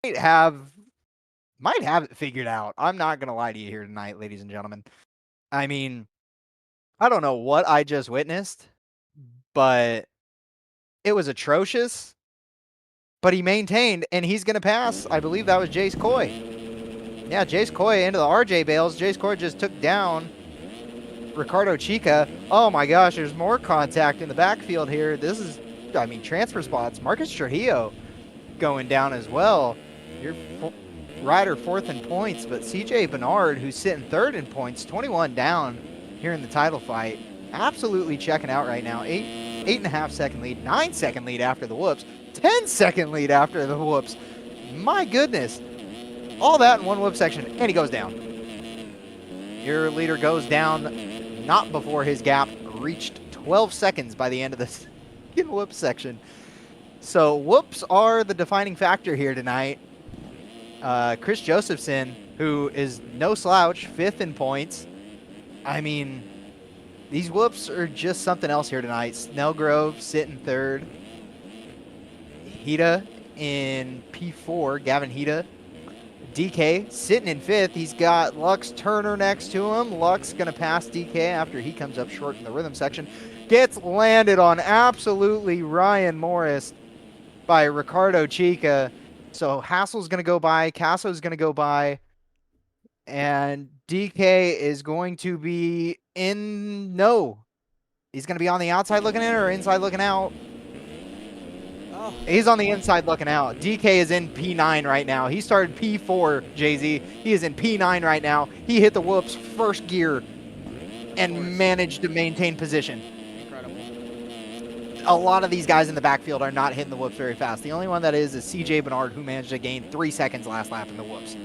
have might have it figured out. I'm not gonna lie to you here tonight, ladies and gentlemen. I mean, I don't know what I just witnessed, but it was atrocious. But he maintained, and he's gonna pass. I believe that was Jace Coy. Yeah, Jace Coy into the RJ bales. Jace Coy just took down Ricardo Chica. Oh my gosh, there's more contact in the backfield here. This is, I mean, transfer spots. Marcus Trujillo going down as well. Your rider fourth in points, but CJ Bernard, who's sitting third in points, 21 down here in the title fight, absolutely checking out right now. 8.5 second lead, 9-second lead after the whoops, 10-second lead after the whoops. My goodness. All that in one whoop section, and he goes down. Your leader goes down not before his gap reached 12 seconds by the end of this whoop section. So whoops are the defining factor here tonight. Chris Josephson, who is no slouch, 5th in points. I mean, these whoops are just something else here tonight. Snellgrove sitting 3rd. Hita in P4, Gavin Hita. DK sitting in 5th. He's got Lux Turner next to him. Lux going to pass DK after he comes up short in the rhythm section. Gets landed on absolutely Ryan Morris by Ricardo Chica. So Hassel's going to go by. Casso's going to go by. And DK is going to be in. No. He's going to be on the outside looking in or inside looking out. Oh. He's on the inside looking out. DK is in P9 right now. He started P4, Jay-Z. He is in P9 right now. He hit the whoops first gear and managed to maintain position. Incredible. A lot of these guys in the backfield are not hitting the whoops very fast. The only one that is CJ Bernard, who managed to gain 3 seconds last lap in the whoops.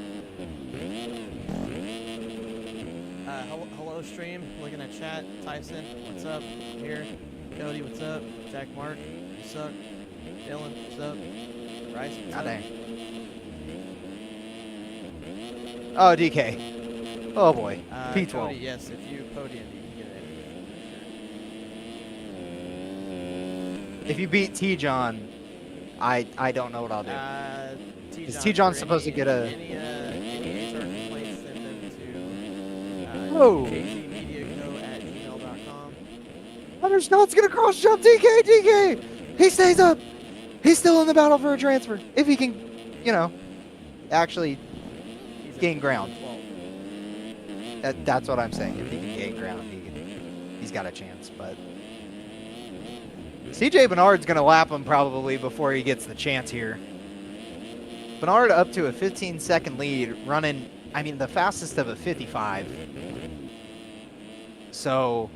Hello, stream. Looking at chat. Tyson, what's up? Here. Cody, what's up? Jack Mark, you suck. Dylan, what's up? Bryce, what's up? Dang. Oh, DK. Oh boy. P12. Cody, yes, if you podium, you can get it. If you beat T-John, I don't know what I'll do. Is T-John supposed to get a... Any HR complaints, send them to kzmediaco@gmail.com. Hunter Snott's going to cross jump DK. He stays up. He's still in the battle for a transfer. If he can, you know, actually gain ground. That's what I'm saying. If he can gain ground, he's got a chance. But CJ Bernard's going to lap him probably before he gets the chance here. Bernard up to a 15-second lead, running, I mean, the fastest of a 55. So,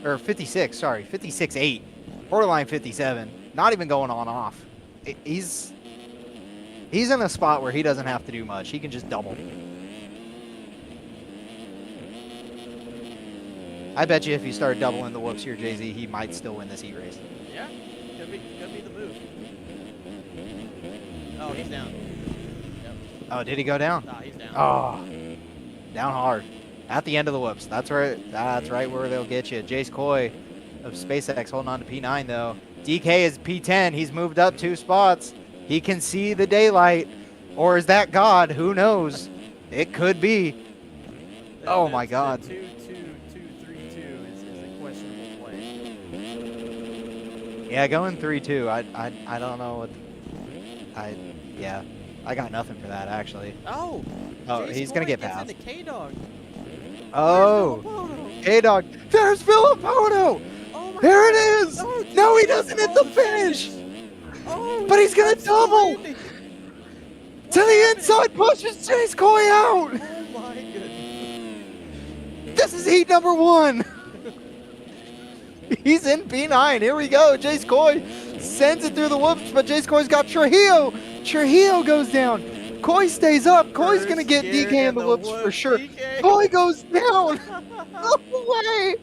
or 56, sorry, 56.8. Borderline 57. Not even going on off. He's in a spot where he doesn't have to do much. He can just double. I bet you if he started doubling the whoops here, Jay-Z, he might still win this heat race. Yeah, could be the move. Oh, he's down. Yep. Oh, did he go down? Nah, he's down. Oh, down hard. At the end of the whoops. That's right where they'll get you. Jace Coy of SpaceX holding on to P9 though. DK is P10. He's moved up 2 spots. He can see the daylight. Or is that God? Who knows? It could be. Oh my God. 2-2-2-3-2 is a questionable play. Yeah, going 3-2. I don't know what. Yeah. I got nothing for that actually. Oh. He's gonna get past. The K-Dog. Oh. K-Dog. There's Filippono. Oh there it is! Oh, no, he doesn't hit the finish! Oh, but he's gonna double! To the inside, pushes Jace Coy out! Oh my goodness. This is heat number 1! He's in P9, here we go, Jace Coy sends it through the whoops, but Jace Coy's got Trujillo! Trujillo goes down! Coy stays up, Coy's gonna get DK in the whoops for sure. DK. Coy goes down! No way!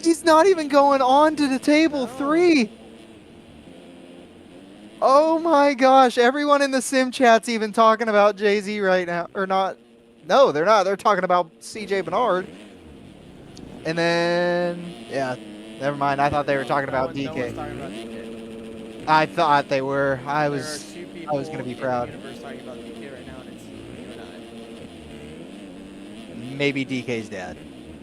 He's not even going on to the table 3. Oh my gosh. Everyone in the sim chat's even talking about Jay-Z right now. Or not. No, they're not. They're talking about CJ Bernard. And then, yeah, never mind. I thought they were talking about DK. I thought they were. I There are was 2 I people was gonna be in proud. the universe talking about DK right now, and it's you and Maybe DK's dad.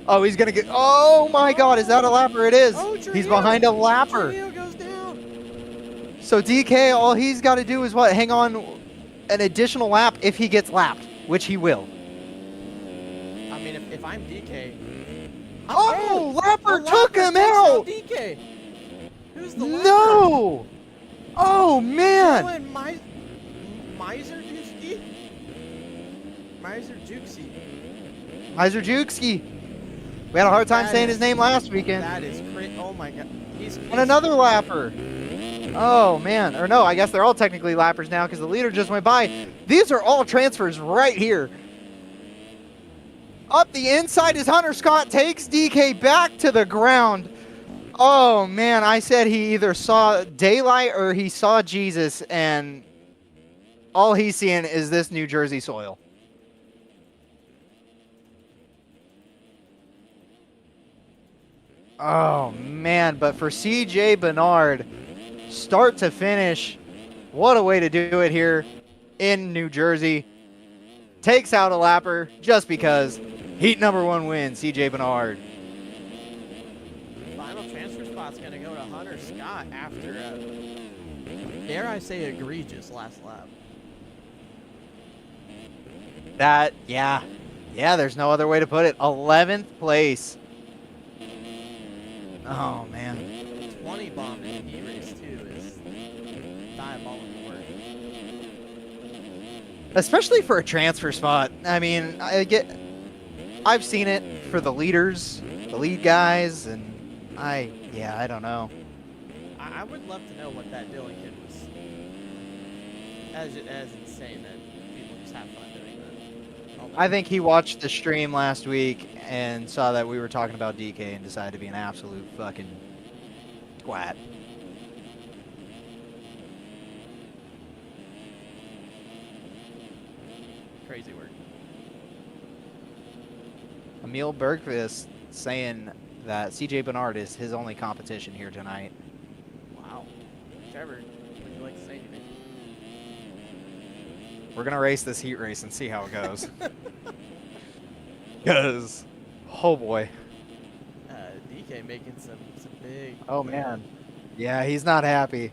Oh, he's gonna get. Oh my God! Is that a lapper? It I. is. Oh, He's Trujillo! behind a lapper. Trujillo goes down. So DK, all he's got to do is what? Hang on an additional lap if he gets lapped, which he will. I mean, if I'm DK. Oh, lapper the took lapper him takes out. DK. Who's the lapper? No. Oh man. Dylan Miser Jukesy. Jukski. We had a hard time saying his name last weekend. That is crit. Oh my God. And another lapper. Oh man. Or no, I guess they're all technically lappers now because the leader just went by. These are all transfers right here. Up the inside is Hunter Scott, takes DK back to the ground. Oh man, I said he either saw daylight or he saw Jesus, and all he's seeing is this New Jersey soil. Oh man, but for CJ Bernard, start to finish, what a way to do it here in New Jersey. Takes out a lapper just because. Heat number 1 win, CJ Bernard. Final transfer spot's going to go to Hunter Scott after a, dare I say, egregious last lap. That, yeah, there's no other way to put it. 11th place. Oh, man. 20 bomb in the heat race, too, is diabolical work. Especially for a transfer spot. I mean, I've seen it for the leaders, the lead guys, and I don't know. I would love to know what that Dylan kid was as insane that people just have fun doing that. I think he watched the stream last week and saw that we were talking about DK and decided to be an absolute fucking twat. Crazy work. Emil Bergqvist saying that CJ Bernard is his only competition here tonight. Wow. Trevor, would you like to say anything? We're going to race this heat race and see how it goes. Because, oh boy. DK making some big... Oh man. Yeah, he's not happy.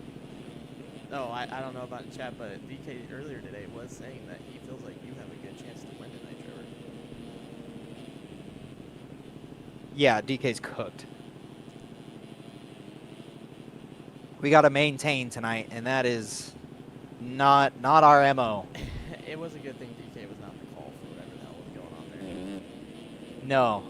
No, I don't know about in chat, but DK earlier today was saying that he feels like you have a good chance to win tonight, Trevor. Yeah, DK's cooked. We got to maintain tonight, and that is not our MO. It was a good thing DK was not the call for whatever the hell was going on there. No.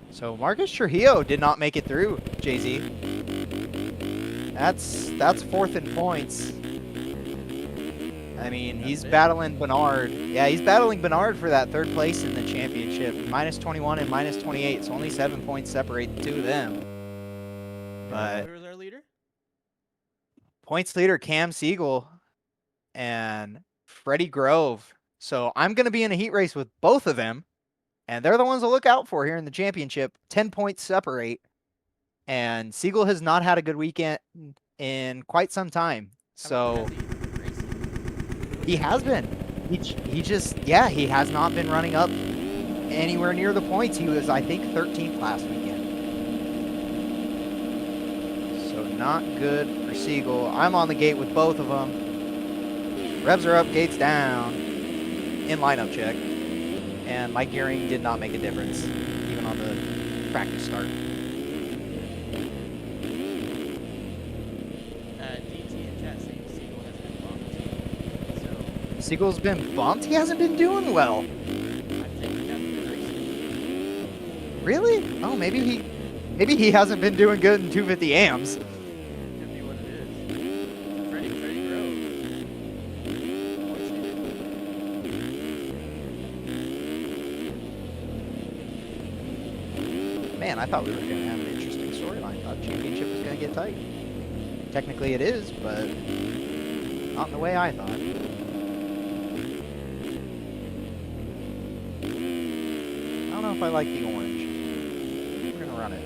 So Marcus Trujillo did not make it through, Jay-Z. That's 4th in points. I mean, he's battling Bernard. Yeah, he's battling Bernard for that 3rd place in the championship. Minus 21 and minus 28. So only 7 points separate the two of them. But who was our leader? Points leader Cam Siegel and Freddie Grove. So I'm going to be in a heat race with both of them. And they're the ones to look out for here in the championship. 10 points separate. And Siegel has not had a good weekend in quite some time. So he has been. He just, yeah, he has not been running up anywhere near the points. He was, I think, 13th last weekend. So not good for Siegel. I'm on the gate with both of them. Revs are up, gates down. In lineup check. And my gearing did not make a difference, even on the practice start. DT in chat saying Siegel has been bumped. So Siegel's been bumped? He hasn't been doing well. I think he hasn't been racing. Really? Oh, maybe he hasn't been doing good in 250 AMs. Could be what it is. Freddie Grove. Man, I thought we were going to have an interesting storyline. I thought championship was going to get tight. technically it is, but not in the way I thought. I don't know if I like the orange. We're gonna run it.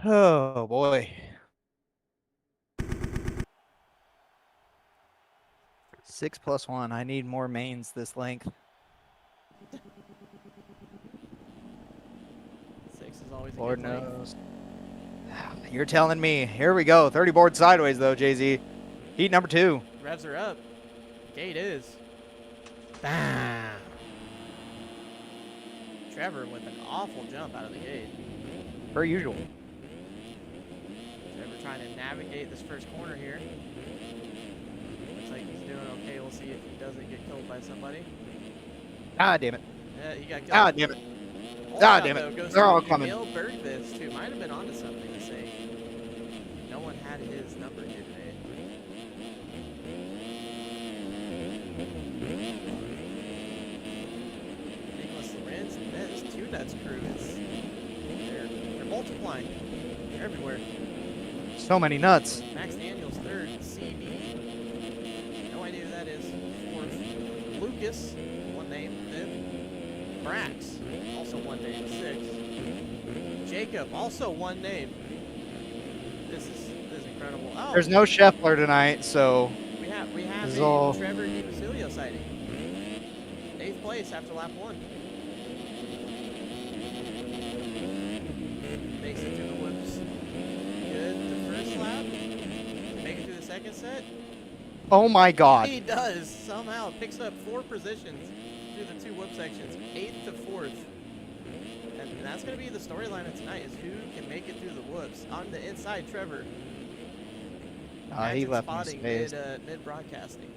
Oh boy. 6+1. I need more mains this length. 6 is always a Lord good length. knows. You're telling me. Here we go. 30 board sideways though, Jay-Z. Heat number 2. Revs are up. Gate is. Bam. Trevor with an awful jump out of the gate. Per usual. Trevor trying to navigate this first corner here. Looks like he's doing okay. We'll see if he doesn't get killed by somebody. Ah, damn it. Yeah, he got killed. Ah, damn it. Ah, damn it. They're all coming. Emil Bergvis, too. Might have been onto something to say. No one had his number here today. Nicholas Lorenz, this Two Nuts crew is they're multiplying. They're everywhere. So many nuts. Max Daniels third, CB. No idea who that is. Fourth, Lucas, one name. Fifth, Brax, also one name. Sixth, Jacob, also one name. This is incredible. Oh, There's no Scheffler tonight, so we have this is a all- Trevor DiBasilio sighting. 8th place after lap 1. Makes it through the whoops. Good the first lap. Make it through the second set. oh my god. He does somehow picks up 4 positions through the 2 whoop sections, 8th to 4th. And that's going to be the storyline of tonight: is who can make it through the whoops. On the inside, Trevor. He left in spotting space. mid broadcasting.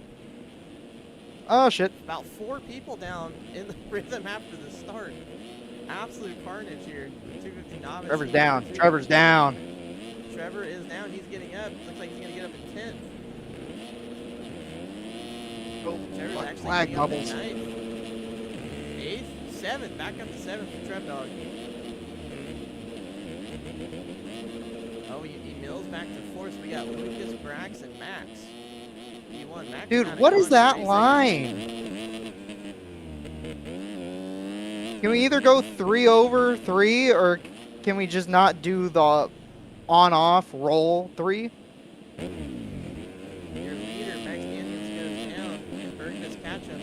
Oh shit. About 4 people down in the rhythm after the start. Absolute carnage here. 250 novice. Trevor's down. Trevor's down. Trevor is down. He's getting up. Looks like he's going to get up in 10th. Oh, Trevor's actually flag getting up in bubbles. 9th. 8th. 7th. Back up to 7th for Trev Dog. Oh, he mills back to 4th. We got Lucas, Brax, and Max. P1. Max Dude, what is that line? Can we either go 3 over 3 or can we just not do the on-off roll 3? Your leader, Max Daniels, goes down, and Bergvis catch him.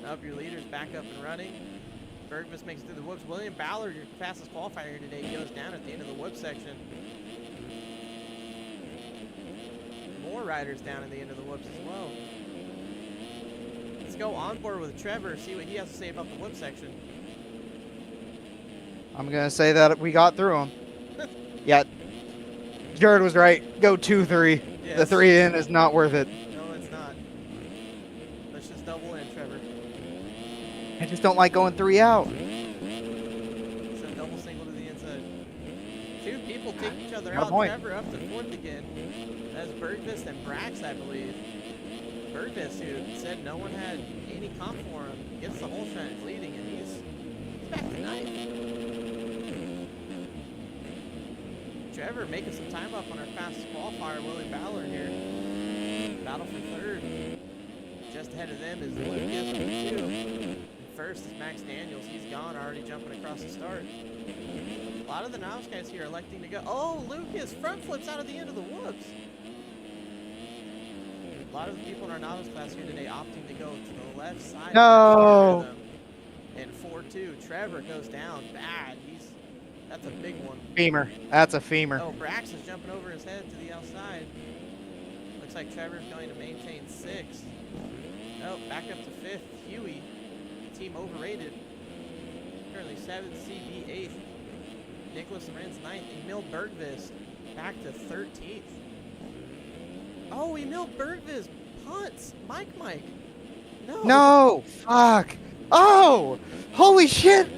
Up, your leader's back up and running. Bergvis makes it through the whoops. William Ballard, your fastest qualifier here today, goes down at the end of the whoop section. More riders down at the end of the whoops as well. Let's go on board with Trevor, see what he has to say about the whoop section. I'm going to say that we got through him. Yeah. Jared was right. Go 2-3. Yes. The 3 in is not worth it. No, it's not. Let's just double in, Trevor. I just don't like going 3 out. So double single to the inside. 2 people take each other No out. point. Trevor up to 4th again. That's Bergvis and Brax, I believe. Bergvis, who said no one had any comp for him, gets the whole shot leading, and he's back to 9th. Trevor making some time up on our fastest qualifier, William Ballard here. Battle for 3rd. Just ahead of them is Lucas with 2. And first is Max Daniels. He's gone, already jumping across the start. A lot of the novice guys here are electing to go. Oh, Lucas front flips out of the end of the whoops. A lot of the people in our novice class here today opting to go to the left side. No. And 4-2. Trevor goes down bad. That's a big one. Femur. That's a femur. Oh, Brax is jumping over his head to the outside. Looks like Trevor's going to maintain 6th. Oh, back up to 5th. Huey, team overrated. Currently 7th, CB 8th. Nicholas Lorenz 9th. Emil Bergvis back to 13th. Oh, Emil Bergvis punts. Mike. No. No. Fuck. Oh. Holy shit.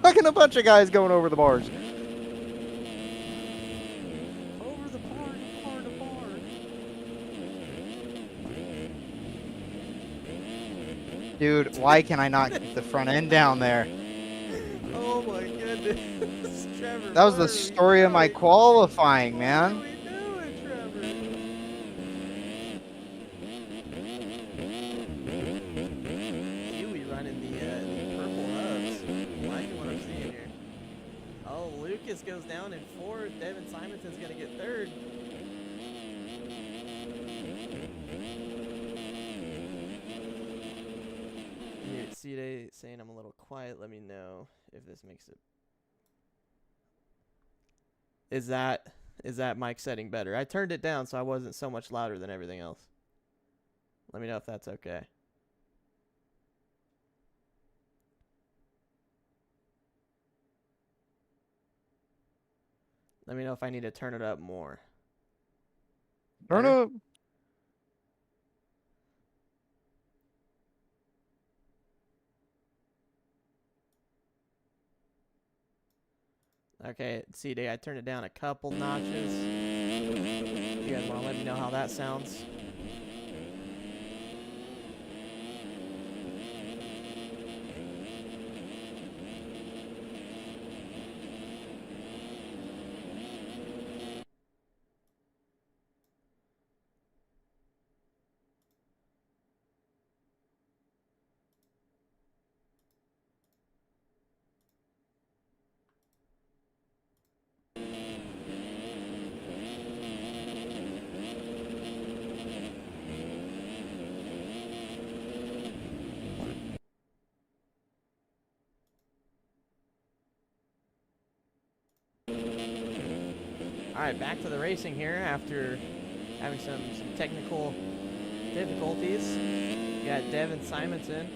Fucking a bunch of guys going over the bars. Dude, why can I not keep the front end down there? Oh my goodness. Trevor, That was what the are we story of my doing? qualifying, What man. are we doing, Trevor? Huey running the purple hubs. Liking what I'm seeing here. Oh, Lucas goes down in fourth. Devin Simonson's going to get third. Here, C-Day saying I'm a little quiet. Let me know if this makes it. Is that mic setting better? I turned it down so I wasn't so much louder than everything else. Let me know if that's okay. Let me know if I need to turn it up more. Turn Better? up. Okay, C-Day, I turned it down a couple notches. You guys want to let me know how that sounds? All right, back to the racing here after having some technical difficulties. You got Devin Simonson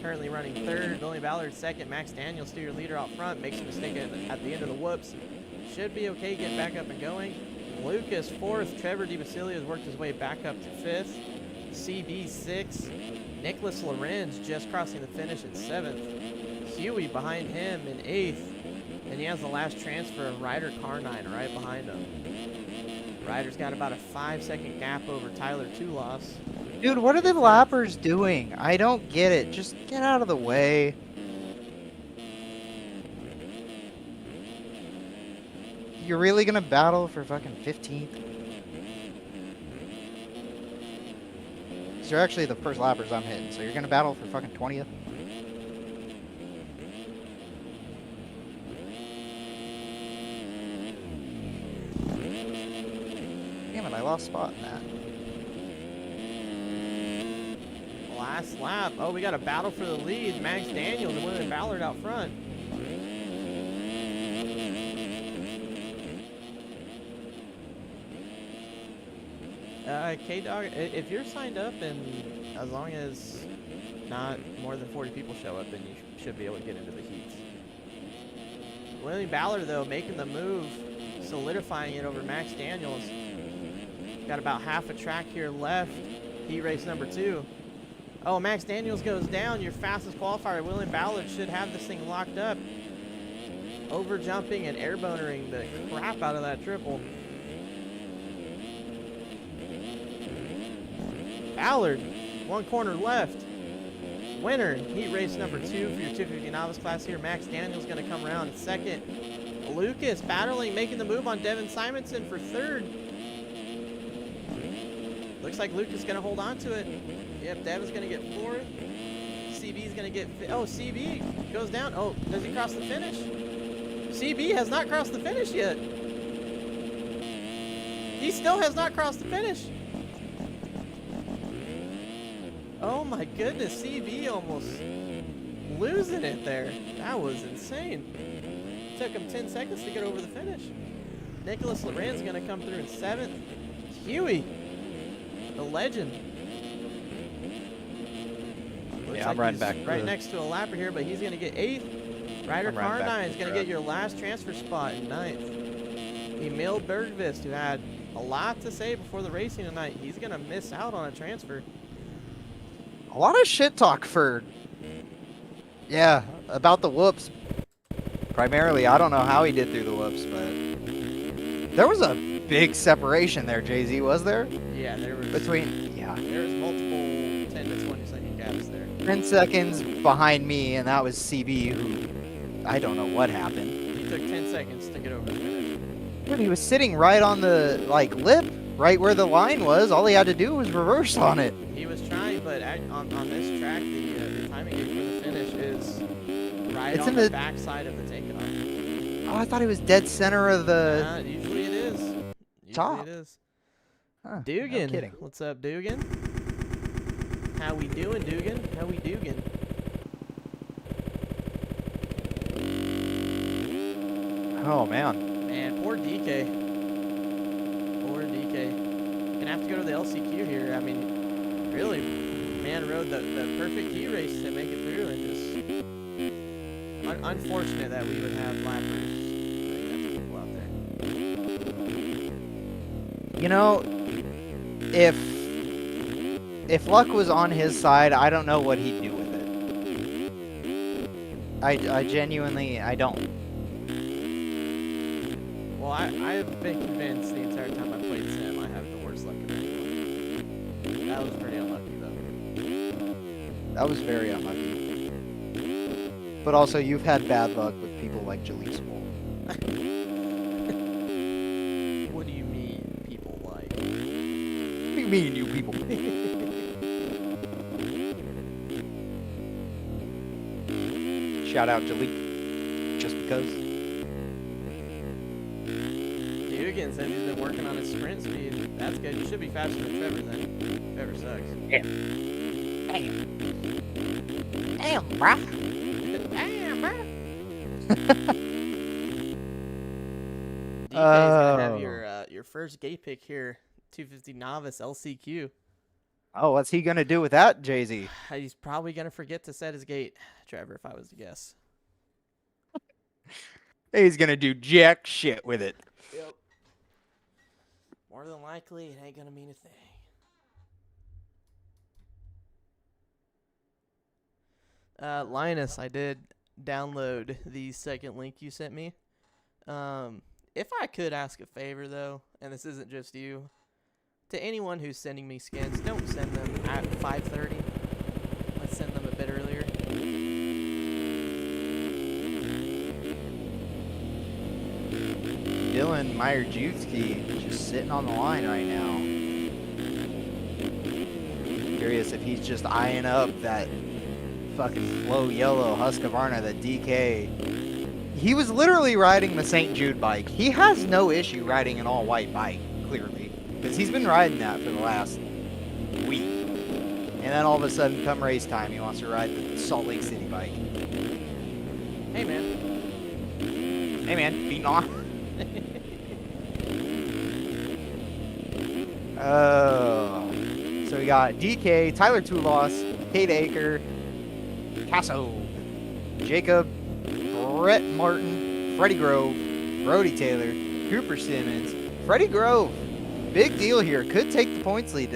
currently running third. William Ballard second. Max Daniels, still your leader out front. Makes a mistake at the end of the whoops. Should be okay getting back up and going. Lucas fourth. Trevor DiBasilio has worked his way back up to fifth. CB sixth. Nicholas Lorenz just crossing the finish in seventh. Huey behind him in eighth. And he has the last transfer of Ryder Carnine right behind him. Ryder's got about a 5-second gap over Tyler Tulos. Dude, what are the lappers doing? I don't get it. Just get out of the way. You're really gonna battle for fucking 15th? These are actually the first lappers I'm hitting, so you're gonna battle for fucking 20th? Damn it, I lost spot in that. Last lap. Oh, we got a battle for the lead. Max Daniels and William Ballard out front. K-Dog, if you're signed up and as long as not more than 40 people show up, then you should be able to get into the heats. William Ballard, though, making the move, solidifying it over Max Daniels. Got about half a track here left. Heat race number 2. Oh, Max Daniels goes down. Your fastest qualifier, William Ballard, should have this thing locked up. Over jumping and airbonering the crap out of that triple. Ballard, one corner left. Winner, heat race number 2 for your 250 novice class here. Max Daniels going to come around in second. Lucas battling, making the move on Devin Simonson for third. Looks like Lucas going to hold on to it. Yep, Devin's going to get fourth. CB's going to get oh, CB goes down. Oh, does he cross the finish? CB has not crossed the finish yet. He still has not crossed the finish. Oh my goodness, CB almost losing it there. That was insane. It took him 10 seconds to get over the finish. Nicholas Lorenz going to come through in 7th. Huey, the legend. Looks Yeah, I'm like riding he's back. right next to a lapper here, but he's going to get 8th. Ryder Carnine is going to get your last transfer spot in 9th. Emil Bergvist, who had a lot to say before the racing tonight, he's going to miss out on a transfer. A lot of shit talk for, yeah, about the whoops. Primarily, I don't know how he did through the whoops, but there was a big separation there, Jay-Z, was there? Yeah, there was. Between, yeah. There was multiple 10 to 20 second gaps there. 10 seconds behind me, and that was CB, who I don't know what happened. He took 10 seconds to get over the finish. But he was sitting right on the lip, right where the line was. All he had to do was reverse on it. He was trying, but on this track, the timing gauge for the finish is right on the back side of the takeoff. Oh, I thought he was dead center of the. Usually it is. Top. Usually it is. Huh, Dugan. no kidding. What's up, Dugan? How we doing, Dugan? How we Dugan? Oh, man. Man, poor DK. Poor DK. Gonna have to go to the LCQ here. I mean, really, man rode the perfect heat race to make it through, and just unfortunate that we would have lappers like that people out there. You know, if luck was on his side, I don't know what he'd do with it. I genuinely, I don't. Well, I've been convinced the entire time I played Sim I have the worst luck of anyone. That was pretty unlucky, though. That was very unlucky. But also, you've had bad luck with people like Jalise Wool. What do you mean, people like? What do you mean, you people? Shout out Jalise. Just because. Dugan says he's been working on his sprint speed. That's good. You should be faster than Trevor then. Trevor sucks. Yeah. Damn, bruh. Damn, bruh. DK's gonna have your first gate pick here. 250 novice LCQ. Oh, what's he gonna do with that, Jay-Z? He's probably gonna forget to set his gate, Trevor, if I was to guess. He's gonna do jack shit with it. Yep. More than likely, it ain't gonna mean a thing. Linus, I did download the second link you sent me. If I could ask a favor, though, and this isn't just you, to anyone who's sending me skins, don't send them at 5:30. Let's send them a bit earlier. Dylan Meyer-Jutski just sitting on the line right now. Curious if he's just eyeing up that fucking flow yellow Husqvarna, that DK. He was literally riding the St. Jude bike. He has no issue riding an all-white bike, clearly, because he's been riding that for the last week. And then all of a sudden, come race time, he wants to ride the Salt Lake City bike. Hey, man. Hey, man, beating on. Oh. So we got DK, Tyler Toulouse, Kate Aker, Casso, Jacob, Brett Martin, Freddie Grove, Brody Taylor, Cooper Simmons, Freddie Grove. Big deal here. Could take the points lead.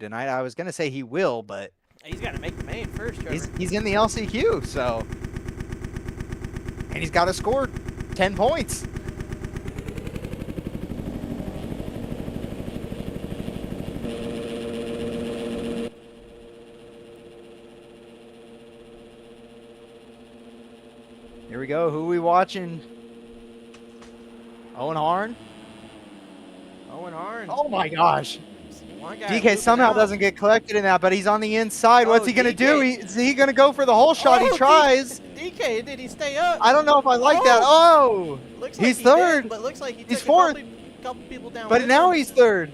Tonight. I was gonna say he will, but He's got to make the main first, Trevor. he's in the LCQ, so, and he's got to score 10 points. Here we go. Who are we watching? Owen Harn? Owen Harn. Oh my gosh. One guy DK somehow doesn't get collected in that, but he's on the inside. What's he going to do? Is he going to go for the whole shot? He tries. DK, did he stay up? I don't know if I like that. Oh! Looks he's like third. Did, but looks like he's took fourth. A couple people down. But now he's third.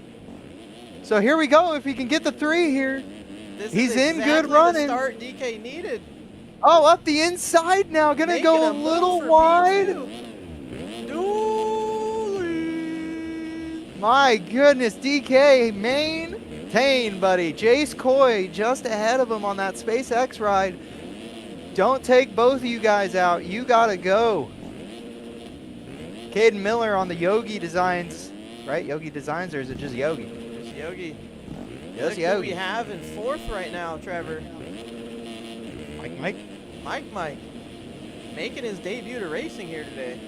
So here we go. If he can get the 3 here. He's in good running. The start DK needed. Oh, up the inside now. Going to go a little wide. My goodness, DK, maintain, buddy. Jace Coy just ahead of him on that SpaceX ride. Don't take both of you guys out. You got to go. Caden Miller on the Yogi Designs, right? Yogi Designs, or is it just Yogi? Just Yogi. Just Look who Yogi. we have in fourth right now, Trevor. Mike. Making his debut to racing here today.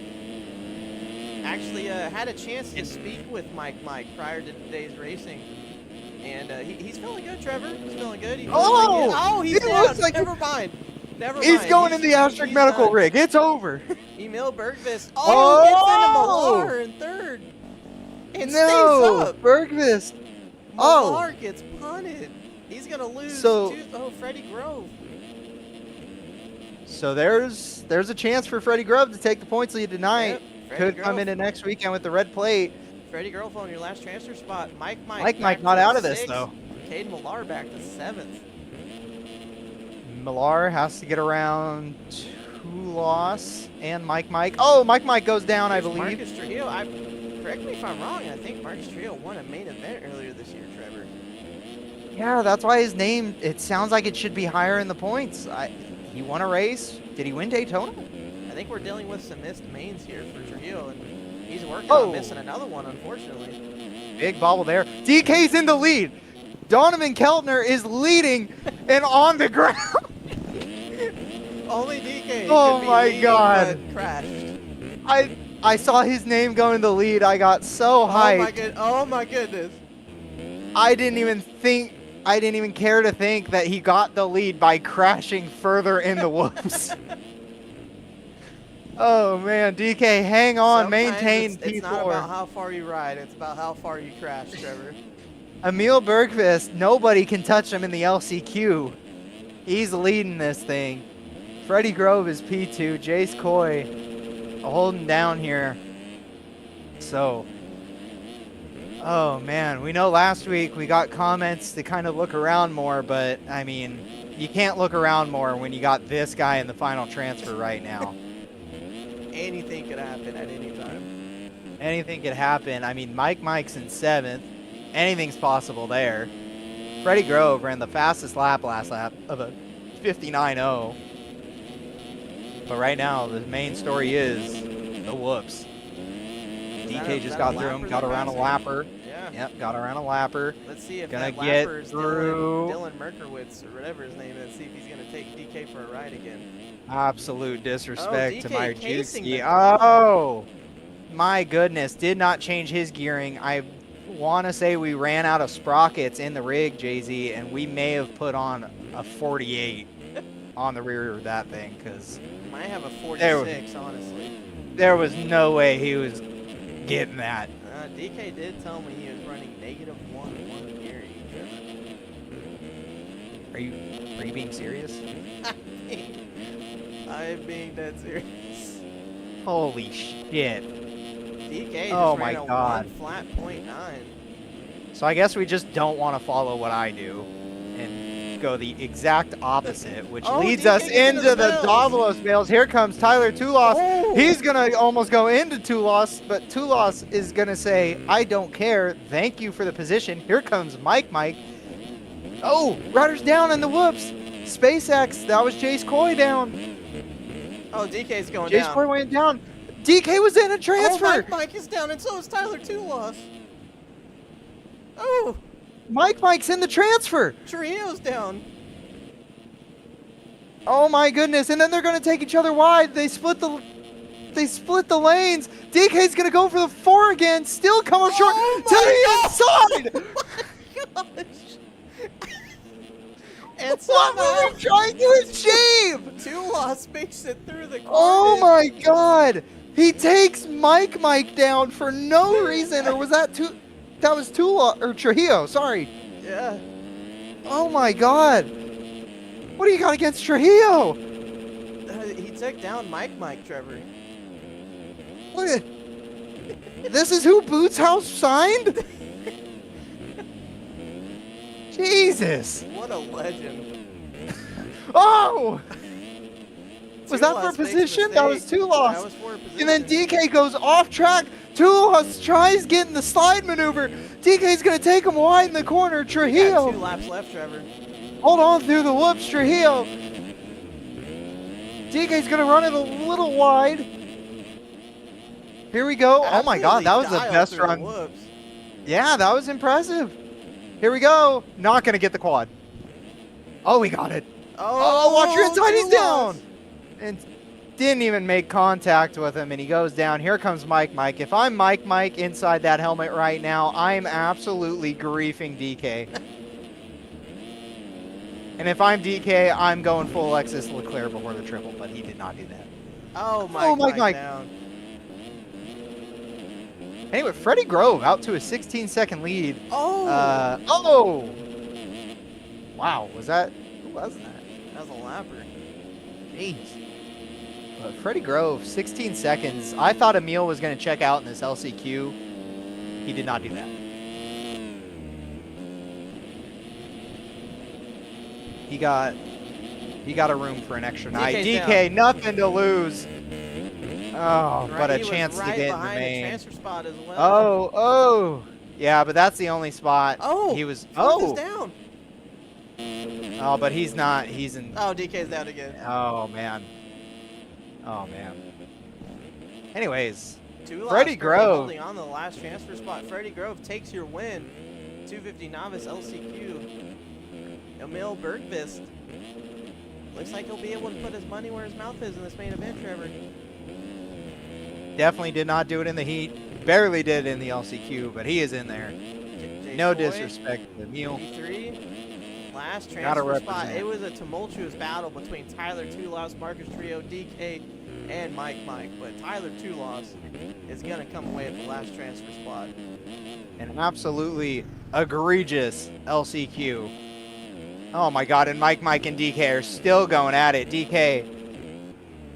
Actually, had a chance to speak with Mike prior to today's racing, And he's feeling good, Trevor. He's feeling good. He's he down. looks like Never mind. He's going in the asterisk medical rig. It's over. Emil Bergqvist. Oh! Gets into Millar in third. And stays up. Bergqvist. Millar gets punted. He's going to lose Freddie Grove. So there's a chance for Freddie Grove to take the points lead tonight. Yep, Could come into next weekend with the red plate. Freddie Grove on your last transfer spot. Mike not out of this, though. Cade Millar back to 7th. Millar has to get around Tulos and Mike. Oh, Mike goes down, I believe. Marcus Trujillo. Correct me if I'm wrong. I think Marcus Trujillo won a main event earlier this year, Trevor. Yeah, that's why his name, it sounds like it should be higher in the points. He won a race. Did he win Daytona? I think we're dealing with some missed mains here for Trujillo, and he's working on missing another one, unfortunately. Big bobble there. DK's in the lead. Donovan Keltner is leading and on the ground. Only DK. Oh my God. Crashed. I saw his name go in the lead. I got so hyped. Oh my goodness. I didn't even care to think that he got the lead by crashing further in the whoops. Oh man, DK, hang on, maintain P4. It's not about how far you ride, it's about how far you crash, Trevor. Emil Bergqvist, nobody can touch him in the LCQ. He's leading this thing. Freddie Grove is P2, Jace Coy holding down here. So, oh man, we know last week we got comments to kind of look around more, but I mean, you can't look around more when you got this guy in the final transfer right now. Anything could happen at any time. Anything could happen. I mean, Mike's in 7th. Anything's possible there. Freddie Grove ran the fastest lap last lap of a 59.0. But right now, the main story is the whoops. DK just got through him, got around a lapper. Yeah. Yep, got around a lapper. Let's see if gonna that get lapper is through. Dylan Merkowitz or whatever his name is. See if he's going to take DK for a ride again. Absolute disrespect to my Juicy. Oh, my goodness. Did not change his gearing. I want to say we ran out of sprockets in the rig, Jay-Z, and we may have put on a 48 on the rear of that thing because might have a 46, honestly. There was no way he was getting that. DK did tell me he was running -1 gearing. Are you being serious? I'm being dead serious. Holy shit. DK oh just my ran a God. 1 flat .9. So I guess we just don't want to follow what I do and go the exact opposite, which leads DK us into the Davalos Bales. Here comes Tyler Tulos. Oh. He's going to almost go into Tulos, but Tulos is going to say, I don't care. Thank you for the position. Here comes Mike. Oh, Ryder's down in the whoops. SpaceX, that was Jace Coy down. Oh, DK's going Jace down. Coy went down. DK was in a transfer. Oh, Mike is down, and so is Tyler Tulos. Oh. Mike's in the transfer. Trujillo's down. Oh my goodness! And then they're going to take each other wide. They split the lanes. DK's going to go for the 4 again. Still coming short to the inside. Oh my gosh. And what were we trying to achieve? Tulos makes it through the corner. Oh my God! He takes Mike down for no reason, or was that That was Tulos or Trujillo? Sorry. Yeah. Oh my God! What do you got against Trujillo? He took down Mike, Trevor. Look at this is who Boots House signed? Jesus! What a legend. Oh! Was that for position? That was Tulos. That was for position. And then DK goes off track. Tulos tries getting the slide maneuver. DK's going to take him wide in the corner. Trujillo. 2 laps left, Trevor. Hold on through the whoops, Trujillo. DK's going to run it a little wide. Here we go. Oh my God, that was the best run. Yeah, that was impressive. Here we go. Not going to get the quad. Oh, we got it. Oh, watch your inside. He's down. And Didn't even make contact with him, and he goes down. Here comes Mike. If I'm Mike inside that helmet right now, I'm absolutely griefing DK. And if I'm DK, I'm going full Alexis Leclerc before the triple, but he did not do that. Oh, Mike down. Anyway, Freddie Grove out to a 16-second lead. Oh! Oh! Wow, who was that? That was a lapper. Jeez. But Freddie Grove, 16 seconds. I thought Emil was going to check out in this LCQ. He did not do that. He got a room for an extra night. DK, nothing to lose. Oh, but a chance to get in the main. Transfer spot as well. Oh. Yeah, but that's the only spot. Oh, he was. Oh, down. Oh, but he's not. He's in. Oh, DK's down again. Oh man. Anyways, Freddie Grove holding on to the last transfer spot. Freddie Grove takes your win. 250 novice LCQ. Emil Bergqvist. Looks like he'll be able to put his money where his mouth is in this main event, Trevor. Definitely did not do it in the heat. Barely did it in the LCQ, but he is in there. No disrespect to Emil. Last transfer spot. It was a tumultuous battle between Tyler Tulos, Marcus Trio, DK, and Mike. But Tyler Tulos is going to come away at the last transfer spot. An absolutely egregious LCQ. Oh my God, and Mike and DK are still going at it. DK,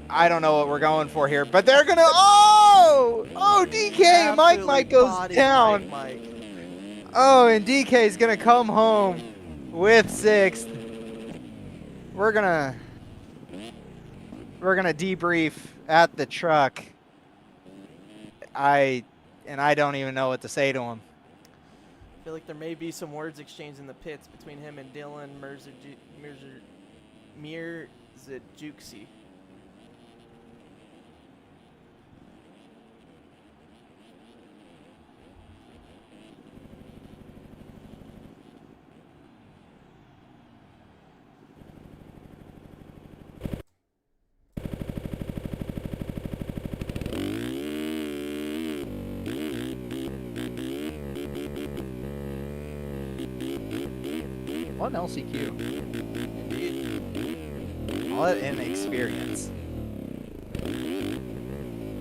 I don't know what we're going for here, but they're going to, oh, DK, absolutely Mike goes down. Mike. Oh, and DK is going to come home with 6th. We're gonna debrief at the truck. I don't even know what to say to him. I feel like there may be some words exchanged in the pits between him and Dylan Mirzajuksi. What an LCQ. What an experience.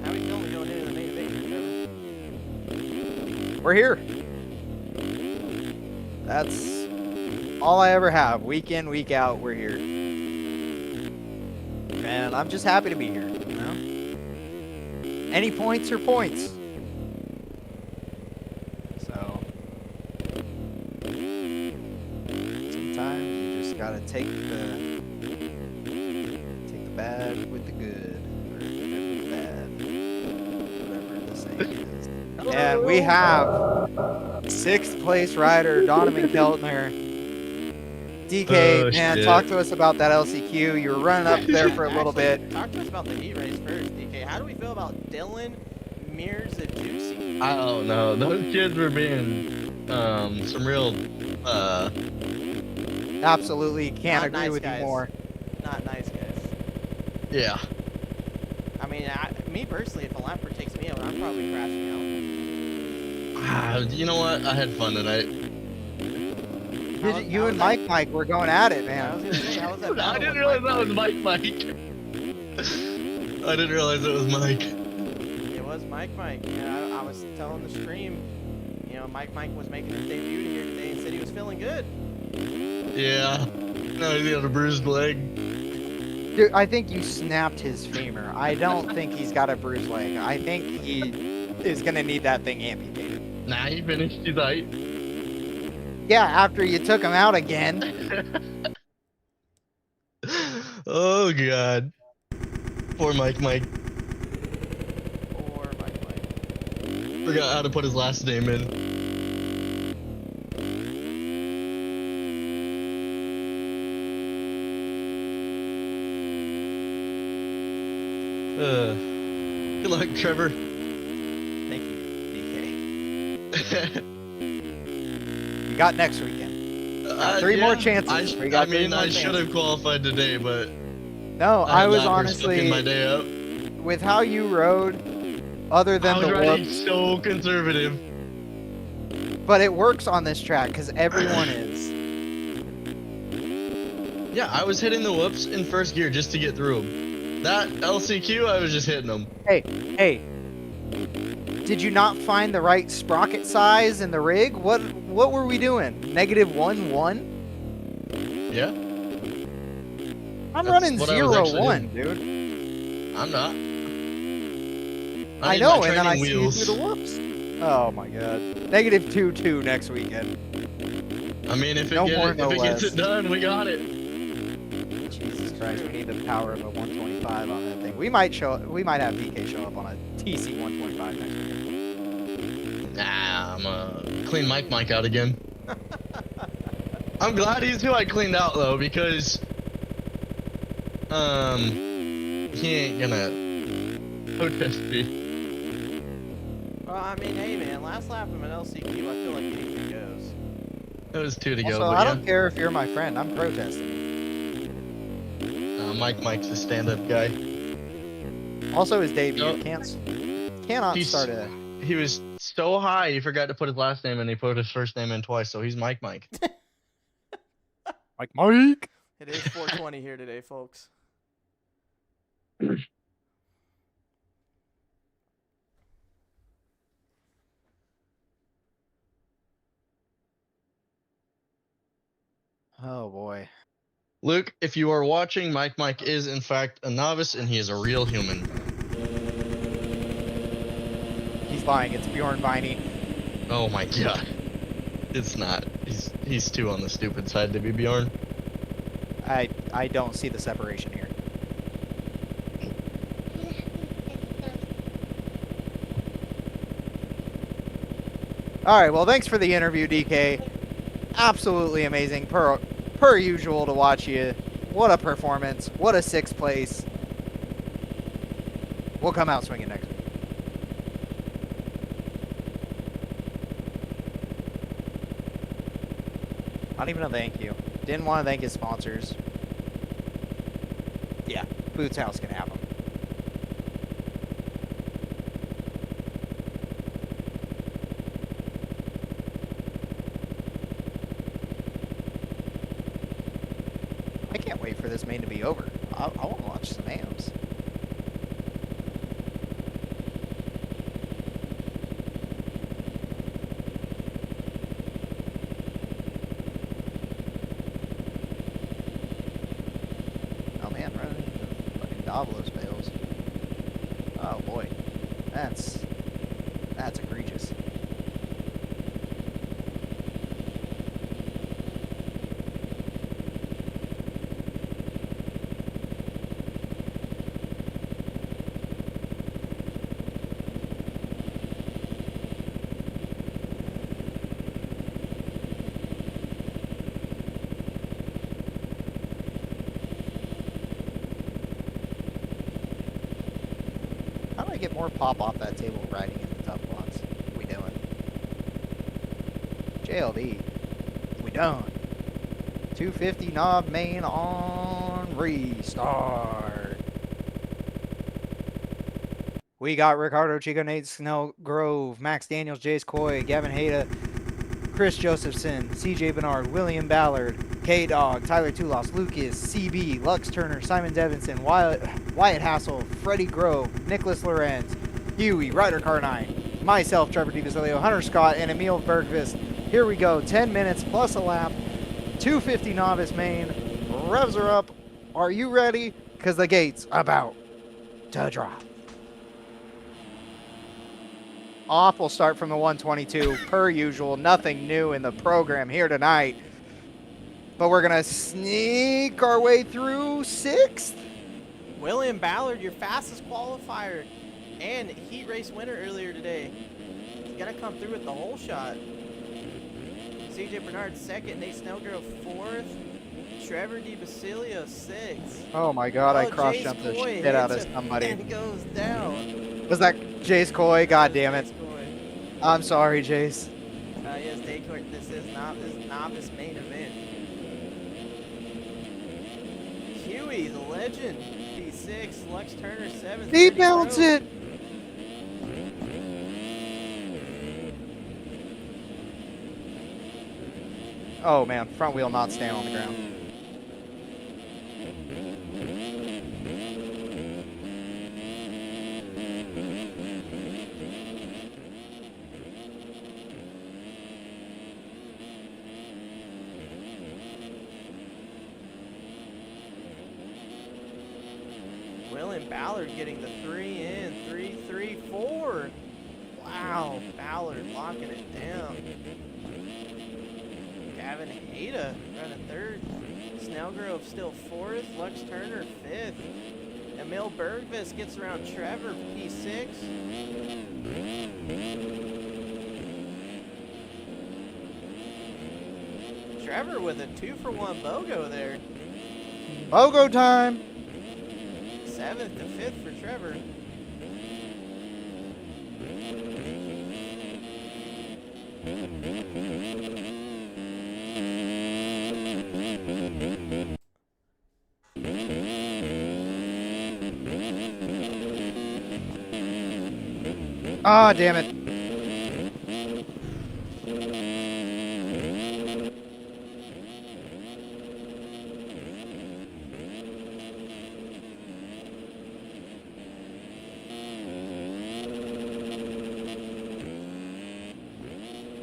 How are we feeling going into the main event, Trevor? We're here. That's all I ever have. Week in, week out, we're here. And I'm just happy to be here, you know? Any points are points. Gotta take the bad with the good, or the good with the bad, whatever the saying is. And we have 6th place rider Donovan Keltner. DK, man, talk to us about that LCQ. You were running up there for a little bit. Talk to us about the heat race first, DK. How do we feel about Dylan Mirzajuksi? I don't know. Those kids were being some real Absolutely can't agree nice with guys. you more. Not nice guys. Yeah. I mean, me personally, if a lapper takes me out, I'm probably crashing out. You know what? I had fun tonight. You and Mike were going at it, man. I was gonna say, how was that? I didn't realize that was Mike. I didn't realize it was Mike. It was Mike. Yeah, I was telling the stream, you know, Mike was making his debut here today and said he was feeling good. Yeah. No, he got a bruised leg. Dude, I think you snapped his femur. I don't think he's got a bruised leg. I think he is going to need that thing amputated. Nah, he finished. He's right. Yeah, after you took him out again. Oh, God. Poor Mike. Poor Mike. Forgot how to put his last name in. Good luck, Trevor. Thank you, DK. You got next weekend. 3 more chances. I should have qualified today, but No, I had was that for fucking my honestly, day up. with how you rode, other I than was the riding whoops, so conservative. but it works on this track because everyone is. Yeah, I was hitting the whoops in first gear just to get through them. That LCQ, I was just hitting them. Hey, did you not find the right sprocket size in the rig? What were we doing? -1-1? Yeah. I'm That's running what I was 0-1, actually dude. I'm not. I need know, my and then I training see you wheels. through the whoops. Oh my god. -2-2 next weekend. I mean, if No it, more, no gets less. it done, we got it. Jesus Christ, we need the power of a 125 on that thing. We might have DK show up on a TC 125 next weekend. Nah, I'm clean Mike out again. I'm glad he's who I cleaned out though, because he ain't gonna protest me. Well, I mean, hey man, last lap of an LCQ, I feel like anything goes. It was 2 to go, Also, but I yeah. don't care if you're my friend. I'm protesting. Mike's a stand-up guy. Also, his debut Nope. cannot start a. He was so high, he forgot to put his last name in. He put his first name in twice, so he's Mike. Mike. It is 420 here today, folks. Oh boy. Luke, if you are watching, Mike is in fact a novice, and he is a real human. He's lying. It's Bjorn Viney. Oh my god. It's not. He's too on the stupid side to be Bjorn. I don't see the separation here. All right. Well, thanks for the interview, DK. Absolutely amazing, per usual, to watch you. What a performance! What a 6th place. We'll come out swinging next week. Not even a thank you. Didn't want to thank his sponsors. Yeah, Boots House can have them. I can't wait for this main to be over. I want to watch some AMs. Oh man, running into fucking Davlos fails. Oh boy, that's egregious. How do I get more pop off that table riding in the tough spots? What we doing? JLD. We done. 250 knob main on restart. We got Ricardo Chico, Nate Snellgrove, Max Daniels, Jace Coy, Gavin Hayda, Chris Josephson, CJ Bernard, William Ballard, K-Dog, Tyler Tulos, Lucas, CB, Lux Turner, Simon Devinson, Wyatt Hassel, Freddie Grove, Nicholas Lorenz, Huey, Ryder Car 9, myself, Trevor DiVasilio, Hunter Scott, and Emil Bergqvist. Here we go, 10 minutes plus a lap, 250 novice main, revs are up. Are you ready? Because the gate's about to drop. Off, we'll start from the 122, per usual. Nothing new in the program here tonight. But we're going to sneak our way through 6th. William Ballard, your fastest qualifier and heat race winner earlier today. He's going to come through with the whole shot. CJ Bernard 2nd, Nate Snellgrove 4th, Trevor DiBasilio 6th. Oh my god, I Jace cross-jumped the Coy shit out of hits him somebody. and goes down. Was that Jace Coy? God damn it. Jace Coy. I'm sorry, Jace. Yes, this is novice main event. Huey, the legend, P6. Lux Turner, 7th. He bounce it. Oh man, front wheel not staying on the ground. William Ballard getting the 3 in. 3, 3, 4. Wow, Ballard locking it down. Gavin Hayda running 3rd. Snellgrove still 4th. Lux Turner 5th. Emil Bergvis gets around Trevor, P6. Trevor with a 2-for-1 BOGO there. BOGO time. 7th to 5th for Trevor. Ah, damn it.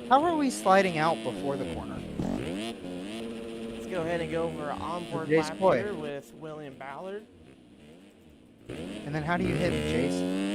How are we sliding out before the corner? Let's go ahead and go over an onboard Jace lap Boy. here with William Ballard. And then how do you hit Jace?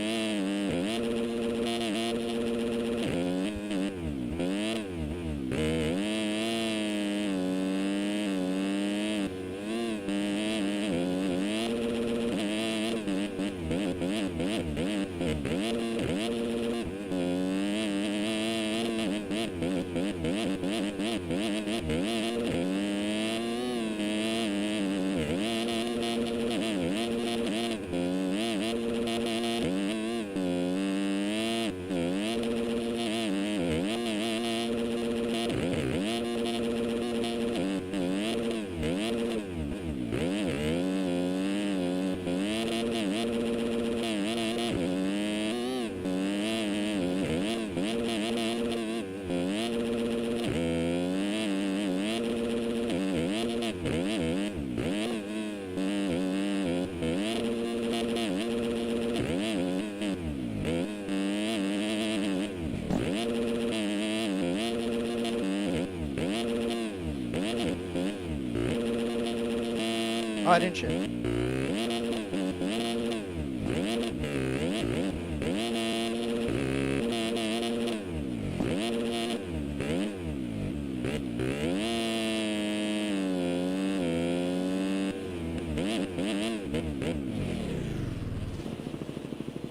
Oh, I didn't shift.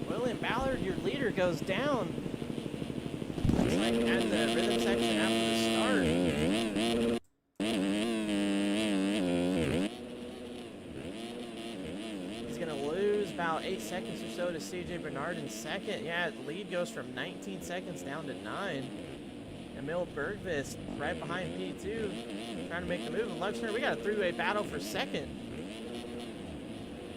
William Ballard, your leader, goes down. Looks like at the rhythm section after the start. He's going to lose about 8 seconds or so to CJ Bernard in second. Yeah, the lead goes from 19 seconds down to 9. Emil Bergvis right behind P2, trying to make the move. And Luxner, we got a three-way battle for second.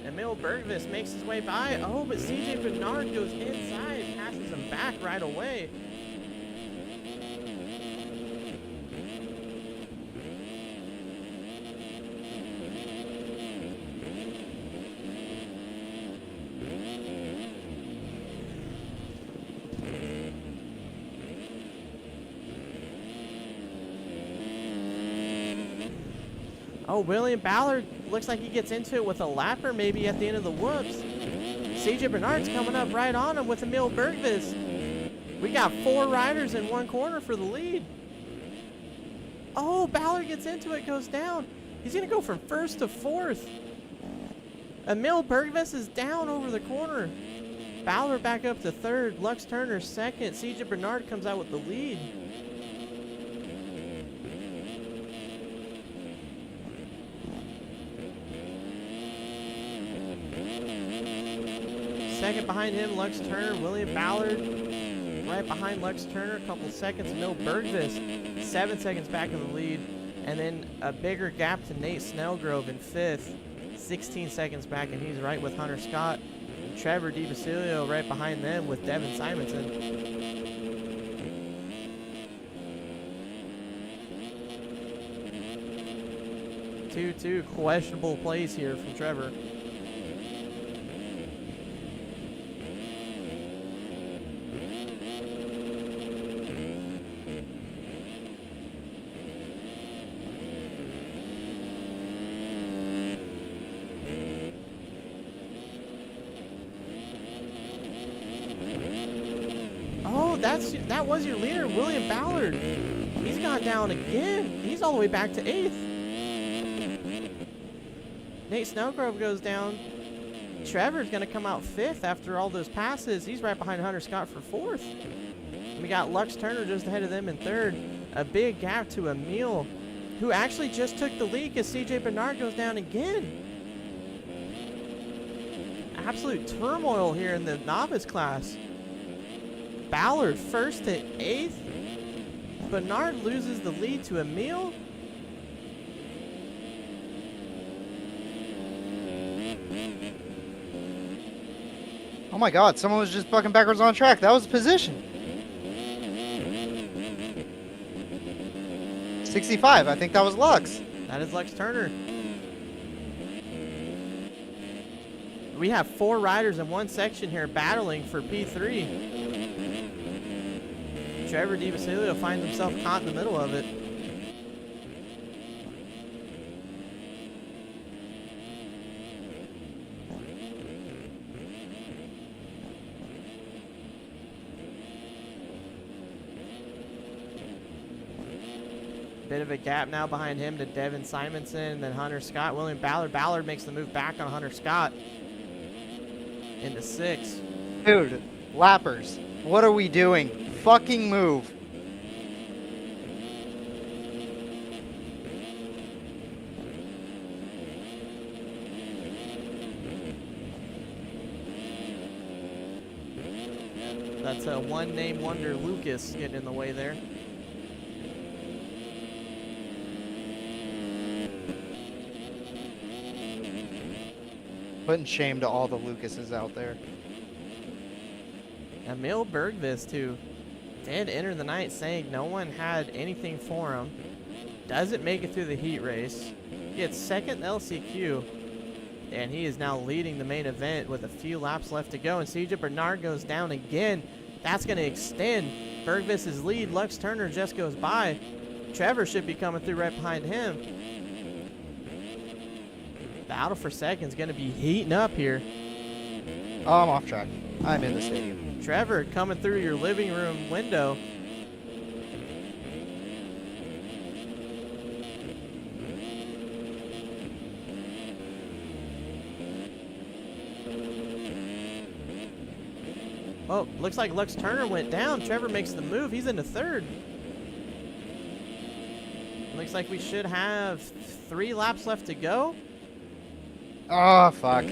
Emil Bergvis makes his way by. Oh, but CJ Bernard goes inside, passes him back right away. Oh, William Ballard looks like he gets into it with a lapper maybe at the end of the whoops. CJ Bernard's coming up right on him with Emil Bergvis. We got 4 riders in one corner for the lead. Oh, Ballard gets into it, goes down. He's going to go from 1st to 4th. Emil Bergvis is down over the corner. Ballard back up to 3rd. Lux Turner 2nd. CJ Bernard comes out with the lead. Second behind him, Lux Turner, William Ballard. Right behind Lux Turner, a couple seconds. Emil Bergvis, 7 seconds back in the lead. And then a bigger gap to Nate Snellgrove in 5th. 16 seconds back, and he's right with Hunter Scott. And Trevor DiBasilio right behind them with Devin Simonson. 2-2, questionable plays here from Trevor. Oh, that was your leader, William Ballard. He's gone down again. He's all the way back to 8th. Nate Snellgrove goes down. Trevor's going to come out 5th after all those passes. He's right behind Hunter Scott for 4th. We got Lux Turner just ahead of them in 3rd. A big gap to Emil, who actually just took the lead as CJ Bernard goes down again. Absolute turmoil here in the novice class. Ballard 1st to 8th. Bernard loses the lead to Emil. Oh my god, someone was just fucking backwards on track. That was position. 65, I think that was Lux. That is Lux Turner. We have 4 riders in one section here battling for P3. Trevor DiBasilio finds himself caught in the middle of it. Bit of a gap now behind him to Devin Simonson, then Hunter Scott. William Ballard. Ballard makes the move back on Hunter Scott into 6th. Dude, lappers, what are we doing? Fucking move. That's a one-name wonder, Lucas, getting in the way there. Putting shame to all the Lucases out there. Emil Bergvis, too, did enter the night saying no one had anything for him. Doesn't make it through the heat race. Gets 2nd LCQ. And he is now leading the main event with a few laps left to go. And CJ Bernard goes down again. That's going to extend Bergvis' lead. Lux Turner just goes by. Trevor should be coming through right behind him. The battle for second is going to be heating up here. Oh, I'm off track. I'm in the stadium. Trevor coming through your living room window. Oh, looks like Lux Turner went down. Trevor makes the move. He's into 3rd. Looks like we should have 3 laps left to go. Oh, fuck.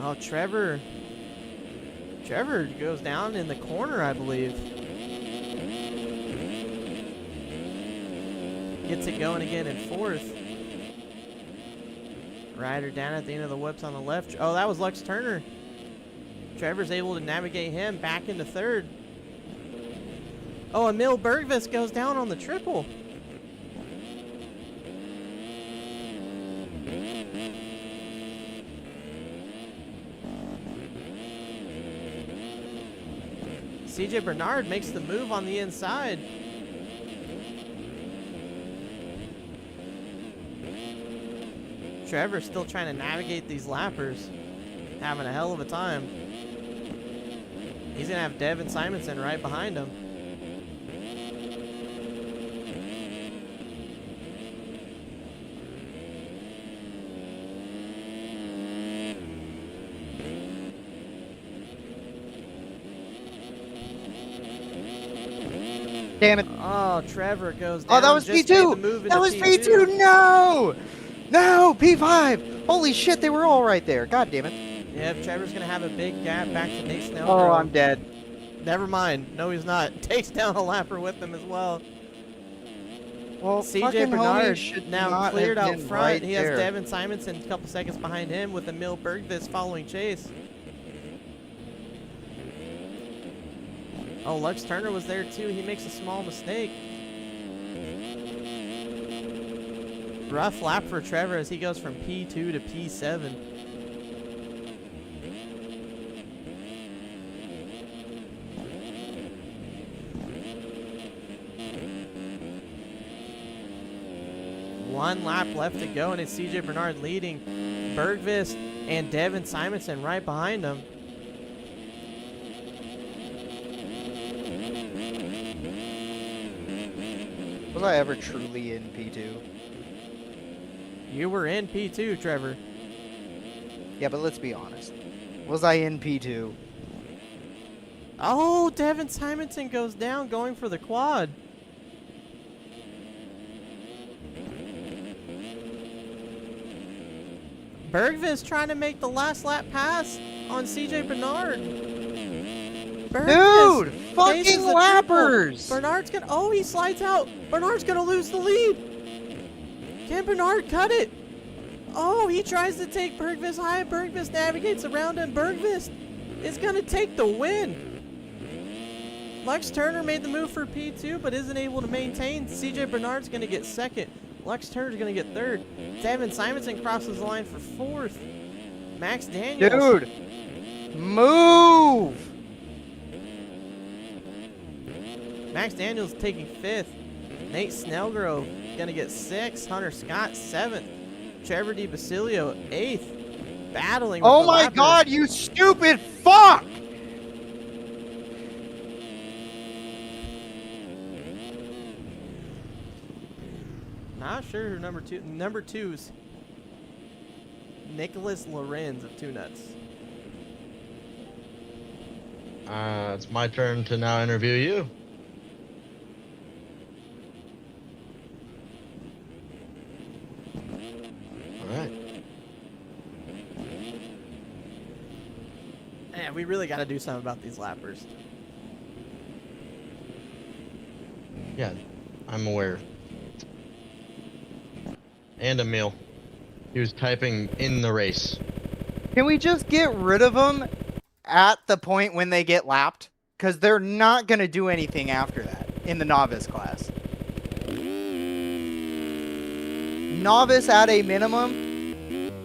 Oh, Trevor goes down in the corner, I believe. Gets it going again in 4th. Ryder down at the end of the whips on the left. Oh, that was Lux Turner. Trevor's able to navigate him back into 3rd. Oh, Emil Bergvis goes down on the triple. CJ Bernard makes the move on the inside. Trevor's still trying to navigate these lappers. Having a hell of a time. He's going to have Devin Simonson right behind him. Damn it. Oh, Trevor goes down. Oh, that was P2. That was P2. No. No, P5. Holy shit, they were all right there. God damn it. Yep, Trevor's going to have a big gap back to Nate Snell. Oh, I'm dead. Never mind. No, he's not. Takes down a lapper with him as well. Well, CJ fucking Bernard homie should now not cleared have out been front. right He has there. Devin Simonson a couple seconds behind him with Emil Bergvis following chase. Oh, Lux Turner was there too. He makes a small mistake. Rough lap for Trevor as he goes from P2 to P7. One lap left to go, and it's CJ Bernard leading. Bergvis and Devin Simonson right behind him. Was I ever truly in P2? You were in P2, Trevor. Yeah, but let's be honest. Was I in P2? Oh, Devin Simonson goes down going for the quad. Bergvis trying to make the last lap pass on CJ Bernard. Dude, faces fucking the triple. lappers! Bernard's gonna, oh, he slides out. Bernard's gonna lose the lead. Can Bernard cut it? Oh, he tries to take Bergvis high. Bergvis navigates around him. Bergvis is gonna take the win. Lux Turner made the move for P2, but isn't able to maintain. CJ Bernard's gonna get second. Lux Turner's gonna get third. Devin Simonson crosses the line for fourth. Max Daniels. Dude, move! Max Daniels taking fifth. Nate Snellgrove gonna get sixth. Hunter Scott seventh. Trevor DiBasilio eighth. Battling with Oh the my lapper. god, you stupid fuck! Not sure who number two. Number two's Nicholas Lorenz of Two Nuts. It's my turn to now interview you. All right. Man, we really got to do something about these lappers. Yeah, I'm aware. And Emil. He was typing in the race. Can we just get rid of them at the point when they get lapped? Because they're not going to do anything after that in the novice class. Novice at a minimum,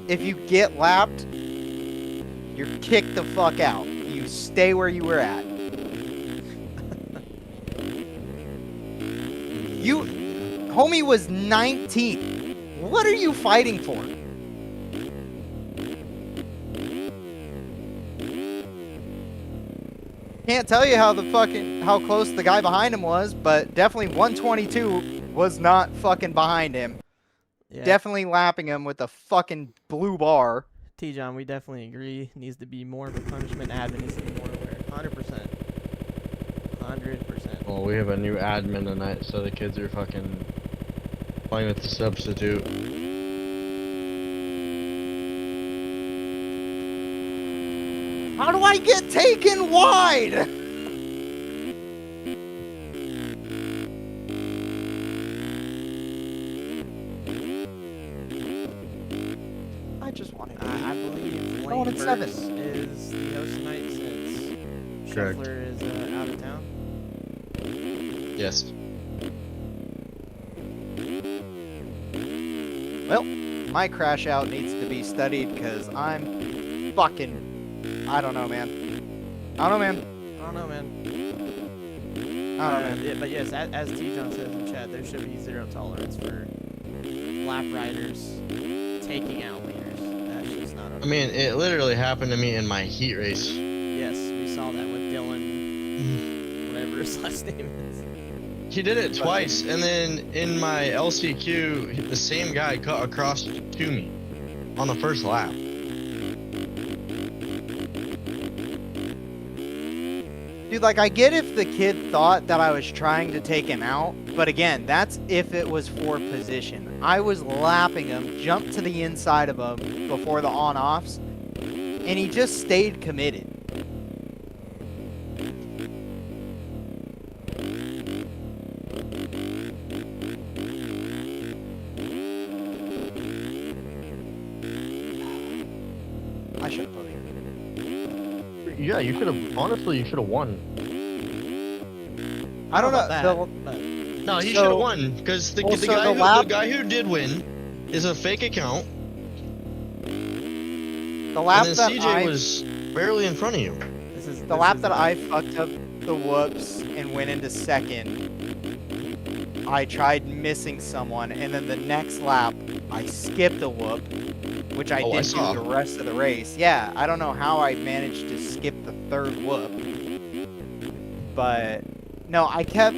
if you get lapped, you're kicked the fuck out. You stay where you were at. Homie was 19th. What are you fighting for? Can't tell you how close the guy behind him was, but definitely 122 was not fucking behind him. Yeah. Definitely lapping him with a fucking blue bar. T-John, we definitely agree. Needs to be more of a punishment. Admin needs to be more aware. 100%. 100%. Well, we have a new admin tonight, so the kids are fucking playing with the substitute. How do I get taken wide? I just wanted to. I believe I wanted Lane 7. Burks is the host tonight since Correct. Scheffler is out of town. Yes. Well, my crash out needs to be studied because I'm fucking. I don't know, man. I don't know, man. I don't know, man. I don't know, man. Yeah, but yes, as T-John says in chat, there should be zero tolerance for lap riders taking out leaders. That's just not okay. I mean, it literally happened to me in my heat race. Yes, we saw that with Dylan, whatever his last name is. He did it twice, and then in my LCQ, the same guy cut across to me on the first lap. Dude, like, I get if the kid thought that I was trying to take him out, but again, that's if it was for position. I was lapping him, jumped to the inside of him before the on-offs, and he just stayed committed. Yeah, you should have. Honestly, you should have won. I don't know. about that, but No, he So- should have won because the, well, the so guy the who lap- the guy who did win is a fake account, The lap and then that CJ was barely in front of you. the lap that I fucked up the whoops and went into second, I tried missing someone, and then the next lap I skipped a whoop, which I Oh, I didn't saw. do the rest of the race. Yeah, I don't know how I managed to skip the third whoop, but no, I kept.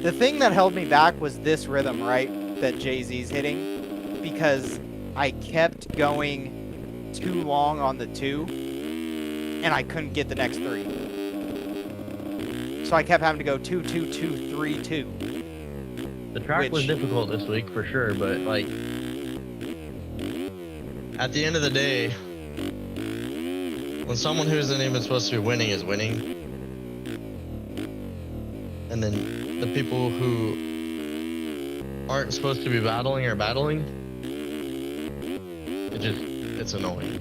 The thing that held me back was this rhythm, right, that Jay-Z's hitting, because I kept going too long on the 2, and I couldn't get the next 3. So I kept having to go 2, 2, 2, 3, 2. The track was Which- difficult this week for sure, but like at the end of the day, when someone who isn't even supposed to be winning is winning, and then the people who aren't supposed to be battling are battling, it's annoying.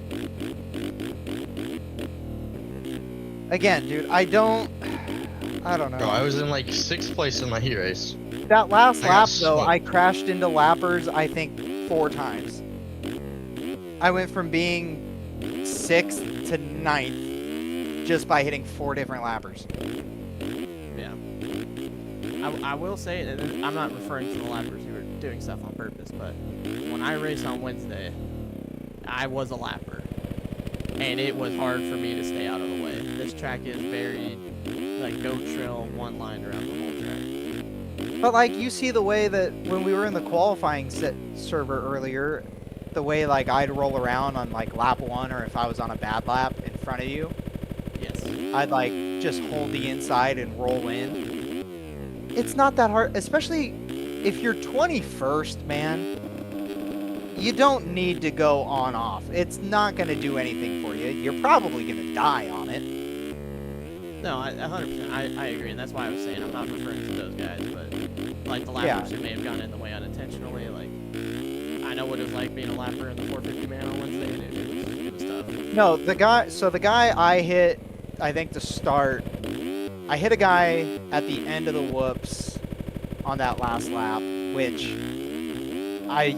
Again, dude, I don't know. Bro, I was in like 6th place in my heat race. That last I got lap, though, smoked. I crashed into lappers, I think, 4 times. I went from being 6th to 9th just by hitting 4 different lappers. yeah. I will say, and I'm not referring to the lappers who were doing stuff on purpose, but when I raced on Wednesday, I was a lapper, and it was hard for me to stay out of the way. This track is very, like, go trail, one line around the whole track. But, like, you see the way that when we were in the qualifying server earlier, the way, like, I'd roll around on, like, lap 1, or if I was on a bad lap in front of you, Yes. I'd, like, just hold the inside and roll in. It's not that hard, especially if you're 21st, man. You don't need to go on-off. It's not going to do anything for you. You're probably going to die on it. No, 100%. I agree, and that's why I was saying I'm not referring to those guys, but like the lappers who may have gotten in the way unintentionally. Like, I know what it was like being a lapper in the 450 man on Wednesday, and it was tough. No, the guy I hit, I think to start, I hit a guy at the end of the whoops on that last lap, which I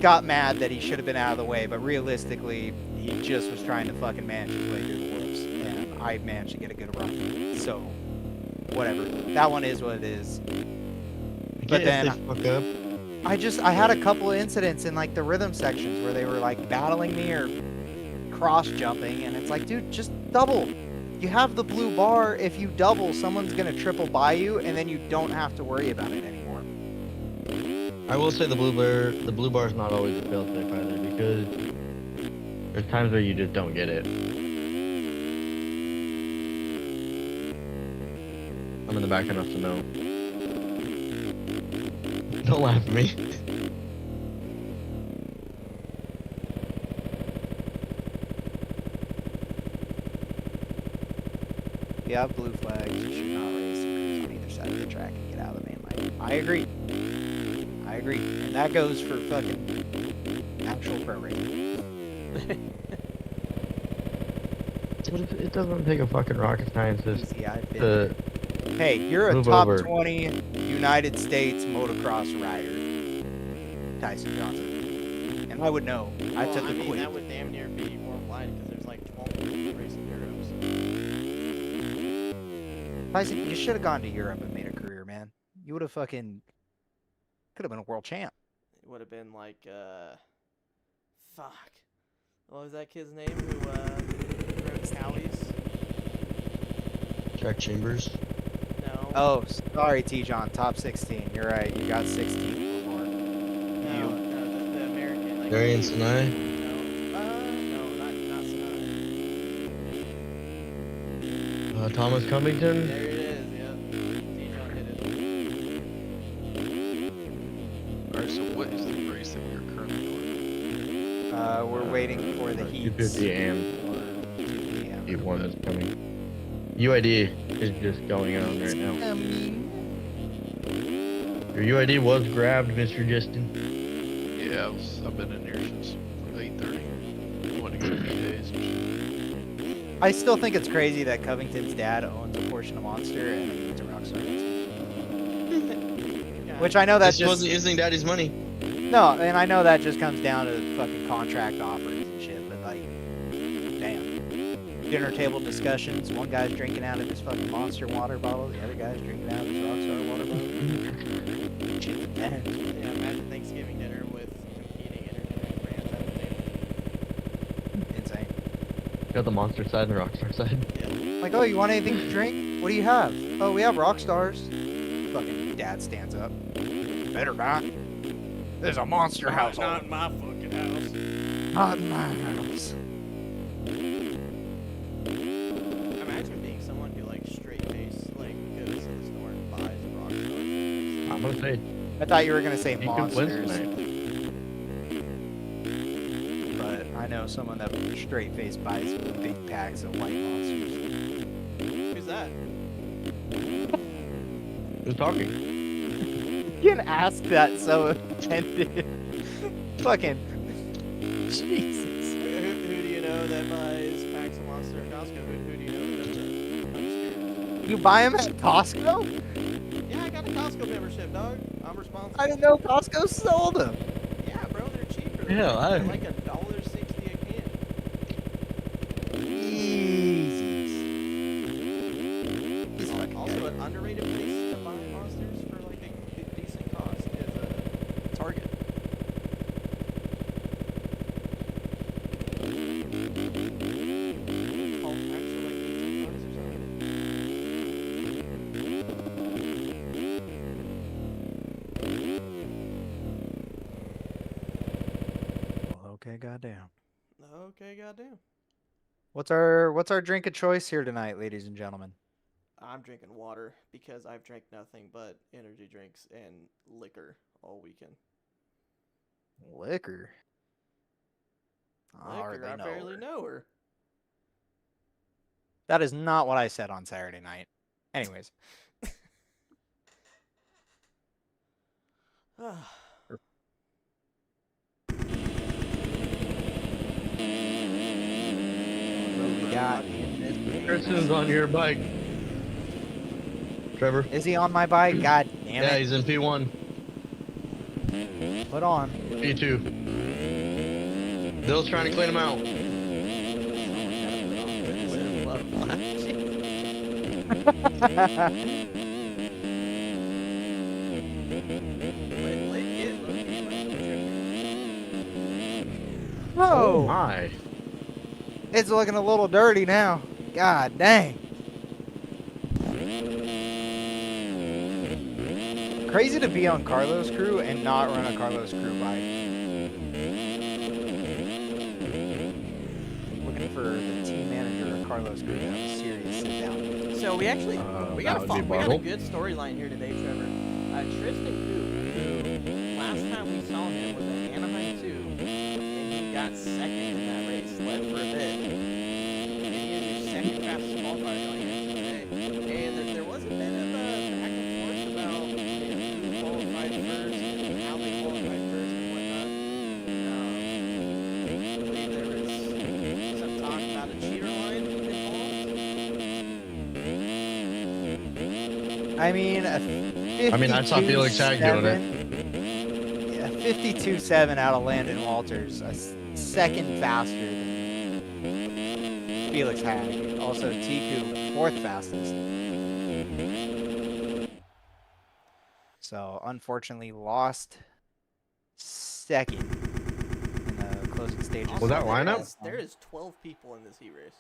got mad that he should have been out of the way, but realistically, he just was trying to fucking manage his way through the whoops, and I managed to get a good run. So, whatever. That one is what it is. But then I had a couple of incidents in like the rhythm sections where they were like battling me or cross jumping, and it's like, dude, just double. You have the blue bar. If you double, someone's gonna triple by you, and then you don't have to worry about it anymore. I will say the blue bar is not always a fail safe either, because there's times where you just don't get it. I'm in the back enough to know. Don't laugh at me. If you have blue flags, you should not race and cruise on either side of the track and get out of the main line. I agree. And that goes for fucking actual pro racing. It doesn't take a fucking rocket scientist Easy, I've been to Hey, you're a move top over. 20 United States motocross rider, Tyson Johnson. And I would know. I took a quiz. That would damn near be worldwide because there's like 12 people racing Europe. Tyson, you should have gone to Europe and made a career, man. You would have fucking could have been a world champ. It would have been like, fuck. What was that kid's name who rode Cowie's? Jack Chambers. No. Oh, sorry, T-John. Top 16. You're right. You got 16 before. No, the American. Like, Darian Sinai. No, not Sinai. Thomas Covington. There it is, yep. T-John did it. Alright, so what is the race that we're currently on? We're waiting for the heats. 2:50 a.m. Or 2 p.m. Heat 1 is coming. UID is just going on right now. Your UID was grabbed, Mr. Justin. Yeah, I've been in here since 8:30. I want to go to days. I I still think it's crazy that Covington's dad owns a portion of Monster and it's a Rockstar. Yeah. Which I know that This just wasn't using daddy's money. no, and I know that just comes down to fucking contract offers and shit. But like, damn, dinner table discussions. One guy's drinking out of his fucking Monster water bottle. The other guy's drinking out of his Rockstar water bottle. Shit depends. Yeah, imagine Thanksgiving dinner with competing entertainment brands at the table. Insane. Got the Monster side and the Rockstar side. Like, oh, you want anything to drink? What do you have? Oh, we have Rockstars. Fucking dad stands up. Better not. There's a Monster house. Not in my fucking house. Not in my house. Imagine being someone who like straight face like goes to the store and buys Rockstar. I'm gonna say I thought you were gonna say he could win Monsters, tonight. but I know someone that straight face buys big packs of white Monsters. Who's that? Who's talking? You can ask that so offended. Fucking Jesus. Who do you know that buys packs of Monster at Costco? Who do you know that does that? I'm scared. You buy them at Costco? Yeah, I got a Costco membership, dog. I'm responsible. I didn't know Costco sold them. Yeah, bro, they're cheaper. Yeah, They're like $1.60 a can. Jesus. Also, an underrated place to buy Monsters for like a decent cost is Target. All packs are like $18 or Well, okay, goddamn. something. Okay, goddamn. What's our drink of choice here tonight, ladies and gentlemen? I'm drinking water because I've drank nothing but energy drinks and liquor all weekend. Liquor. Liquor, I barely know her. That is not what I said on Saturday night. Anyways, what we got in this Kristen's on your bike. Trevor. Is he on my bike? God damn Yeah, it. he's in P1. Put on. P2. Bill's trying to clean him out. Oh, my. it's looking a little dirty now. God dang. Crazy to be on Carlos' crew and not run a Carlos' crew bike. Looking for the team manager of Carlos' crew to have a serious sit down. So we actually we got a Bartle. good storyline here today, Trevor. Tristan Coop, who last time we saw him was at Anaheim 2, and he got second in that race, led for a bit. And he is your second fastest qualifier going into today. And there was a bit of a back and forth about who qualified first and how they qualified first and whatnot. I believe there was some talk about a cheater line involved. I mean, I saw Felix Hag doing it. Yeah, 52.7 out of Landon Walters, a second faster than Felix Hag. Also, Tiku, fourth fastest. So, unfortunately, lost second in the closing stages. Was that lineup? There is 12 people in this heat race.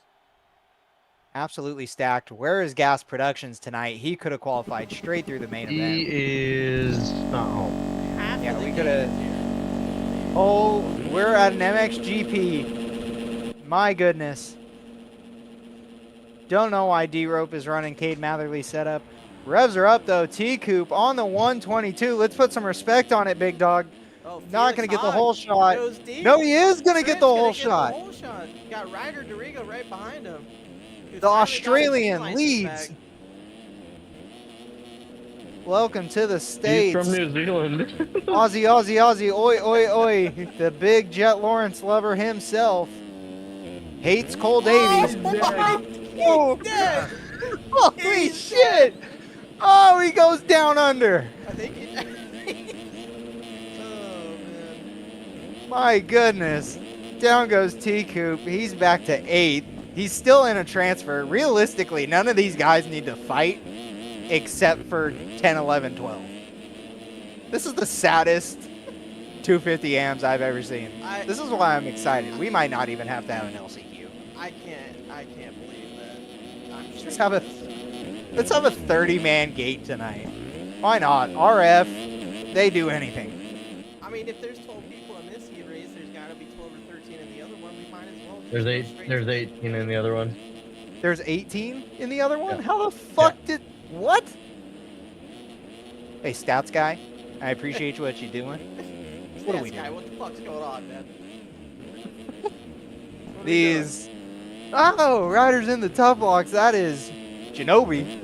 Absolutely stacked. Where is Gas Productions tonight? He could have qualified straight through the main He event. is not home. Yeah, we could have. Oh, we're at an MXGP. My goodness. Don't know why D-Rope is running Cade Matherly setup. Revs are up though. T-Coop on the 122. Let's put some respect on it, big dog. Oh, Not going to get the whole shot. Goes deep. No, he is going to get the whole Trent's shot. gonna get the whole shot. Got Ryder Dorigo right behind him. who The finally got his Australian license leads. back. Welcome to the He's States. from New Zealand. Aussie, Aussie, Aussie. Oi, oi, oi. The big Jet Lawrence lover himself. hates Cole Davies. Oh, Dead. holy He's shit! Oh, he goes down under. I think he. Oh man. My goodness. Down goes T-Coop. He's back to 8th. He's still in a transfer. Realistically, none of these guys need to fight except for 10, 11, 12. This is the saddest 250 AMs I've ever seen. This is why I'm excited. We might not even have to have an LCQ. I can't believe that. I'm sure Let's have a 30-man gate tonight. Why not? RF, they do anything. I mean, if there's 12 people in this heat race, there's got to be 12 or 13 in the other one. We might as well. just There's go eight. straight There's to- 18 in the other one. There's 18 in the other one? Yeah. How the fuck did... What? Hey, stats guy, I appreciate what you're doing. What are we This guy, doing? what the fuck's going on, man? What are we doing? These... Oh, riders in the tough blocks. That is Ginobili.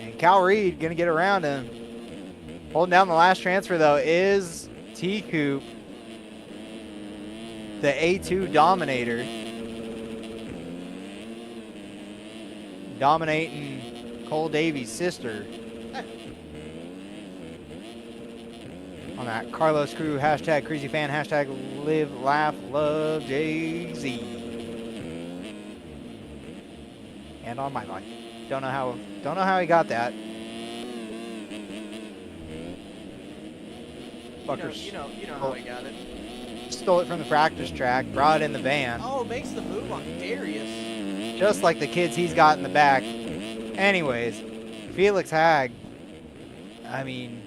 And Cal Reed going to get around him. Holding down the last transfer, though, is T-Coop, the A2 Dominator. Dominating Cole Davies' sister. On that Carlos Crew, hashtag Crazy Fan, hashtag Live, Laugh, Love, Jay-Z. And on my bike. Don't know how he got that. Fuckers You know how I got it. stole it from the practice track, brought it in the van. Oh, makes the move on Darius. Just like the kids he's got in the back. Anyways, Felix Hag. I mean,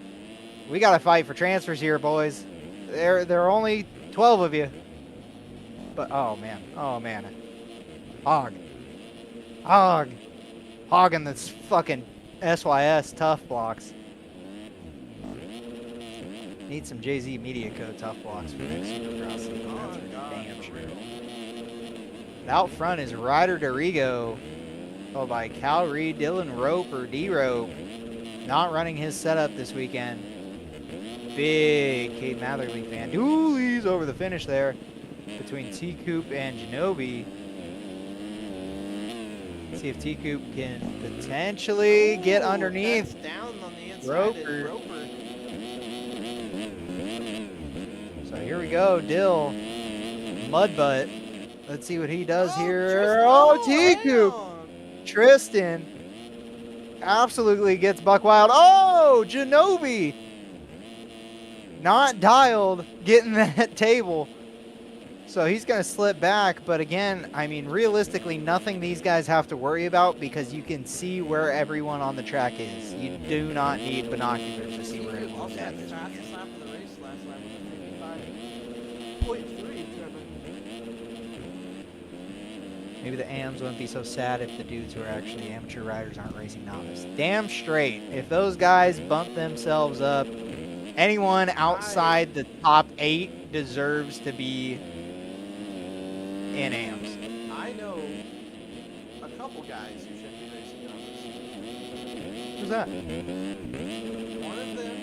we got to fight for transfers here, boys. There are only 12 of you. But, oh, man. Hog in this fucking SYS tough blocks. Need some Jay-Z Media Code tough blocks for next Supercross season. Oh, That's for God, damn for sure. real. And out front is Ryder Dorigo, followed by Cal Reed, Dylan Roper, D-Rope. Not running his setup this weekend. Big Cade Matherly fan. Doolies over the finish there between T-Coop and Ginobili. See if T-Coop can potentially get Ooh, underneath. that's down on the inside. Roper. Roper. So here we go, Dill. Mudbutt. Let's see what he does here. Tristan. Oh, T-Coop. Damn. Tristan absolutely gets buck wild. Oh, Ginobili. Not dialed, getting that table. So he's going to slip back. But again, I mean, realistically, nothing these guys have to worry about because you can see where everyone on the track is. You do not need binoculars to see where T-Coop everyone's also at. had the fastest lap of the race last lap with a 55.3, Trevor. Maybe the AMs wouldn't be so sad if the dudes who are actually amateur riders aren't racing novice. Damn straight. If those guys bump themselves up, anyone outside the top 8 deserves to be in AMs. I know a couple guys who should be racing novice. Who's that? One of them,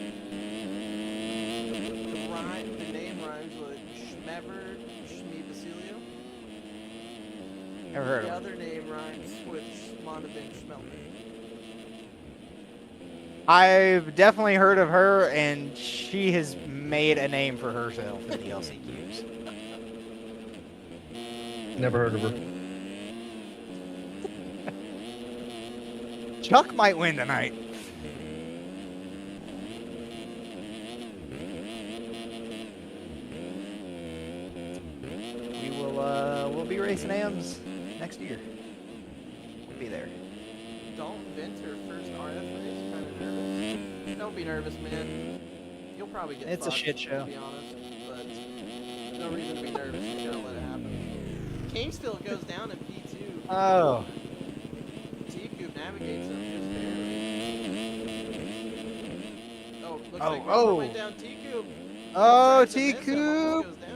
the name rhymes with Schmever Schmee-Basilio. Never heard The of him. other name rhymes with Schmonovan Schmelter. I've definitely heard of her, and she has made a name for herself in the LCQs. Never heard of her. Chuck might win tonight. We'll be racing AMs next year. We'll be there. Dalton Venter, first RF race, kind of nervous. Don't be nervous, man. You'll probably get It's a fucked, shit show. to be honest, but there's no reason to be nervous. You gotta let it happen. Kingsville goes down in P2. Oh, T-Coop navigates him just barely. Oh, looks like Oh, Roper went down T-Coop. oh, Tries to miss him, almost T-Coop. goes down.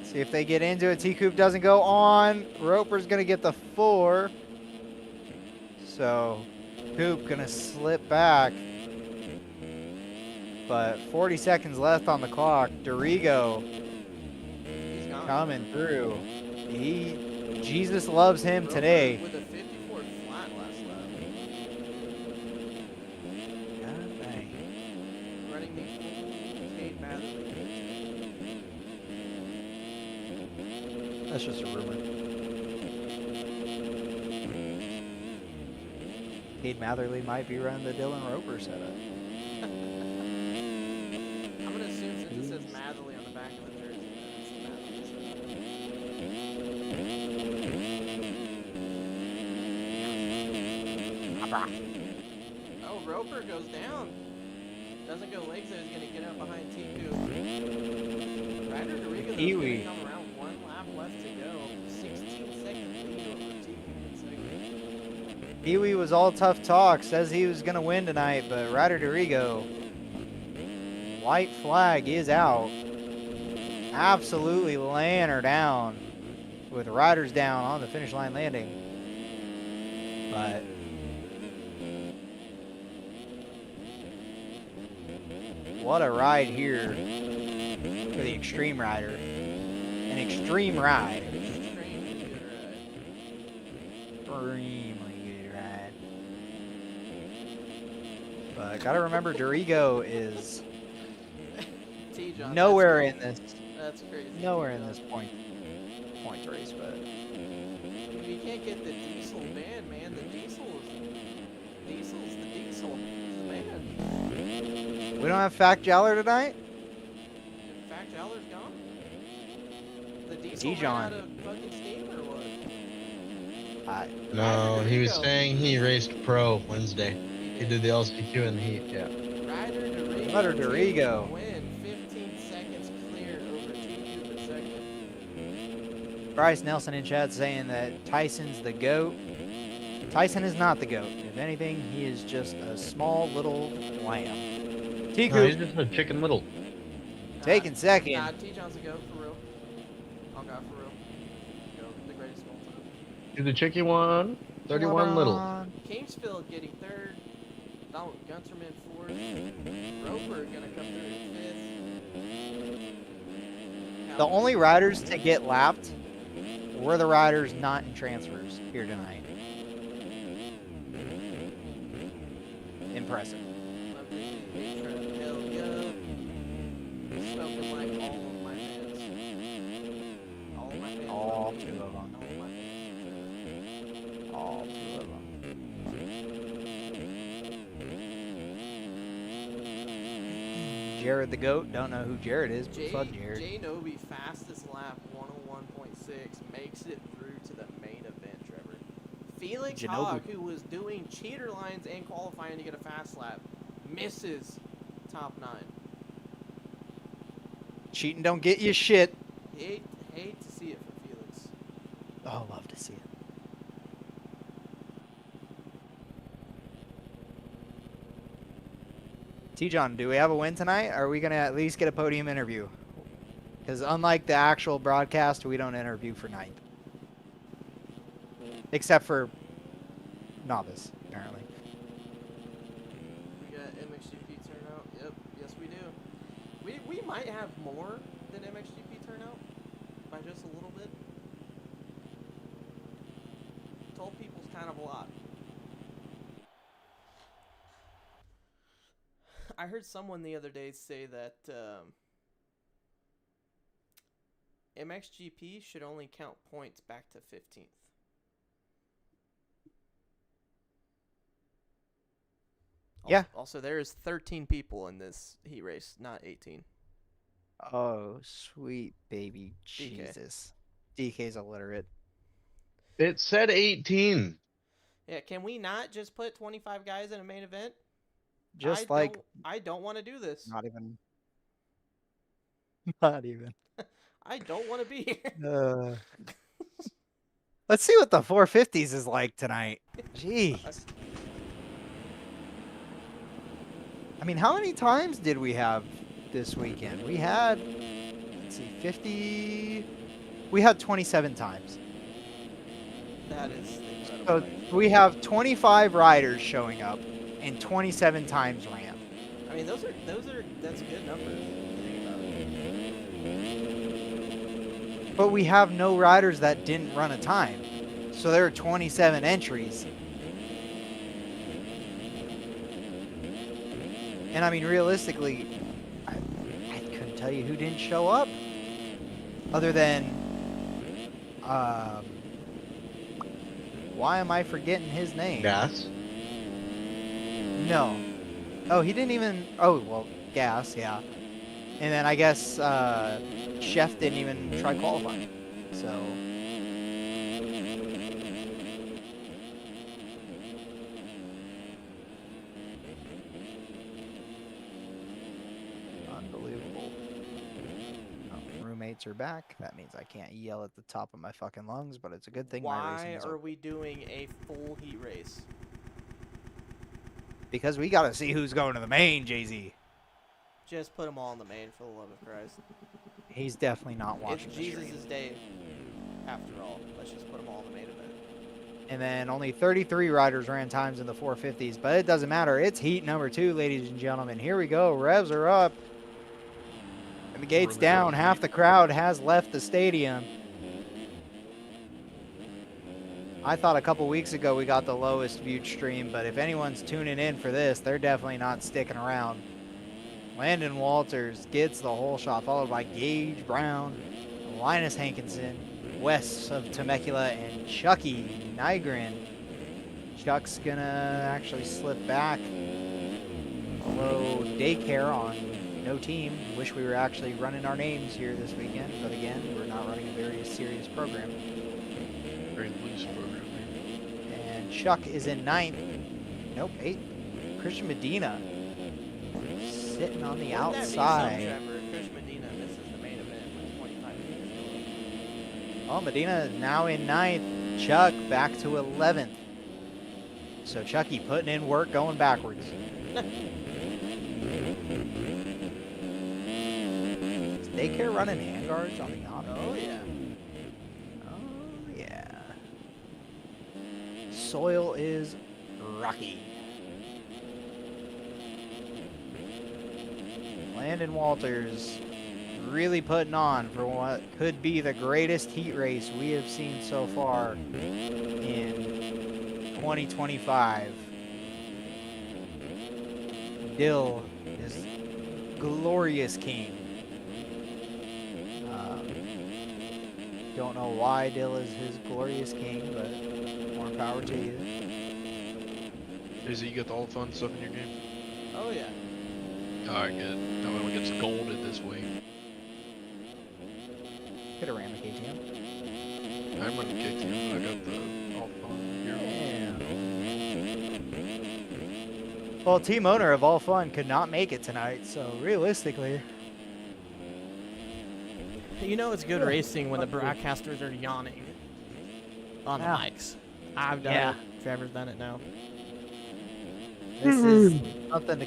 See if they get into it. T-Coop doesn't go on. Roper's going to get the 4. So, Coop going to slip back. But 40 seconds left on the clock. Dorigo He's gone. coming through. Jesus loves him Roper today. with a 54 flat last lap. God dang. Running the full Cade Matherly. That's just a rumor. Cade Matherly might be running the Dylan Roper setup. I'm gonna assume since it says Matherly on the back of the jersey that it's the Matherly setup. Oh, Roper goes down. Doesn't go legs, so he's gonna get up behind Tiku. Ryder Doriga though is Kiwi. gonna come around, 1 lap left to go. 16-second lead over Tiku in second. Kiwi was all tough talk, says he was going to win tonight, but Ryder Dorigo, white flag is out. Absolutely laying her down with riders down on the finish line landing. But what a ride here for the Extreme Rider. An extreme ride. Extremely good ride. But gotta remember, Dorigo is T-John, nowhere in this. That's crazy. Nowhere in this point race, but If you can't get the diesel band, man, the diesel's the diesel. It's the man. we don't have Fact Jaller tonight. In fact, Aller's gone. The diesel T-John. ran out of fucking steam or what? No, he was saying he raced pro Wednesday. He did the LCQ in the heat, yeah. Ryder Dorigo. Win 15 seconds clear over TQ for second. Bryce Nelson in chat saying that Tyson's the GOAT. Tyson is not the GOAT. If anything, he is just a small little lamb. Tiku No, he's just a chicken little. taking second. Nah, T-John's a go for real. I'll go for real. Go, the greatest of all time. He's the chicky one. 31 little. Kingsfield getting third. Donald Gunterman fourth. Roper gonna come through in fifth. The only riders to get lapped were the riders not in transfers here tonight. Impressive. Hell yeah. Smoking like all of my fans. All of my fans. All two of them. All of my fans. All two of them. Jared the GOAT. Don't know who Jared is, but fuck Jared. Jay Noby, fastest lap, 101.6, makes it through to the main event, Trevor. Felix Janobi. Hawk, who was doing cheater lines and qualifying to get a fast lap, misses top 9. Cheating don't get you shit. Hate to see it for Felix. Oh, love to see it. T-John, do we have a win tonight? Are we going to at least get a podium interview? Because unlike the actual broadcast, we don't interview for ninth. Except for novice, apparently. We got MXGP turnout. Yep, yes we do. We might have more than MXGP turnout by just a little bit. 12 people's kind of a lot. I heard someone the other day say that MXGP should only count points back to 15th. Yeah. Also, there is 13 people in this heat race, not 18. Oh, sweet baby DK. Jesus. DK's illiterate. It said 18. Yeah, can we not just put 25 guys in a main event? Just I don't want to do this. not even. Not even. I don't want to be here. Let's see what the 450s is like tonight. Jeez. I mean, how many times did we have this weekend? We had, let's see, 50. We had 27 times. That is So incredible. we have 25 riders showing up and 27 times ran. I mean, that's a good number. If you think about it. But we have no riders that didn't run a time. So there are 27 entries. And I mean, realistically, I couldn't tell you who didn't show up. Other than, why am I forgetting his name? Gas. No. Oh, he didn't even, oh, well, Gas, yeah. And then I guess, Chef didn't even try qualifying. So. Unbelievable. Oh, roommates are back. That means I can't yell at the top of my fucking lungs, but it's a good thing my Why racing is are over. we doing a full heat race? Because we gotta see who's going to the main, Jay-Z. Just put them all in the main, for the love of Christ. He's definitely not watching It's the stream. Jesus' day, after all. Let's just put them all in the main event. And then only 33 riders ran times in the 450s, but it doesn't matter. It's heat number 2, ladies and gentlemen. Here we go. Revs are up. And the gate's down. Half the crowd has left the stadium. I thought a couple weeks ago we got the lowest viewed stream, but if anyone's tuning in for this, they're definitely not sticking around. Landon Walters gets the whole shot, followed by Gage Brown, Linus Hankinson, Wes of Temecula, and Chucky Nygren. Chuck's gonna actually slip back below Daycare on no team. Wish we were actually running our names here this weekend, but again, we're not running a very serious program. Very loose program. And Chuck is in 9th. Nope, 8th. Christian Medina sitting on the Wouldn't outside. that be some, Trevor, if Chris Medina misses the main event with 25 minutes? Oh, Medina is now in 9th. Chuck back to 11th. So Chucky putting in work going backwards. Is Daycare running handguards on the Yamaha? Oh, yeah. Oh, yeah. Soil is rocky. Landon Walters really putting on for what could be the greatest heat race we have seen so far in 2025. Dill is glorious king. Don't know why Dill is his glorious king, but more power to you. Is it you got all the fun stuff in your game? Oh, yeah. Alright, good. That way we get some golded this week. Could have ran the KTM. I'm running KTM, but I got the all fun here. Yeah. Well, team owner of All Fun could not make it tonight, so realistically. You know it's good racing when the broadcasters are yawning on the Yeah. mics. I've done Yeah. it. Trevor's done it now. This is something to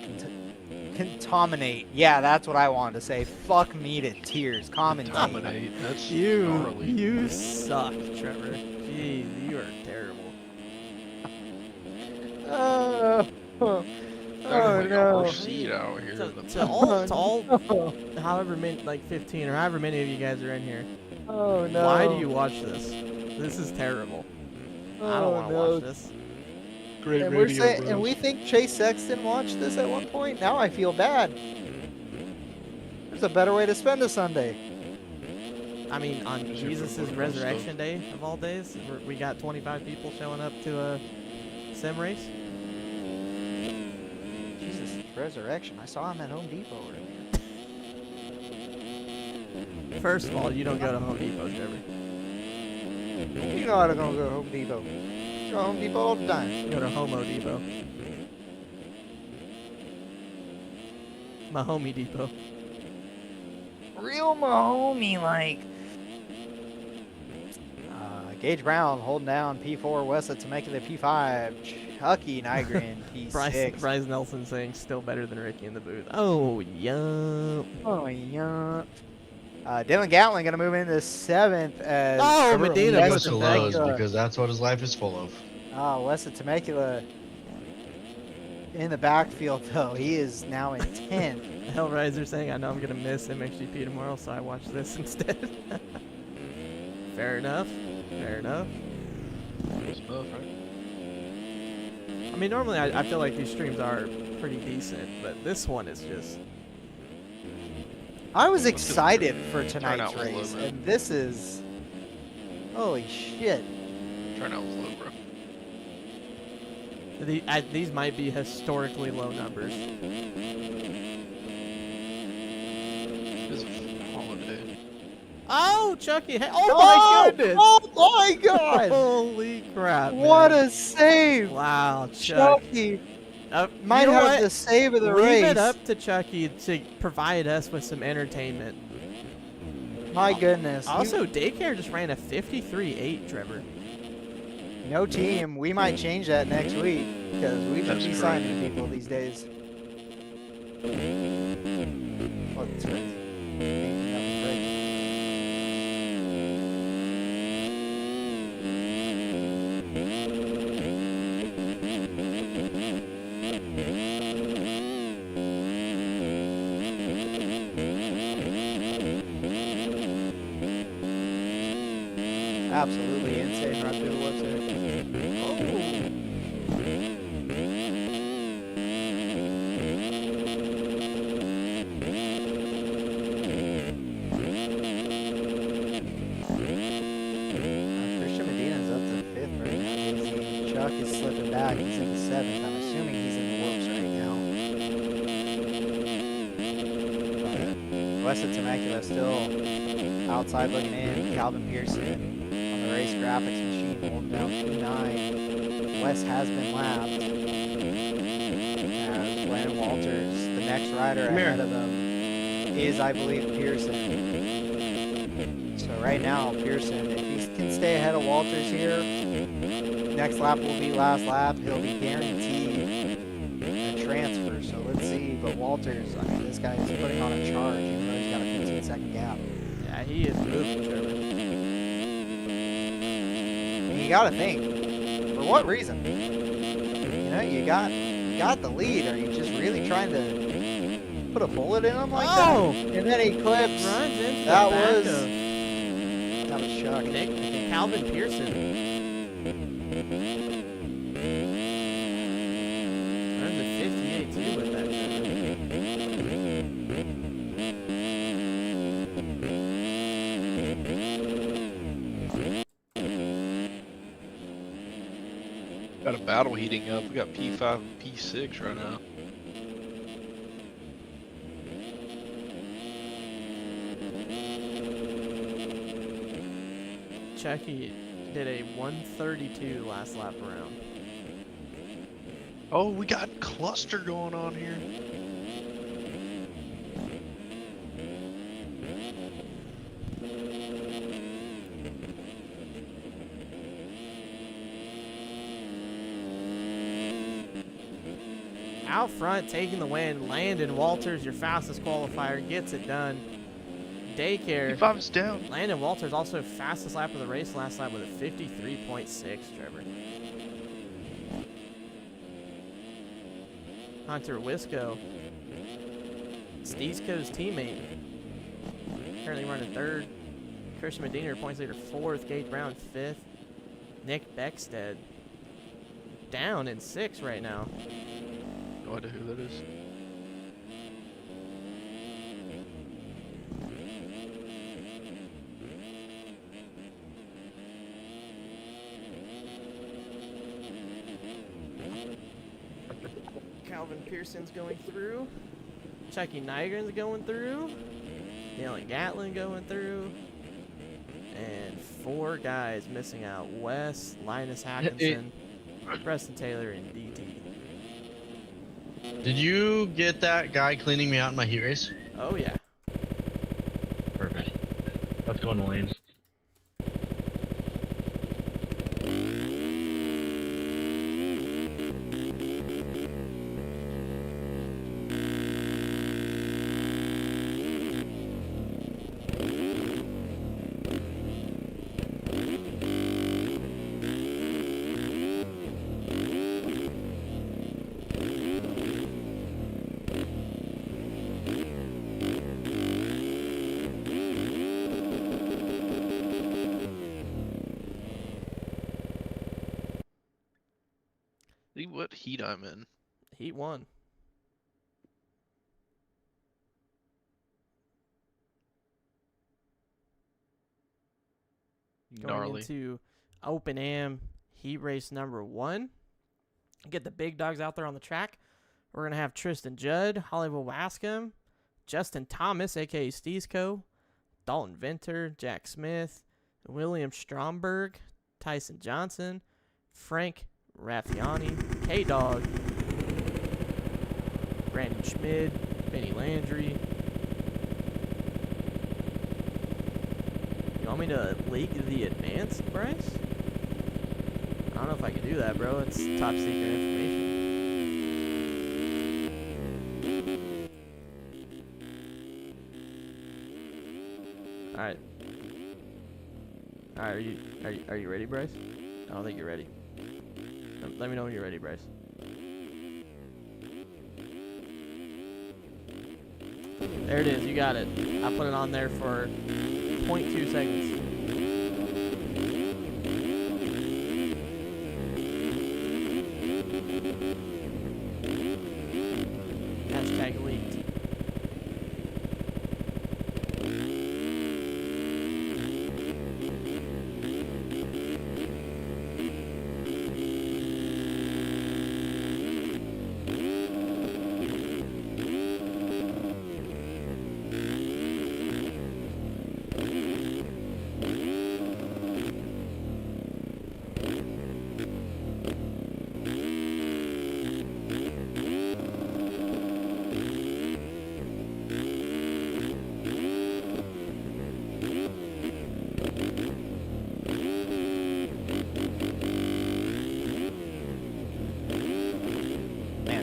contaminate. Yeah, that's what I wanted to say. Fuck me to tears. Commentate. Dominate. That's You gnarly. suck, Trevor. Jeez, you are terrible. Oh, Like no. a seed out here. in the To all, however many, like 15 or however many of you guys are in here. Oh no. Why do you watch this? This is terrible. I don't want to watch this. Great And we're radio, saying, bros. and we think Chase Sexton watched this at one point. Now I feel bad. There's a better way to spend a Sunday. I mean, on Is it Jesus' for resurrection day of all days, we got 25 people showing up to a sim race. Jesus, resurrection. I saw him at Home Depot earlier. First of all, you don't go to Home Depot, Trevor. You know how to go to Home Depot. Go to Home Depot all the time. You go to Homo Depot. Mahomie Depot. Real Mahomie like. Gage Brown holding down P4, West of Temecula P5, Chucky Nygren P6. Bryce Nelson saying still better than Ricky in the booth. Oh, yeah. Oh, yeah. Dylan Gatling going to move into 7th as Oh, Medina He West puts of it lows Temecula. because that's what his life is full of. West of Temecula in the backfield, though. He is now in 10th. Hellraiser saying, I know I'm going to miss MXGP tomorrow, so I watch this instead. Fair enough. Fair enough. It's both, right? I mean, normally I feel like these streams are pretty decent, but this one is just... I was Let's get the excited for turnout tonight's was low, race, bro. and this is... Holy shit. Turnout was low, bro. These might be historically low numbers. It's a holiday. Oh, Chucky! Oh my goodness! Oh my god! Holy crap! What man. a save! Wow, Chuck. Chucky You might know have what? the save of the Leave race. it up to Chucky to provide us with some entertainment. My goodness. Also, Daycare just ran a 53.8, Trevor. No team. We might change that next week because we should That's be great. signing people these days. What's crazy? Nothing crazy. Absolutely insane run through the woods there. Christian Medina's up to 5th right now. Chuck is slipping back. He's in the 7th. I'm assuming he's in the whoops right now. But West of Temecula still outside looking in. Calvin Pearson on the race graphics machine holding down 2-9. West has been lapped. As Landon Walters, the next rider ahead of them, is, I believe, Pearson. So right now, Pearson, if he can stay ahead of Walters here, next lap will be last lap. He'll be guaranteed a transfer. So let's see. But Walters, I mean, this guy is putting on a charge, even though he's got a 15-second gap. Yeah, he is moving, Trevor. And you got to think, for what reason? You know, you got the lead. Are you just really trying to put a bullet in him like that? And then he clips. Runs into That the back was of shock. Calvin Pearson. Runs a 58 too with that, Got a battle heating up. We got P5 and P6 right now. Chucky did a 132 last lap around. Oh, we got cluster going on here. Out front, taking the win. Landon Walters, your fastest qualifier, gets it done. Daycare. P5's down. Landon Walters also fastest lap of the race last lap with a 53.6, Trevor. Hunter Wisco, Steezco's teammate, currently running 3rd. Christian Medina, points leader, 4th. Gage Brown, 5th. Nick Beckstead down in 6th right now. No idea who that is. Calvin Pearson's going through. Chucky Nygren's going through. Dylan Gatlin going through. And 4 guys missing out. Wes, Linus Hackinson, Preston Taylor, and DT. Did you get that guy cleaning me out in my heat race? Oh, yeah. Perfect. Let's go in the lanes. heat I'm in. Heat 1. Going Gnarly. into Open Am heat race number 1. Get the big dogs out there on the track. We're going to have Tristan Judd, Hollywood Wascom, Justin Thomas, a.k.a. Steesco, Dalton Venter, Jack Smith, William Stromberg, Tyson Johnson, Frank Raffiani, K-Dog, Brandon Schmid, Benny Landry. You want me to leak the advanced, Bryce? I don't know if I can do that, bro. It's top secret information. All right. All right. Are you ready, Bryce? I don't think you're ready. Let me know when you're ready, Bryce. There it is. You got it. I put it on there for 0.2 seconds. Hashtag leaked.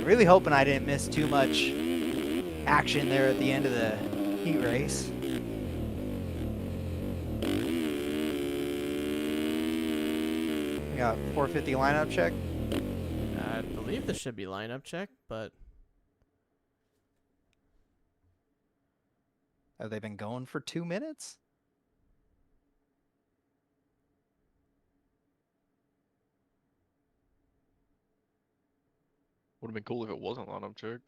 Really hoping I didn't miss too much action there at the end of the heat race. We got 450 lineup check. I believe this should be lineup check, but Have they been going for 2 minutes? Would have been cool if it wasn't lineup check.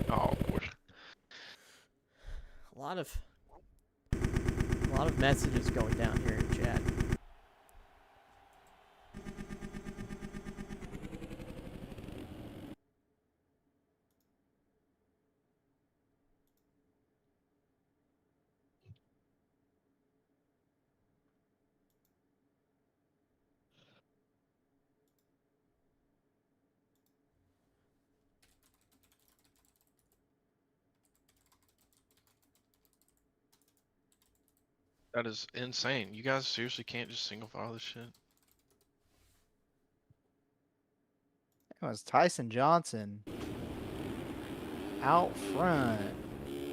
Oh, of course. a lot of messages going down here in chat. That is insane. You guys seriously can't just single file this shit? It was Tyson Johnson out front.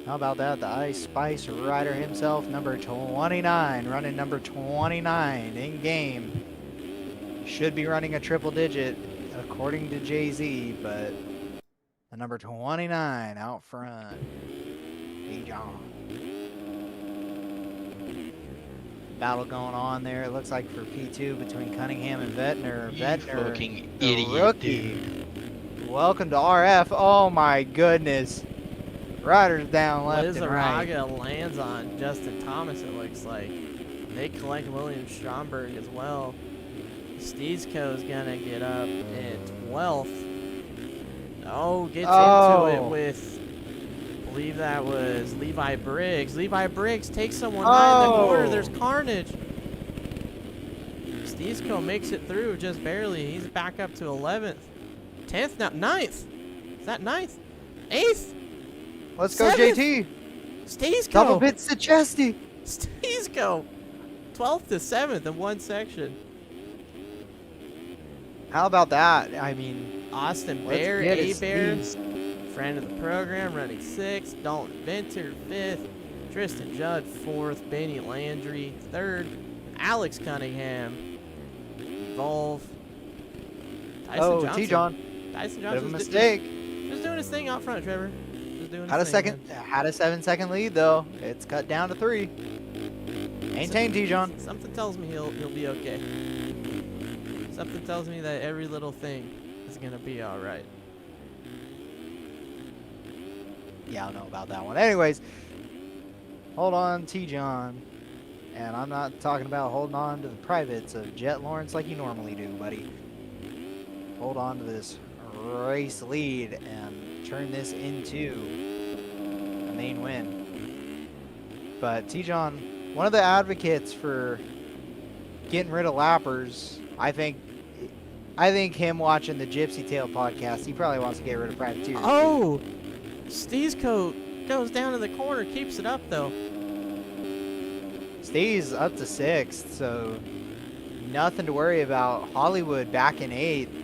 How about that? The Ice Spice rider himself, number 29, running number 29 in game. Should be running a triple digit according to Jay-Z, but the number 29 out front. Hey, John. Battle going on there. It looks like for P2 between Cunningham and Vettner. You Vettner, fucking the idiot, rookie. dude. Welcome to RF. Oh my goodness. Riders down left and right. Lizaraga lands on Justin Thomas, it looks like. They collect William Stromberg as well. Steesco's gonna get up in 12th. Oh, gets into it with, I believe that was Levi Briggs. Levi Briggs takes someone high in the corner. There's carnage. Steesco makes it through just barely. He's back up to 11th. 10th now. 9th. Is that 9th? 8th? Let's go, 7th. JT. Steesco. Double bits to Chesty. Steesco. 12th to 7th in one section. How about that? I mean, Austin let's Bear, get it, A-Bear, Steez. friend of the program, running 6th. Dalton Venter, 5th. Tristan Judd, 4th. Benny Landry, 3rd. Alex Cunningham, Evolve, Oh, T-John. Tyson Bit of a Johnson's mistake. just doing his thing out front, Trevor. Just doing his Had a thing, man. had a 7-second lead though. It's cut down to 3. Maintain, T-John. Something tells me he'll be okay. Something tells me that every little thing is gonna be all right. Yeah, I don't know about that one. Anyways, hold on, T-John. And I'm not talking about holding on to the privates of Jet Lawrence like you normally do, buddy. Hold on to this race lead and turn this into a main win. But T-John, one of the advocates for getting rid of lappers, I think him watching the Gypsy Tale podcast, he probably wants to get rid of privateers. Oh, Steve's coat goes down to the corner, keeps it up though. Steve's up to 6th, so nothing to worry about. Hollywood back in 8th.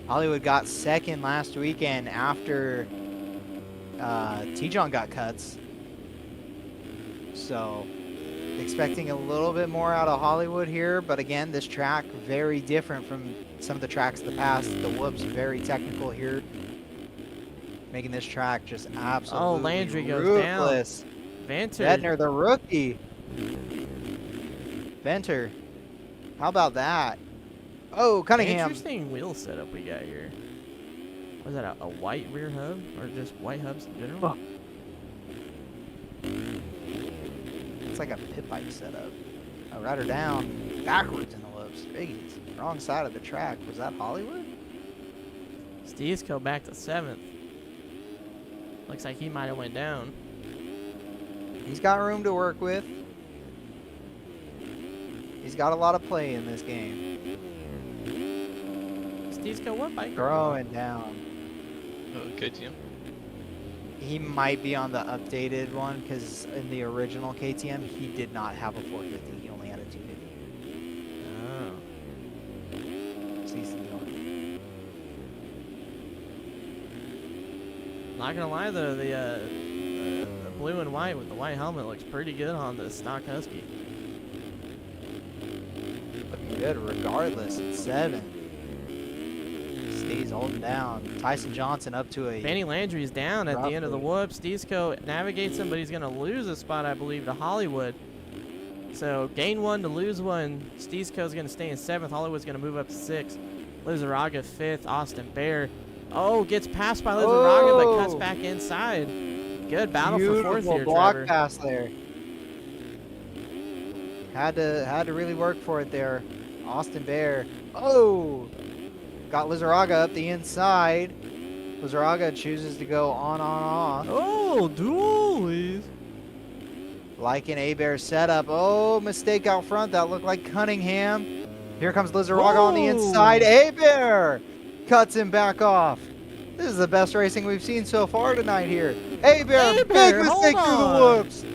Hollywood got 2nd last weekend after T-John got cuts. So expecting a little bit more out of Hollywood here, but again, this track very different from some of the tracks of the past. The whoops very technical here, making this track just absolutely Landry goes ruthless. down. Venter. Bednar, the rookie. Venter. How about that? Oh, Cunningham. Interesting wheel setup we got here. Was that a white rear hub or just white hubs in general? It's like a pit bike setup. A rider down backwards in the whoops. Jeez, wrong side of the track. Was that Hollywood? Steve's go back to 7th. Looks like he might have went down. He's got room to work with. He's got a lot of play in this game. Steve's go what bike? Throwing down. KTM. He might be on the updated one because in the original KTM, he did not have a 450. He only had a 250. Oh. Season going. Not gonna lie though, the blue and white with the white helmet looks pretty good on the stock Husky. Looking good regardless. It's 7. Steve's holding down. Tyson Johnson up to a... Benny Landry's down at the end of the Rutherford. whoop. Steesco navigates him, but he's going to lose a spot, I believe, to Hollywood. So gain 1 to lose 1. Steesco's going to stay in 7th. Hollywood's going to move up to 6th. Lizaraga 5th. Austin Bear. Oh, gets passed by Lizaraga, but cuts back inside. Good battle for 4th here, block Trevor. pass there. Had to really work for it there. Austin Bear. Oh! Got Lizaraga up the inside. Lizaraga chooses to go on, off. Oh, dualies. Like an A-Bear setup. Oh, mistake out front. That looked like Cunningham. Here comes Lizaraga on the inside. A-Bear cuts him back off. This is the best racing we've seen so far tonight here. A-Bear, big mistake through the whoops.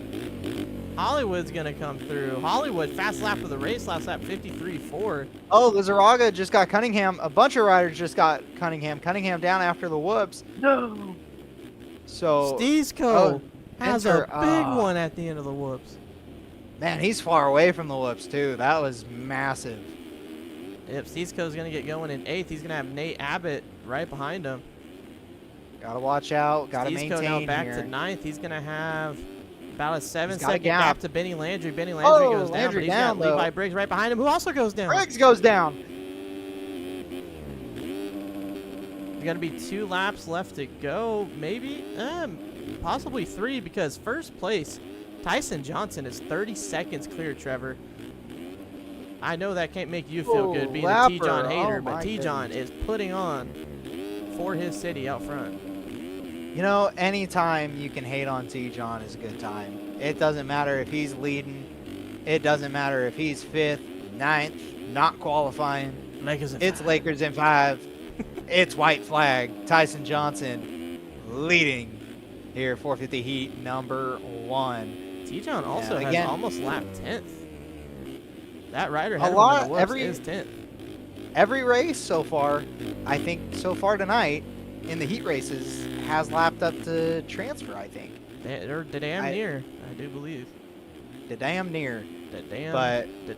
Hollywood's going to come through. Hollywood, fast lap of the race, last lap 53.4. Oh, Lizaraga just got Cunningham. A bunch of riders just got Cunningham. Cunningham down after the whoops. No. So Steesco has a Venter, big one at the end of the whoops. Man, he's far away from the whoops, too. That was massive. Yep, Steesco's going to get going in 8th. He's going to have Nate Abbott right behind him. Got to watch out. Got to maintain now back here. to 9th. He's going to have about a 7-second gap. gap to Benny Landry. Benny Landry goes down, Landry but he's down, got Levi Briggs right behind him, who also goes down. Briggs goes down. There's going to be 2 laps left to go, maybe, possibly 3, because first place, Tyson Johnson is 30 seconds clear, Trevor. I know that can't make you feel good being a T-John hater, but T-John is putting on for his city out front. You know, anytime you can hate on T-John is a good time. It doesn't matter if he's leading. It doesn't matter if he's 5th, 9th, not qualifying. It's Lakers in 5. It's white flag. Tyson Johnson leading here, 450 heat number 1. T-John also has almost lapped 10th. That rider had is 10th. Every race so far, I think so far tonight, in the heat races, has lapped up to transfer, I think. They're damn near, I do believe. The damn near. The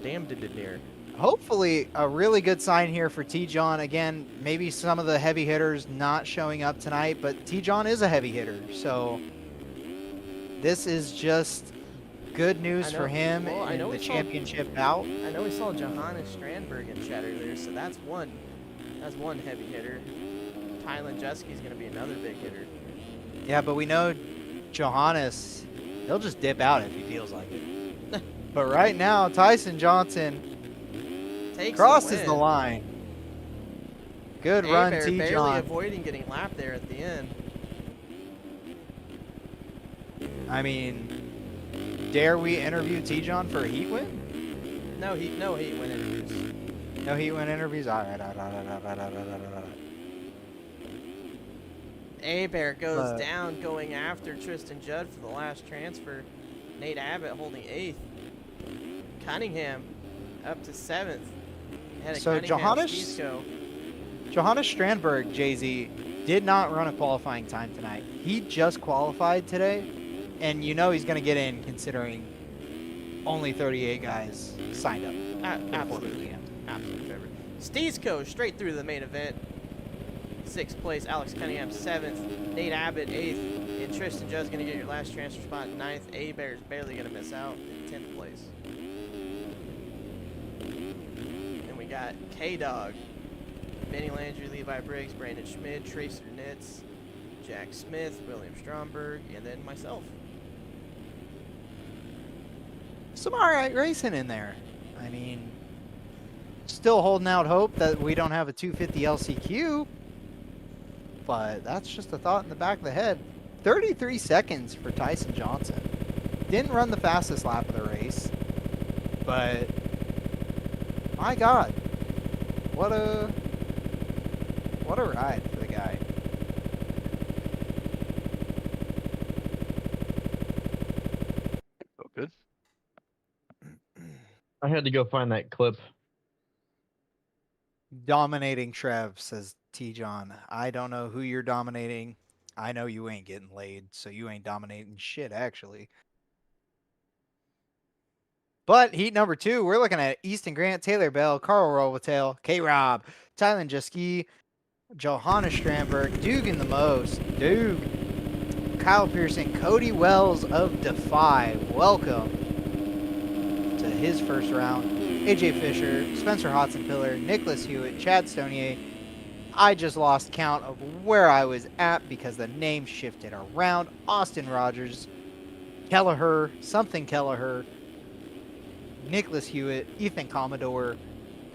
damn did it near. hopefully a really good sign here for T-John. Again, maybe some of the heavy hitters not showing up tonight, but T-John is a heavy hitter, so this is just good news for him in the championship bout. I know we saw Johannes Strandberg in chat earlier, so that's one heavy hitter. Tylen Jeske's going to be another big hitter. Yeah, but we know Johannes, he'll just dip out if he feels like it. But right now, Tyson Johnson crosses the line. Good run, T-John. Barely avoiding getting lapped there at the end. I mean, dare we interview T-John for a heat win? No heat win interviews. No heat win interviews? All right. Bear goes down going after Tristan Judd for the last transfer. Nate Abbott holding 8th. Cunningham up to 7th. So Johannes Strandberg, Jay-Z, did not run a qualifying time tonight. He just qualified today, and you know he's going to get in considering only 38 guys signed up. Absolutely. Steesco straight through the main event. 6th place, Alex Cunningham 7th, Nate Abbott 8th, and Tristan Judd's going to get your last transfer spot 9th. Bear's barely going to miss out in 10th place. And we got K-Dog, Benny Landry, Levi Briggs, Brandon Schmidt, Tracer Nitz, Jack Smith, William Stromberg, and then myself. Some all right racing in there. I mean, still holding out hope that we don't have a 250 LCQ. But that's just a thought in the back of the head. 33 seconds for Tyson Johnson. Didn't run the fastest lap of the race. But, my God. What a ride for the guy. Oh, good. I had to go find that clip. Dominating Trev, says T-John. I don't know who you're dominating. I know you ain't getting laid, so you ain't dominating shit, actually. But heat number 2, we're looking at Easton Grant, Taylor Bell, Carl Robitaille, K-Rob, Tylen Jeski, Johannes Strandberg, Dugan the Most, Kyle Pearson, Cody Wells of Defy. Welcome to his first round. AJ Fisher, Spencer Hodson-Pillar, Nicholas Hewitt, Chad Stonier. I just lost count of where I was at because the name shifted around. Austin Rogers, Kelleher, Nicholas Hewitt, Ethan Commodore,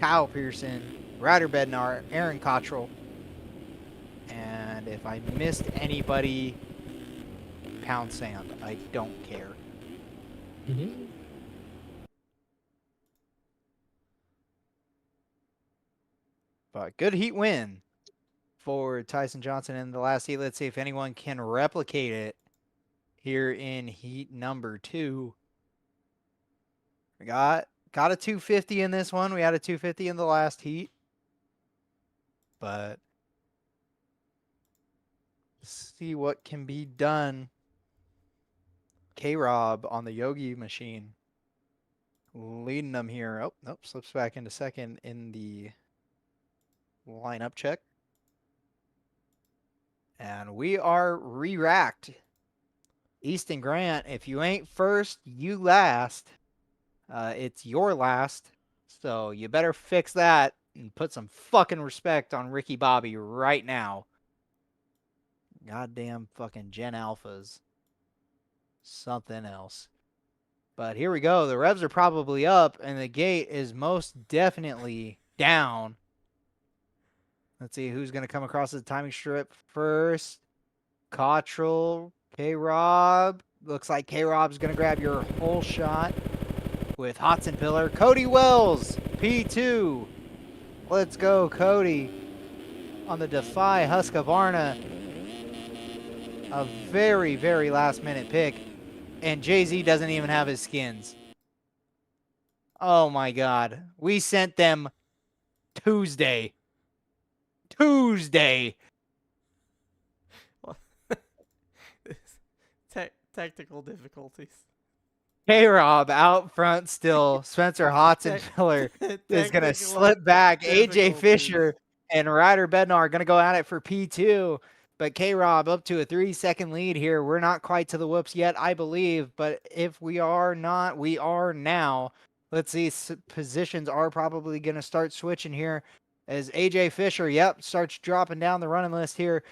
Kyle Pearson, Ryder Bednar, Aaron Cottrell. And if I missed anybody, pound sand. I don't care. Mm-hmm. But good heat win for Tyson Johnson in the last heat. Let's see if anyone can replicate it here in heat number 2. We got a 250 in this one. We had a 250 in the last heat. But let's see what can be done. K-Rob on the Yogi machine. Leading them here. Oh, nope. Slips back into second in the lineup check. And we are re-racked. Easton Grant, if you ain't first, you last. It's your last. So you better fix that and put some fucking respect on Ricky Bobby right now. Goddamn fucking Gen Alphas. Something else. But here we go. The revs are probably up, and the gate is most definitely down. Let's see who's going to come across the timing strip first. Cottrell, K-Rob. Looks like K-Rob's going to grab your whole shot with Hodson-Pillar. Cody Wells, P2. Let's go, Cody. On the Defy Husqvarna. A very, very last-minute pick. And Jay-Z doesn't even have his skins. Oh, my God. We sent them Tuesday. Technical difficulties. K-Rob out front still. Spencer Hotzenpiller is going to slip back. AJ Fisher and Ryder Bednar are going to go at it for P2. But K-Rob up to a 3-second lead here. We're not quite to the whoops yet, I believe. But if we are not, we are now. Let's see. Positions are probably going to start switching here as AJ Fisher, starts dropping down the running list here.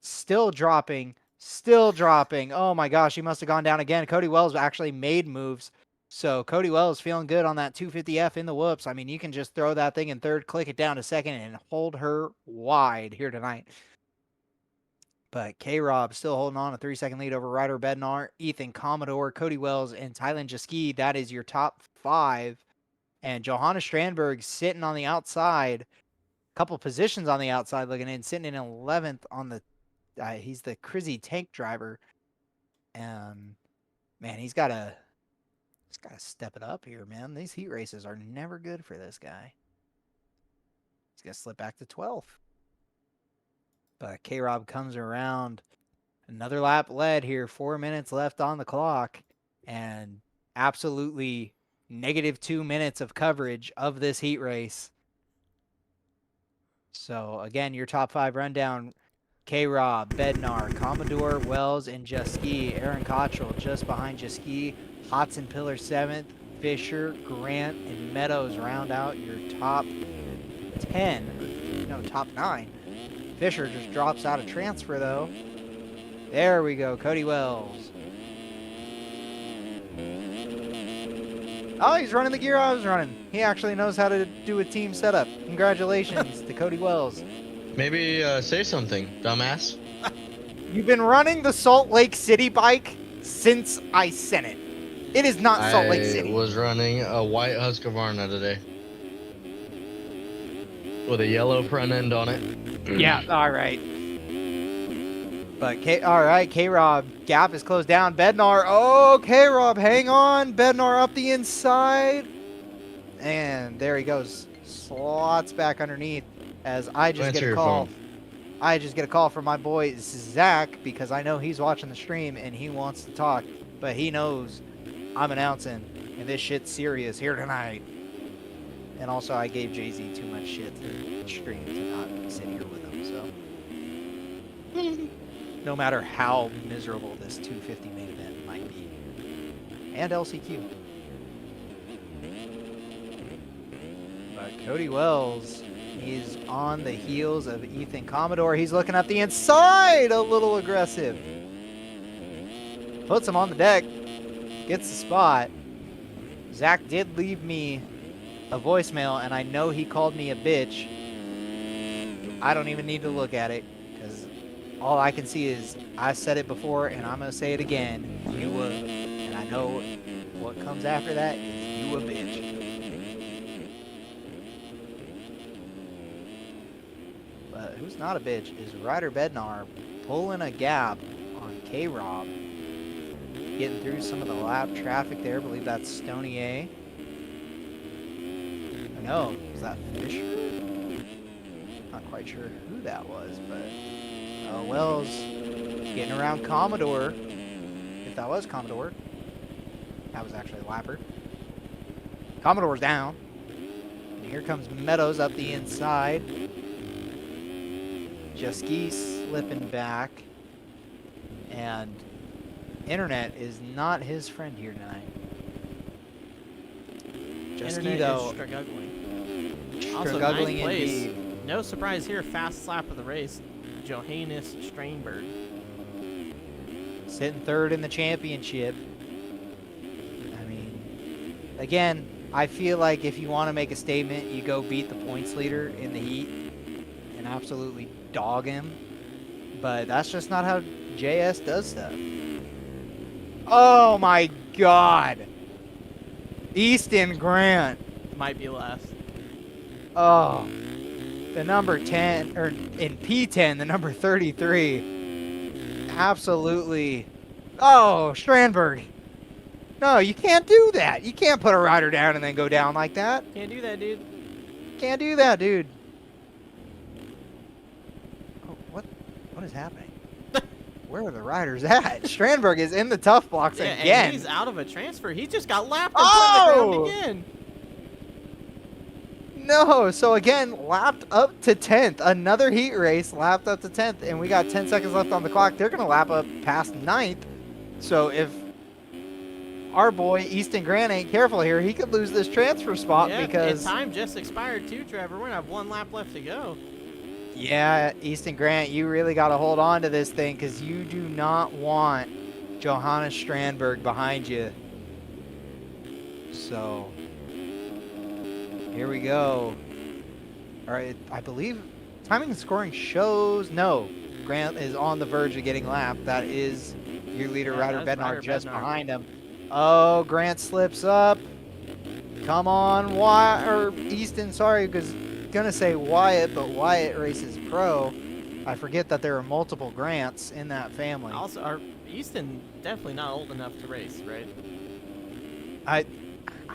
Still dropping. Still dropping. Oh my gosh, he must have gone down again. Cody Wells actually made moves. So Cody Wells feeling good on that 250F in the whoops. I mean, you can just throw that thing in third, click it down to second, and hold her wide here tonight. But K-Rob still holding on a 3-second lead over Ryder Bednar, Ethan Commodore, Cody Wells, and Tylen Jaski. That is your top 5. And Johannes Strandberg sitting on the outside. Couple positions on the outside looking in, sitting in 11th on the he's the Crizzy tank driver. And man, he's gotta step it up here, man. These heat races are never good for this guy. He's gonna slip back to 12th. But K-Rob comes around. Another lap led here, 4 minutes left on the clock, and absolutely -2 minutes of coverage of this heat race. So again, your top 5 rundown: K-Rob, Bednar, Commodore, Wells, and Jaski. Aaron Cottrell just behind Jaski. Hotzenpiller 7th. Fisher, Grant, and Meadows round out your top 10. No, top 9. Fisher just drops out of transfer, though. There we go, Cody Wells. Oh, he's running the gear I was running. He actually knows how to do a team setup. Congratulations to Cody Wells. Maybe say something, dumbass. You've been running the Salt Lake City bike since I sent it. It is not Salt Lake City. I was running a white Husqvarna today with a yellow front end on it. Yeah, all right. But K-Rob, gap is closed down. Bednar, oh, K-Rob, hang on. Bednar up the inside. And there he goes. Slots back underneath as I just get a call. I just get a call from my boy Zach because I know he's watching the stream and he wants to talk. But he knows I'm announcing and this shit's serious here tonight. And also I gave Jay-Z too much shit to stream to not sit here with him, so. No matter how miserable this 250 main event might be. And LCQ. But Cody Wells, he's on the heels of Ethan Commodore. He's looking at the inside, a little aggressive. Puts him on the deck, gets the spot. Zach did leave me a voicemail, and I know he called me a bitch. I don't even need to look at it, because all I can see is I said it before, and I'm going to say it again. You a. And I know what comes after that is you a bitch. But who's not a bitch is Ryder Bednar pulling a gap on K-Rob. Getting through some of the lap traffic there. I believe that's Stony A. No, was that Fisher? Not quite sure who that was, but Wells getting around Commodore. If that was Commodore, that was actually Lapper. Commodore's down. And here comes Meadows up the inside. Jaski slipping back. And Internet is not his friend here tonight. Jaski, though, Also, struggling ninth place. indeed. No surprise here. Fast lap of the race. Johannes Strandberg. Sitting third in the championship. I mean, again, I feel like if you want to make a statement, you go beat the points leader in the heat and absolutely dog him. But that's just not how JS does stuff. Oh my God. Easton Grant. Might be last. Oh. The number 10, or in P10, the number 33. Absolutely. Oh, Strandberg. No, you can't do that. You can't put a rider down and then go down like that. Can't do that, dude. Can't do that, dude. Oh, what is happening? Where are the riders at? Strandberg is in the tough blocks Yeah, again. and he's out of a transfer. He just got lapped and put on the ground again. No, so again, lapped up to 10th. Another heat race, lapped up to 10th, and we got 10 seconds left on the clock. They're going to lap up past 9th. So if our boy Easton Grant ain't careful here, he could lose this transfer spot because... And time just expired too, Trevor. We're going to have 1 lap left to go. Yeah, Easton Grant, you really got to hold on to this thing because you do not want Johannes Strandberg behind you. So... here we go. All right, I believe timing and scoring shows no. Grant is on the verge of getting lapped. That is your leader, Ryder Bednar, just behind him. Oh, Grant slips up. Come on, Easton, sorry, because gonna say Wyatt, but Wyatt races pro. I forget that there are multiple Grants in that family. Also, Easton definitely not old enough to race, right? I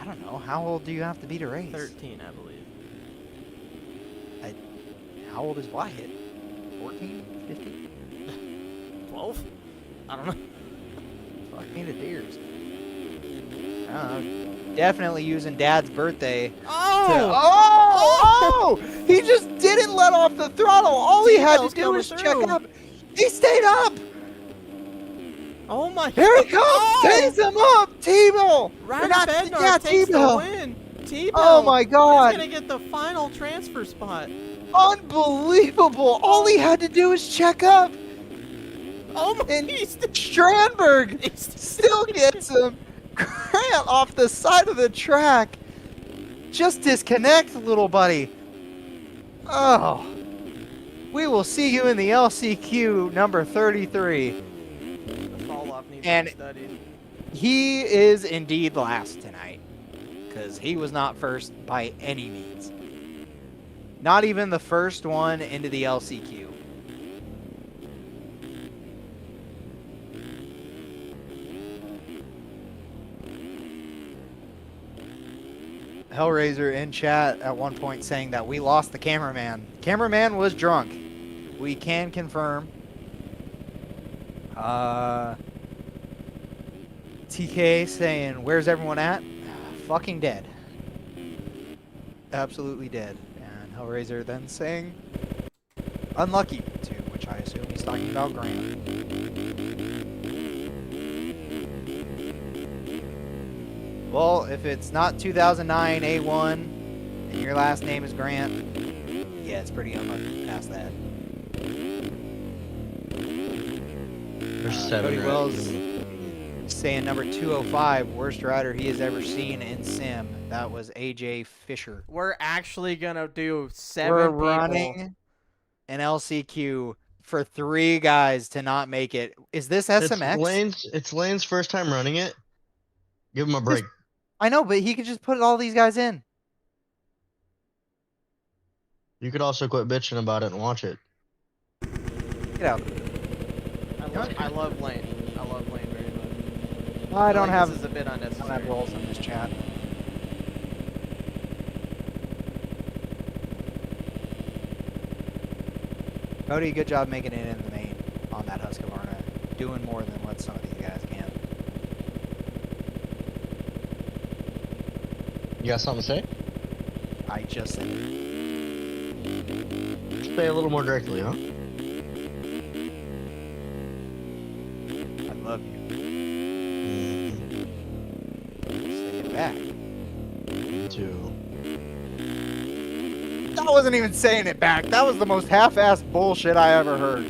don't know. How old do you have to be to race? 13, I believe. How old is Wyatt? 14? 15? 12? I don't know. Fuck me to deers. I don't know. Definitely using Dad's birthday. Oh! He just didn't let off the throttle. All he had to do was check up. He stayed up. Oh my God. Here he comes. Takes him up. T-Bill. Ryder Bednar takes the win. T-Bill. Oh my God. He's going to get the final transfer spot. Unbelievable. All he had to do was check up. Oh my And Strandberg still gets him. Grant off the side of the track. Just disconnect, little buddy. Oh. We will see you in the LCQ number 33. The fall off needs And to be studied. he is indeed last tonight. Because he was not first by any means. Not even the first one into the LCQ. Hellraiser in chat at one point saying that we lost the cameraman. Cameraman was drunk. We can confirm. TK saying, where's everyone at? Fucking dead. Absolutely dead. And Hellraiser then saying, unlucky, to which I assume he's talking about Grant. Well, if it's not 2009 A1 and your last name is Grant, yeah, it's pretty unlucky past that. There's 7 Cody Wells saying number 205, worst rider he has ever seen in sim. That was AJ Fisher. We're actually going to do 7 We're people. running an LCQ for 3 guys to not make it. Is this SMX? It's Lane's first time running it. Give him a break. I know, but he could just put all these guys in. You could also quit bitching about it and watch it. Get out. I love Lane. I love Lane very much. I don't have. This is a bit I don't unnecessary. have roles in this chat. Cody, good job making it in the main on that Husqvarna. Doing more than what some of these guys can. You got something to say? I just said it. Say a little more directly, huh? I love you. Say it back. Me too. I wasn't even saying it back. That was the most half-assed bullshit I ever heard.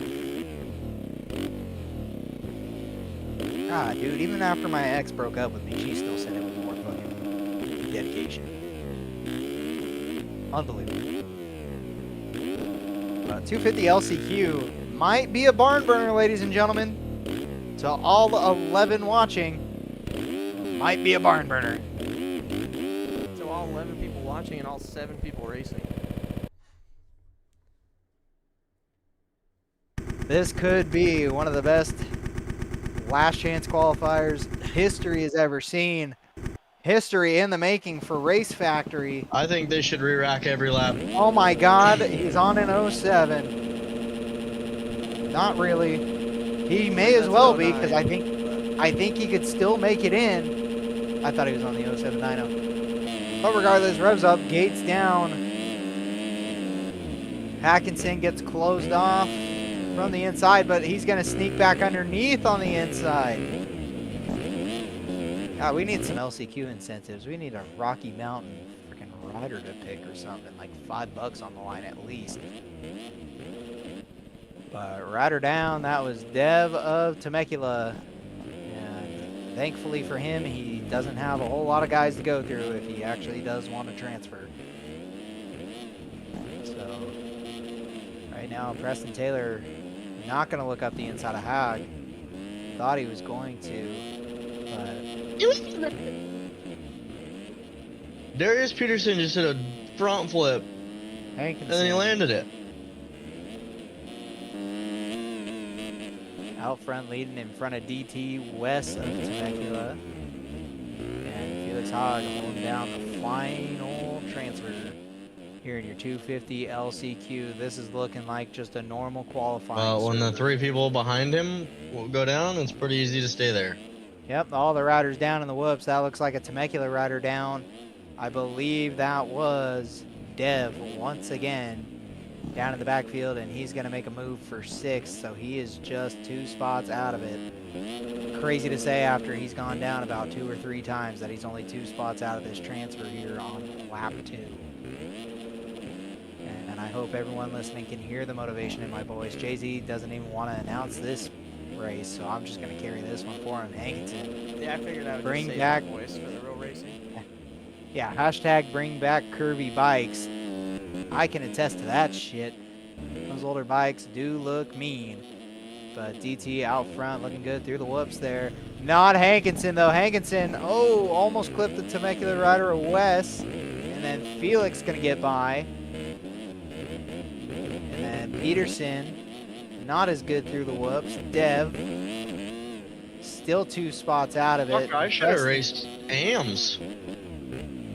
God, dude, even after my ex broke up with me, she still said it with more fucking dedication. Unbelievable. 250 LCQ might be a barn burner, ladies and gentlemen. To all 11 watching, might be a barn burner. So all 11 people watching and all 7 people racing. This could be one of the best last chance qualifiers history has ever seen. History in the making for RaceFactory. I think they should re-rack every lap. Oh my God, he's on an 07. Not really. He may as That's well an be, because I 09, think he could still make it in. I thought he was on the 0790. But regardless, revs up, gates down. Hackinson gets closed off from the inside, but he's going to sneak back underneath on the inside. God, we need some LCQ incentives. We need a Rocky Mountain freaking rider to pick or something, like $5 on the line at least. But rider down, that was Dev of Temecula. And thankfully for him, he doesn't have a whole lot of guys to go through if he actually does want to transfer. So right now, Preston Taylor not going to look up the inside of Hag. Thought he was going to, but Darius Peterson just did a front flip, Hankinson, and then he landed it. out front leading in front of DT west of Temecula. And Felix Hogg holding down the final transfer here in your 250 LCQ. This is looking like just a normal qualifying When the server. 3 people behind him will go down, it's pretty easy to stay there. Yep, all the riders down in the whoops. That looks like a Temecula rider down. I believe that was Dev once again down in the backfield, and he's going to make a move for 6th, so he is just 2 spots out of it. Crazy to say after he's gone down about 2 or 3 times that he's only 2 spots out of this transfer here on lap 2. And I hope everyone listening can hear the motivation in my voice. Jay-Z doesn't even want to announce this race, so I'm just going to carry this one for him. Hankinson. Yeah, I figured I would Bring just save back- my voice for the real racing. Yeah, hashtag bring back curvy bikes. I can attest to that shit. Those older bikes do look mean. But DT out front looking good through the whoops there. Not Hankinson though. Hankinson, oh, almost clipped the Temecula rider of Wes. And then Felix gonna get by. And then Peterson, not as good through the whoops. Dev, still 2 spots out of it. Fuck, I should have raced AMs.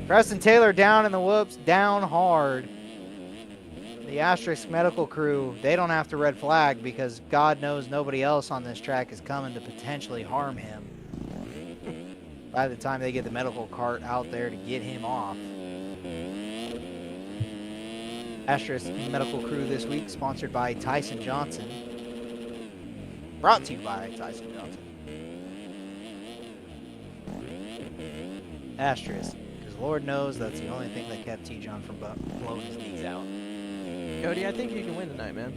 Preston Taylor down in the whoops, down hard. The Asterisk medical crew, they don't have to red flag because God knows nobody else on this track is coming to potentially harm him by the time they get the medical cart out there to get him off. Asterisk medical crew this week sponsored by Tyson Johnson. Brought to you by Tyson Johnson. Asterisk. Lord knows that's the only thing that kept T-John from blowing his knees out. Cody, I think you can win tonight, man.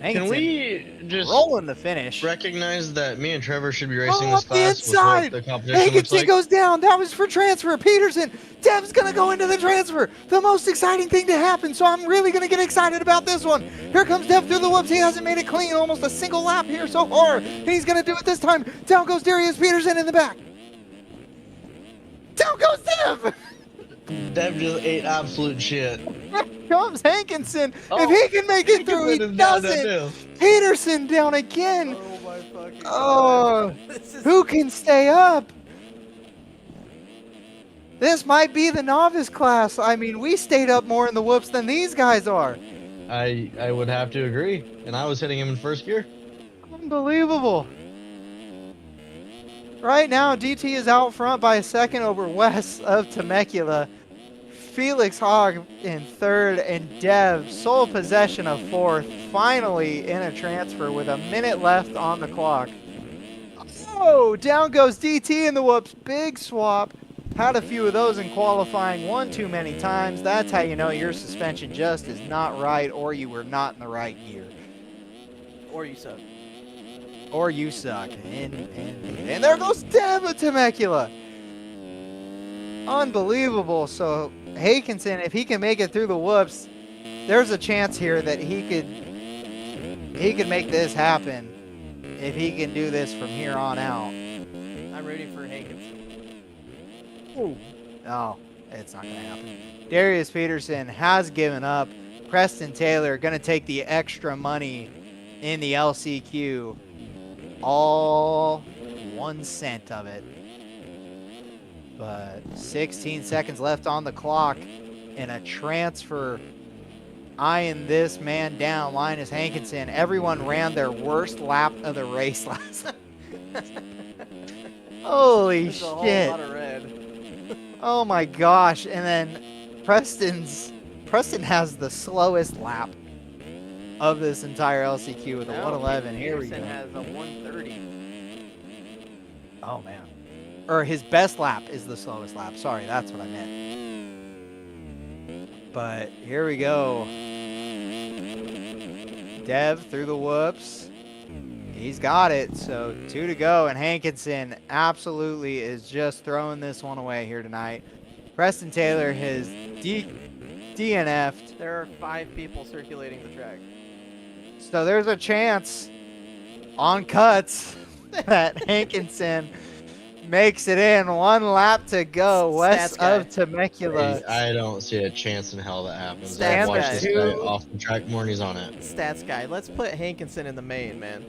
Can we just rolling the finish? recognize that me and Trevor should be racing this up the class with inside. what the competition looks Hankinson like? goes down. That was for transfer. Peterson. Dev's going to go into the transfer. The most exciting thing to happen, so I'm really going to get excited about this one. Here comes Dev through the whoops. He hasn't made it clean almost a single lap here so far, and he's going to do it this time. Down goes Darius Peterson in the back. Down goes Dev! Dev just ate absolute shit. Here comes Hankinson. Oh, if he can make it through, he Hankinson is down there doesn't. too. Peterson down again. Oh my fucking Oh, god. This is who can stay up? This might be the novice class. I mean, we stayed up more in the whoops than these guys are. I would have to agree. And I was hitting him in first gear. Unbelievable. Right now, DT is out front by a second over Wes of Temecula. Felix Hogg in 3rd, and Dev sole possession of 4th. Finally in a transfer with a minute left on the clock. Oh, down goes DT in the whoops. Big swap. Had a few of those in qualifying, one too many times. That's how you know your suspension just is not right, or you were not in the right gear. or you suck. Or you suck. And there goes Dev of Temecula. Unbelievable. So Hankinson, if he can make it through the whoops, there's a chance here that he could make this happen if he can do this from here on out. I'm rooting for Hankinson. Oh, it's not going to happen. Darius Peterson has given up. Preston Taylor going to take the extra money in the LCQ. All 1 cent of it. But 16 seconds left on the clock, and a transfer eyeing this man down, Linus Hankinson. Everyone ran their worst lap of the race last. Holy There's a whole shit! lot of red. Oh my gosh! And then Preston has the slowest lap of this entire LCQ with a 111. Here we go. Peterson has a 130. Oh man. Or his best lap is the slowest lap. Sorry, that's what I meant. But here we go. Dev through the whoops. He's got it. So 2 to go. And Hankinson absolutely is just throwing this one away here tonight. Preston Taylor has DNF'd. There are 5 people circulating the track. So there's a chance on cuts that Hankinson makes it in. 1 lap to go. West of Temecula. I don't see a chance in hell that happens. Stats I've watched guy. this guy off the track more than he's on it. Stats guy. Let's put Hankinson in the main, man.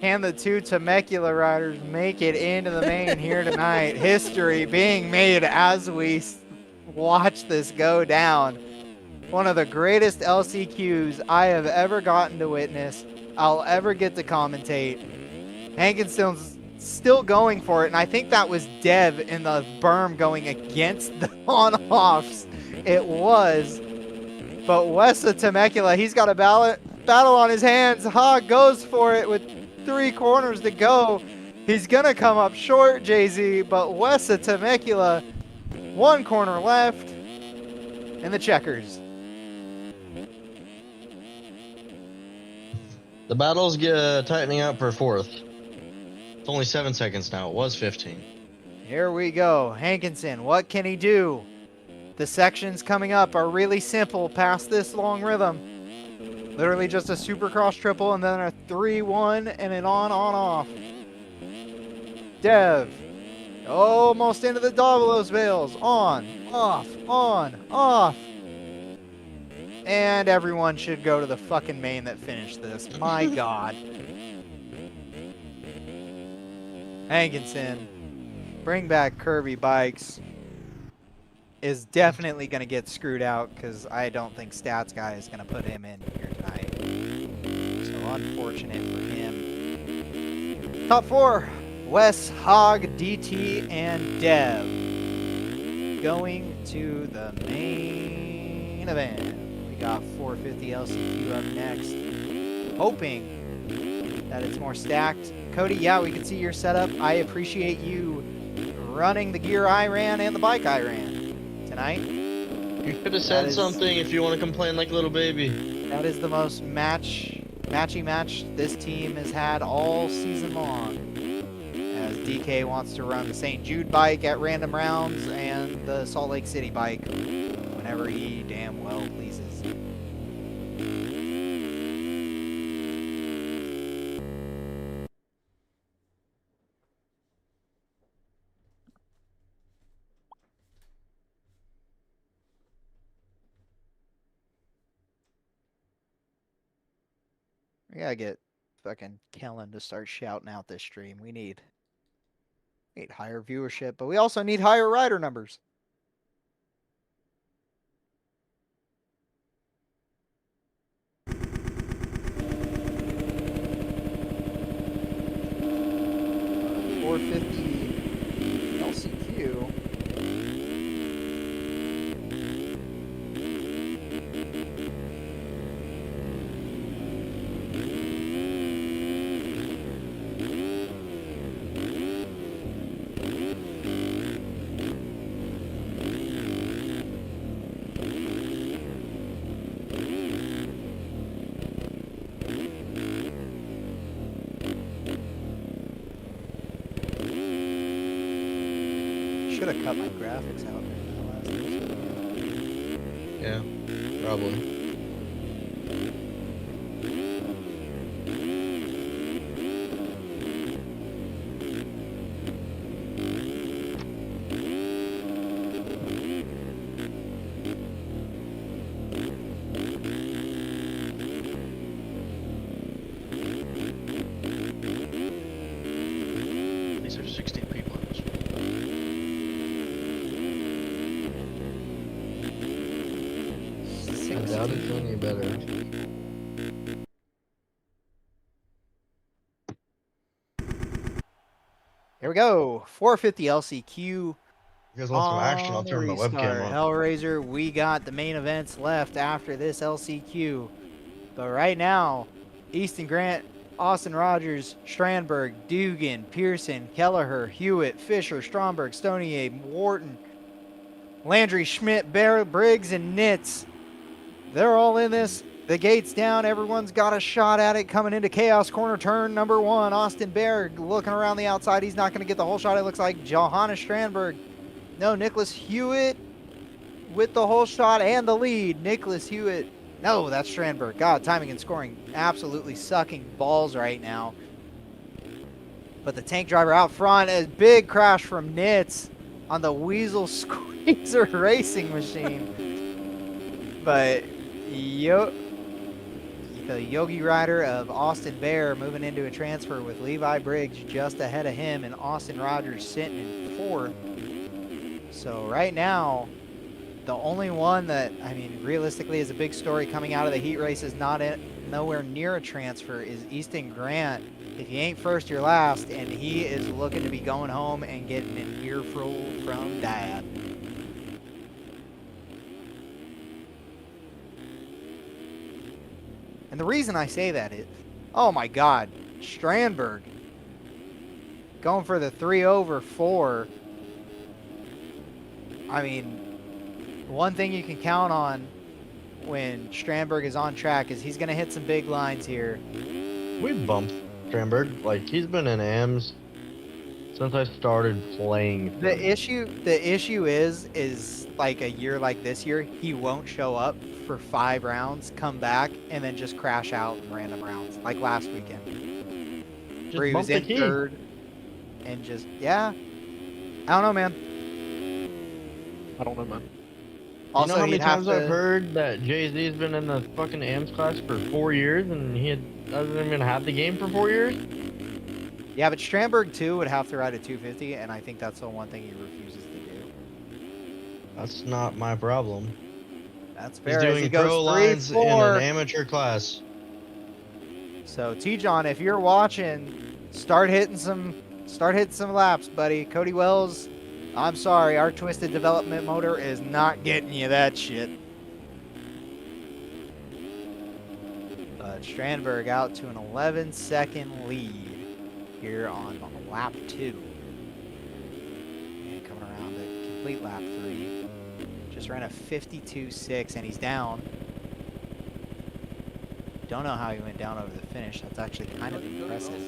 Can the 2 Temecula riders make it into the main here tonight? History being made as we watch this go down. One of the greatest LCQs I have ever gotten to witness. I'll ever get to commentate. Hankinson's still going for it, and I think that was Dev in the berm going against the on-offs. It was. But west of Temecula, he's got a battle on his hands. Ha goes for it with 3 corners to go. He's going to come up short, Jay-Z, but west of Temecula, 1 corner left in the checkers. The battle's tightening up for 4th. It's only 7 seconds now. It was 15. Here we go. Hankinson, what can he do? The sections coming up are really simple past this long rhythm. Literally just a Supercross triple and then a 3-1 and an on-off. Dev, almost into the Davalos Vales. On, off. And everyone should go to the fucking main that finished this. My God. Hankinson, bring back Kirby Bikes, is definitely going to get screwed out because I don't think Stats Guy is going to put him in here tonight. So unfortunate for him. Top 4, Wes, Hogg, DT, and Dev. Going to the main event. We got 450 LCQ up next. Hoping that it's more stacked. Cody, yeah, we can see your setup. I appreciate you running the gear I ran and the bike I ran tonight. You could have said something if you want to complain like a little baby. That is the most matchy match this team has had all season long. As DK wants to run the St. Jude bike at random rounds and the Salt Lake City bike whenever he damn well pleases. We gotta get fucking Kellen to start shouting out this stream. We need higher viewership, but we also need higher rider numbers. $450 LCQ. Should have cut my graphics out in the last episode. Yeah, probably. These are 16 people in this one. 16 doubt it's any better. Here we go. 450 LCQ. You guys want some action? I'll On the turn my webcam restart. on. Hellraiser, we got the main events left after this LCQ. But right now, Easton Grant, Austin Rogers, Strandberg, Dugan, Pearson, Kelleher, Hewitt, Fisher, Stromberg, Stonier, Wharton, Landry, Schmidt, Briggs, and Nitz. They're all in this. The gate's down. Everyone's got a shot at it. Coming into Chaos Corner turn number 1. Austin Berg looking around the outside. He's not going to get the whole shot. It looks like Johannes Strandberg. No, Nicholas Hewitt with the whole shot and the lead. Nicholas Hewitt. No, that's Strandberg. God, timing and scoring absolutely sucking balls right now. But the tank driver out front, a big crash from Nitz on the Weasel Squeezer racing machine. But the Yogi Rider of Austin Bear moving into a transfer with Levi Briggs just ahead of him and Austin Rogers sitting in 4th. So right now, the only one that, I mean, realistically is a big story coming out of the heat race is nowhere near a transfer is Easton Grant. If he ain't first, you're last, and he is looking to be going home and getting an earful from Dad. And the reason I say that is, oh my God, Strandberg going for the 3/4. I mean, one thing you can count on when Strandberg is on track is he's going to hit some big lines here. We bumped Strandberg. Like, he's been in AMs since I started playing. The issue is like a year like this year, he won't show up for 5 rounds, come back, and then just crash out in random rounds, like last weekend. Just where he was in 3rd and just, yeah. I don't know, man. I don't know, man. Also, you know how many he'd have times I've to- heard that Jay-Z's been in the fucking AMS class for 4 years and doesn't even have the game for 4 years? Yeah, but Strandberg too would have to ride a 250, and I think that's the one thing he refuses to do. That's not my problem. That's He's fair. As doing he goes pro lines 3-4. in an amateur class. So T-John, if you're watching, start hitting some laps, buddy. Cody Wells, I'm sorry, our twisted development motor is not getting you that shit. But Strandberg out to an 11-second lead here on lap 2. And coming around to complete lap 3. Just ran a 52.6 and he's down. Don't know how he went down over the finish. That's actually kind of impressive.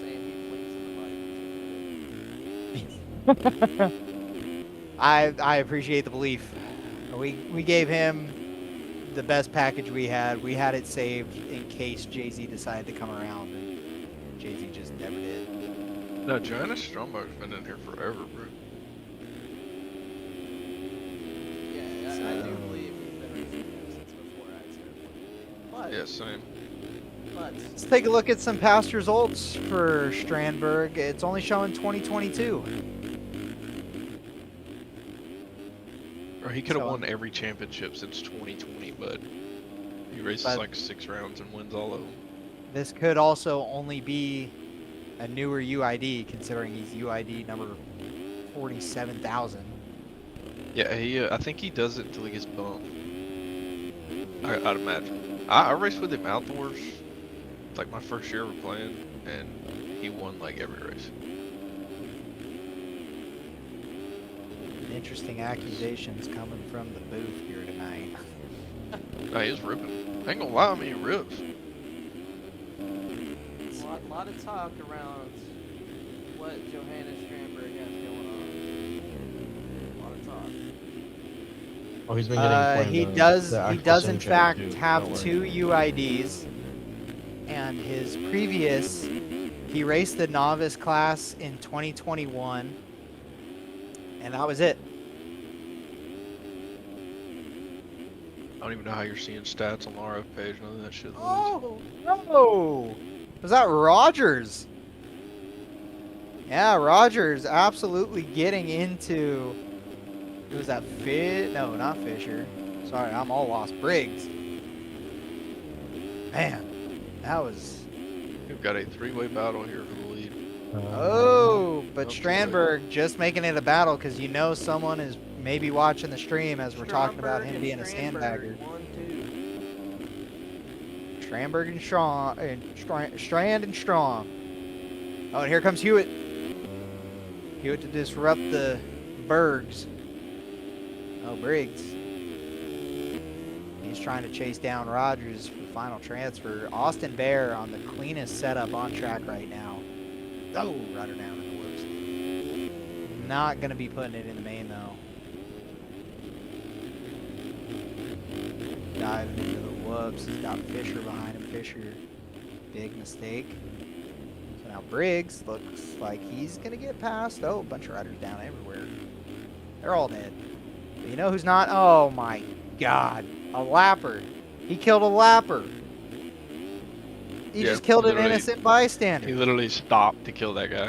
I appreciate the belief. We gave him the best package we had. We had it saved in case Jay-Z decided to come around, and Jay-Z just never did. No, Johannes Stromberg's been in here forever, bro. Yeah, I do believe he's been racing since before I started. But, Yeah, same. Let's take a look at some past results for Strandberg. It's only showing 2022. Or he could have So- won every championship since 2020, but he races But- like 6 rounds and wins all of them. This could also only be a newer UID, considering he's UID number 47,000. Yeah, I think he does it until he gets bumped. I'd imagine. I raced with him outdoors, like my first year of playing, and he won like every race. Interesting accusations coming from the booth here tonight. No, he was ripping. I ain't gonna lie, I mean, he rips. a lot of talk around what Johannes Strandberg has going on. A lot of talk. Oh, he's been getting He claimed, does the he actual does sim in check, fact too. have Don't worry. 2 UIDs, and his previous, he raced the novice class in 2021, and that was it. I don't even know how you're seeing stats on the RF page. None of that shit. Oh no! Was that Rogers? Yeah, Rogers absolutely getting into. Who was that? No, not Fisher. Sorry, I'm all lost. Briggs. Man, that was. We've got a three-way battle here for the lead. Oh, but Oh, too late. Strandberg just making it a battle because you know someone is maybe watching the stream as we're talking about him being a sandbagger. 1-2. Strandberg and Strong, Strand and Strong. Oh, and here comes Hewitt. Hewitt to disrupt the Bergs. Oh, Briggs. He's trying to chase down Rogers for final transfer. Austin Bear on the cleanest setup on track right now. Oh, rudder down in the whoops. Not going to be putting it in the main, though. Diving into the whoops. He's got Fisher behind him. Fisher, big mistake. So now Briggs looks like he's going to get past. Oh, a bunch of riders down everywhere. They're all dead. But you know who's not? Oh, my God. A lapper. He killed a lapper. He just killed an innocent bystander. He literally stopped to kill that guy.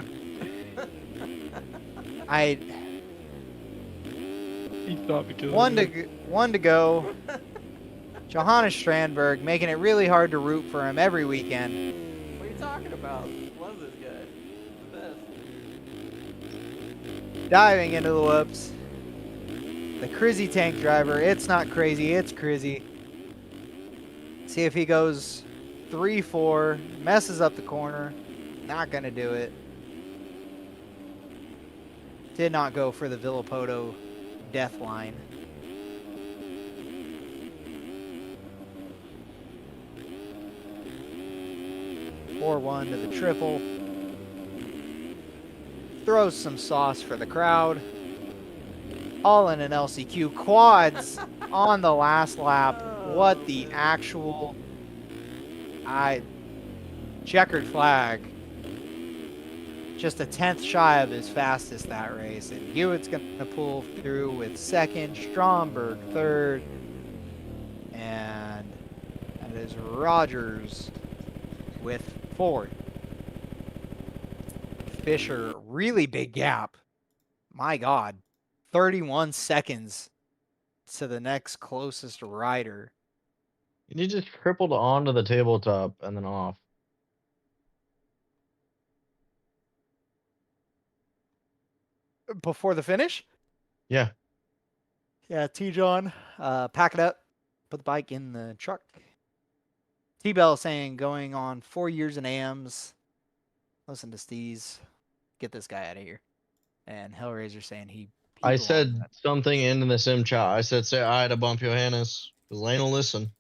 He stopped to kill One to go. Johannes Strandberg making it really hard to root for him every weekend. What are you talking about? Love this guy. The best. Diving into the whoops. The crazy tank driver. It's not crazy. It's crazy. See if he goes 3-4. Messes up the corner. Not going to do it. Did not go for the Villapoto death line. Four 1 to the triple. Throws some sauce for the crowd. All in an LCQ. Quads on the last lap. What the actual... checkered flag. Just a 10th shy of his fastest that race. And Hewitt's going to pull through with second. Stromberg third. And that is Rogers with fourth. Fisher, really big gap. My God. 31 seconds to the next closest rider. You just tripled onto the tabletop and then off. Before the finish? Yeah. Yeah, T-John, pack it up, put the bike in the truck. T-Bell saying going on 4 years in AMs. Listen to Steez. Get this guy out of here. And Hellraiser saying he I belongs said in that. something in the sim chat. I said, say hi to Bump Johannes. Because Lane will listen.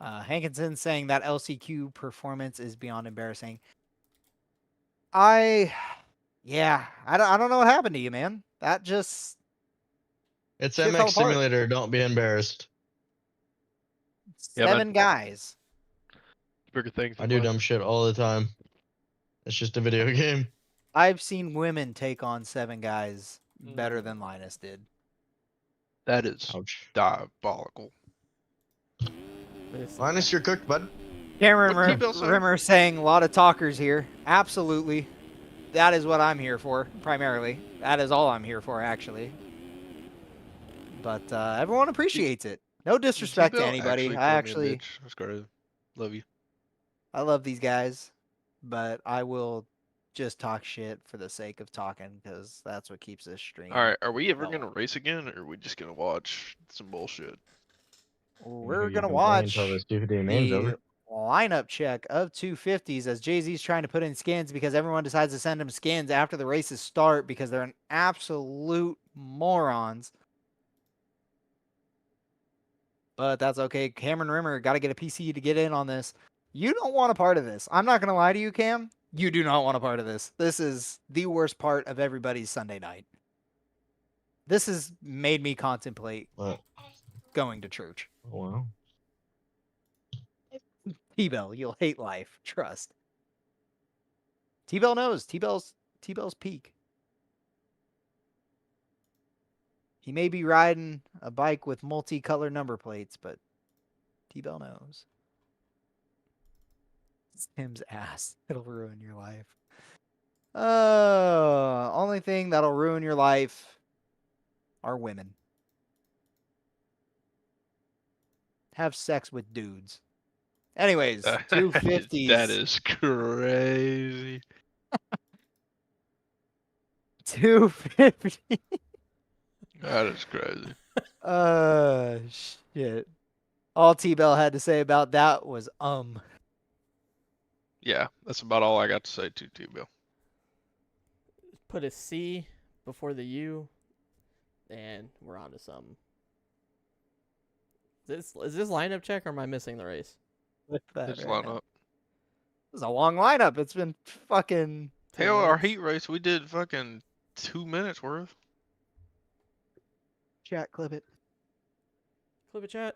Hankinson saying that LCQ performance is beyond embarrassing. I don't know what happened to you, man. That just... It's shit fell MX apart. Simulator. Don't be embarrassed. Yeah, 7 guys. Bigger things. I do dumb shit all the time. It's just a video game. I've seen women take on 7 guys better than Linus did. That is Ouch. diabolical. Linus, you're cooked, bud. Cameron What T-Bill say? Rimmer saying a lot of talkers here. Absolutely. That is what I'm here for, primarily. That is all I'm here for, actually. But everyone appreciates it. No disrespect to T-Bill anybody. called I me a bitch. That's great. Love you. I love these guys, but I will just talk shit for the sake of talking because that's what keeps this stream. All right, are we ever going. gonna race again, or are we just gonna watch some bullshit? We're You gonna can play watch until this stupid name's the over. lineup check of 250s as Jay-Z's trying to put in skins because everyone decides to send him skins after the races start because they're an absolute morons. But that's okay. Cameron Rimmer got to get a PC to get in on this. You don't want a part of this. I'm not going to lie to you, Cam. You do not want a part of this. This is the worst part of everybody's Sunday night. This has made me contemplate What? going to church. Oh, wow. T-Bell, you'll hate life. Trust. T-Bell knows. T-Bell's peak. He may be riding a bike with multicolored number plates, but T-Bell knows. It's Tim's ass. It'll ruin your life. Only thing that'll ruin your life are women. have sex with dudes. Anyways, 250s. That is crazy. 250. That is crazy. Shit. All T-Bell had to say about that was Yeah, that's about all I got to say to T-Bill. Put a C before the U, and we're on to something. Is this lineup check, or am I missing the race? with that Let's right line now. up. This is a long lineup. It's been fucking 10 Hell, our minutes. heat race, we did fucking 2 minutes worth. chat clip it. Clip a chat.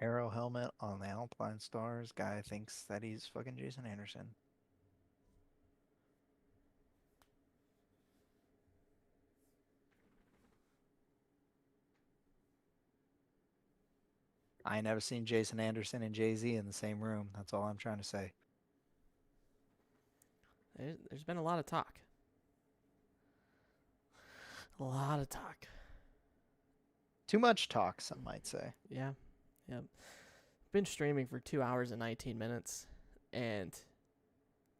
Arrow helmet on the Alpine Stars. Guy thinks that he's fucking Jason Anderson. I ain't never seen Jason Anderson and Jay-Z in the same room. That's all I'm trying to say. There's been a lot of talk. A lot of talk. Too much talk, some might say. Yeah. Yep. Been streaming for 2 hours and 19 minutes, and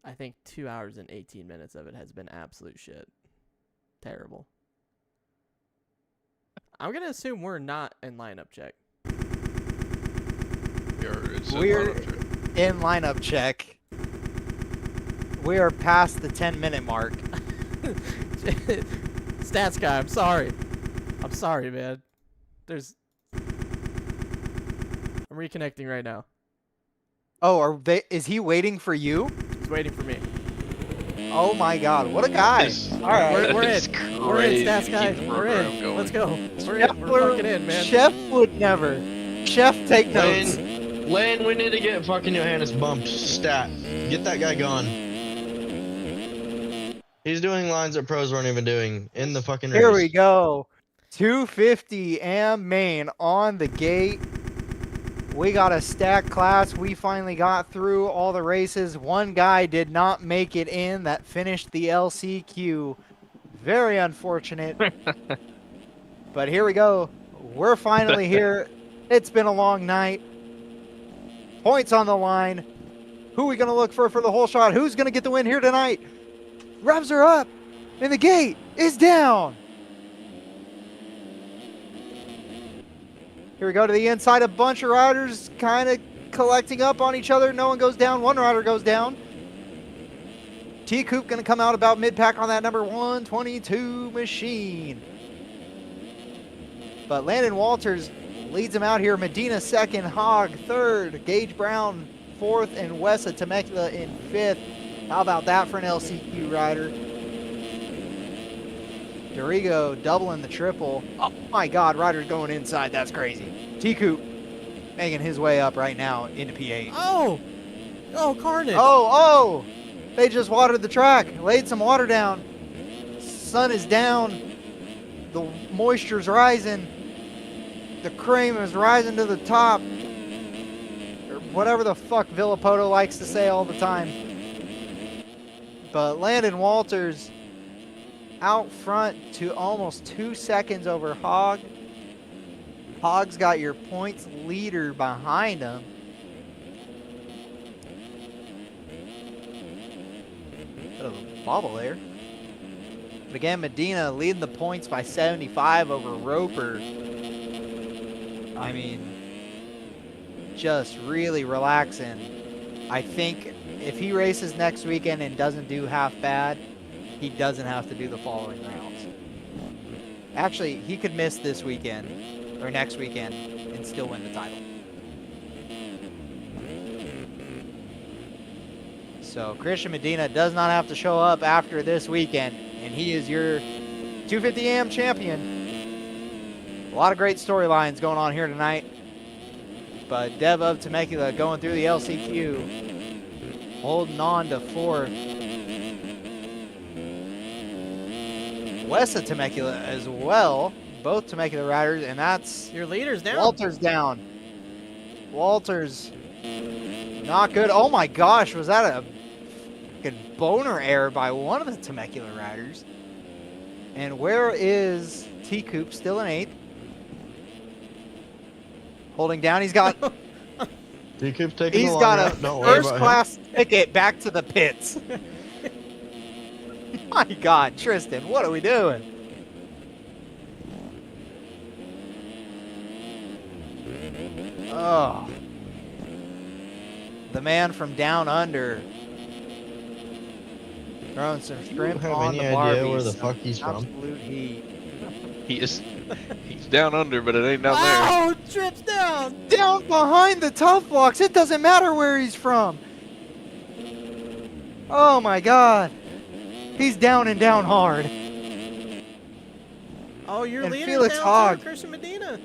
I think 2 hours and 18 minutes of it has been absolute shit. Terrible. I'm going to assume we're not in lineup check. We're in lineup check. We are past the 10-minute mark. Stats guy, I'm sorry. I'm sorry, man. I'm reconnecting right now. Oh, is he waiting for you? He's waiting for me. Oh my god, what a guy. All right. We're in. We're in, Stats guy. We're in. Going. Let's go. We're in. We're fucking in, man. Chef would never. Chef, take notes. Lane, we need to get fucking Johannes bumped. Stat. Get that guy gone. He's doing lines that pros weren't even doing in the fucking race. Here we go. 250 and main on the gate. We got a stack class. We finally got through all the races. One guy did not make it in that finished the LCQ. Very unfortunate. But here we go. We're finally here. It's been a long night. Points on the line. Who are we going to look for the whole shot? Who's going to get the win here tonight? Revs are up, and the gate is down. Here we go to the inside. A bunch of riders kind of collecting up on each other. No one goes down. One rider goes down. T-Coop going to come out about mid-pack on that number 122 machine. But Landon Walters leads him out here. Medina second, Hogg third, Gage Brown fourth, and Wessa Temecula in fifth. How about that for an LCQ rider? Dorigo doubling the triple. Oh my god, riders going inside. That's crazy. T-Coop making his way up right now into P8. Oh! Oh, carnage! Oh! They just watered the track. Laid some water down. Sun is down. The moisture's rising. The cream is rising to the top. Or whatever the fuck Villapoto likes to say all the time. But Landon Walters out front to almost 2 seconds over Hogg. Hogg's got your points leader behind him. Bit of a bobble there. But again, Medina leading the points by 75 over Roper. I mean, just really relaxing. I think if he races next weekend and doesn't do half bad, he doesn't have to do the following rounds. Actually, he could miss this weekend or next weekend and still win the title. So Christian Medina does not have to show up after this weekend, and he is your 250 AM champion. A lot of great storylines going on here tonight. But Dev of Temecula going through the LCQ, holding on to fourth. Wessa Temecula as well, both Temecula riders, and that's Your leader's down. Walters down. Walters not good. Oh my gosh, was that a fucking boner error by one of the Temecula riders. And where is T-Coop? Still in 8th. Holding down. He's got T-Coop taking the he's long got route. a Don't worry about him. first-class ticket back to the pits. My God, Tristan, what are we doing? Oh. The man from down under. Throwing some shrimp have on any the idea Barbies. where the fuck he's from? Absolute heat. He's down under, but it ain't down there. Oh, trips down. Down behind the tough blocks. It doesn't matter where he's from. Oh my God. He's down and down hard. Oh, you're And leading Felix down Hogg. too, Christian Medina.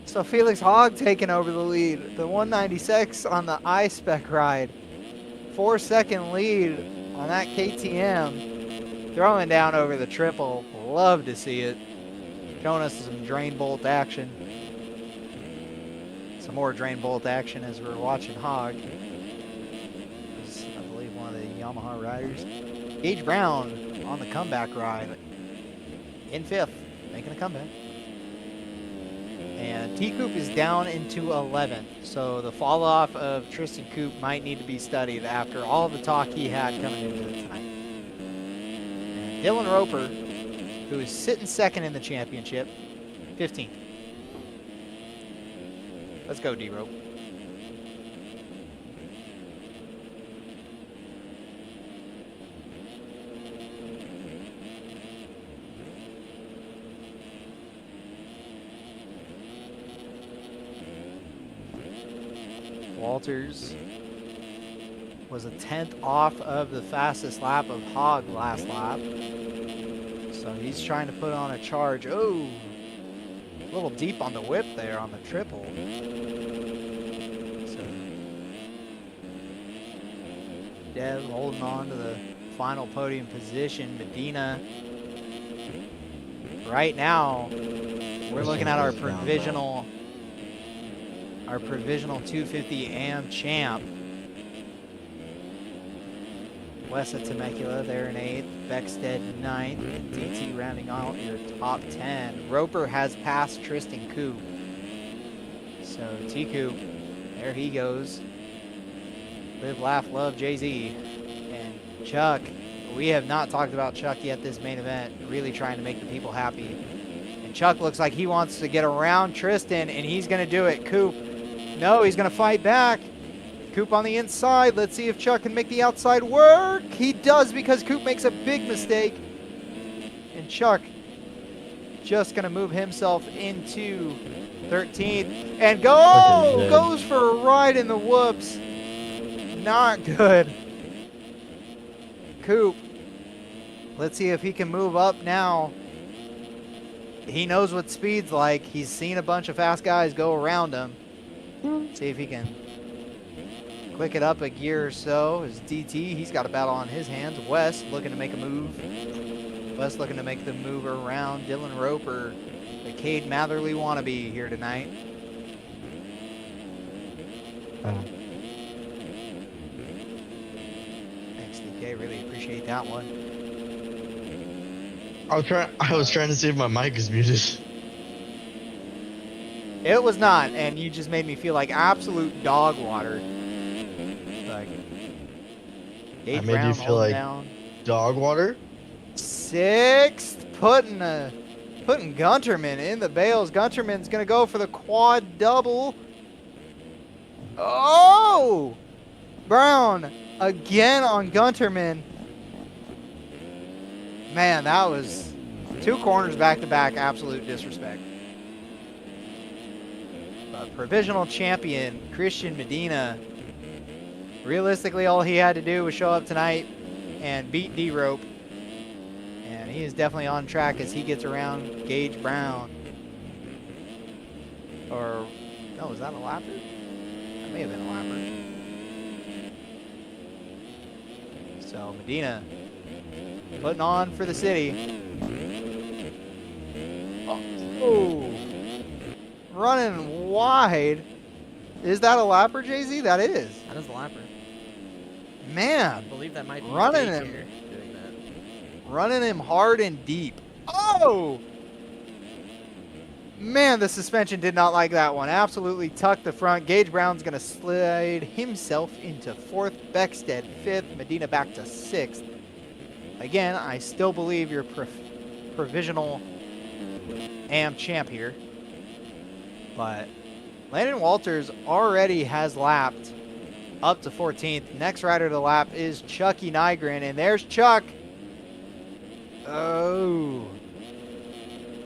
So Felix Hogg taking over the lead. The 196 on the I-Spec ride. 4-second lead on that KTM. Throwing down over the triple. Love to see it. Showing us some drain bolt action. Some more drain bolt action as we're watching Hogg. He's, I believe, one of the Yamaha riders. Gage Brown on the comeback ride. In 5th, making a comeback. And T-Coop is down into 11th. So the fall off of Tristan Coop might need to be studied after all the talk he had coming into the tonight. And Dylan Roper, who is sitting second in the championship, 15th. Let's go, D-Rope. Walters was a 10th off of the fastest lap of Hogg last lap. So he's trying to put on a charge. Oh, a little deep on the whip there on the triple. So Dev holding on to the final podium position. Medina. Right now, we're looking at our provisional 250 AM champ. West of Temecula, they're in 8th. Beckstead 9th. DT rounding out your top 10. Roper has passed Tristan Coop. So T-Coop, there he goes. Live, laugh, love, Jay-Z. And Chuck, we have not talked about Chuck yet this main event. Really trying to make the people happy. And Chuck looks like he wants to get around Tristan, and he's going to do it. Coop, no, he's going to fight back. Coop on the inside. Let's see if Chuck can make the outside work. He does, because Coop makes a big mistake. And Chuck just going to move himself into 13th. And goes for a ride in the whoops. Not good. Coop, let's see if he can move up now. He knows what speed's like. He's seen a bunch of fast guys go around him. See if he can click it up a gear or so. Is DT, he's got a battle on his hands. West looking to make a move. West looking to make the move around Dylan Roper, the Cade Matherly wannabe here tonight. Thanks, DK. Really appreciate that one. I was trying to see if my mic is muted. It was not, and you just made me feel like absolute dog water. Like, I made you feel like down. dog water. 6th, putting Gunterman in the bales. Gunterman's gonna go for the quad double. Oh, Brown again on Gunterman. Man, that was 2 corners back to back. Absolute disrespect. But provisional champion Christian Medina. Realistically, all he had to do was show up tonight and beat D-Rope. And he is definitely on track as he gets around Gage Brown. Or, no, was that a lapper? That may have been a lapper. So, Medina putting on for the city. Oh, running wide. Is that a lapper, Jay-Z? That is. That is the lapper. Man, I believe that might be running daycare him. doing that. Running him hard and deep. Oh! Man, the suspension did not like that one. Absolutely tucked the front. Gage Brown's going to slide himself into 4th. Beckstead 5th. Medina back to 6th. Again, I still believe you're provisional AM champ here. But Landon Walters already has lapped up to 14th. Next rider to lap is Chucky Nygren. And there's Chuck. Oh.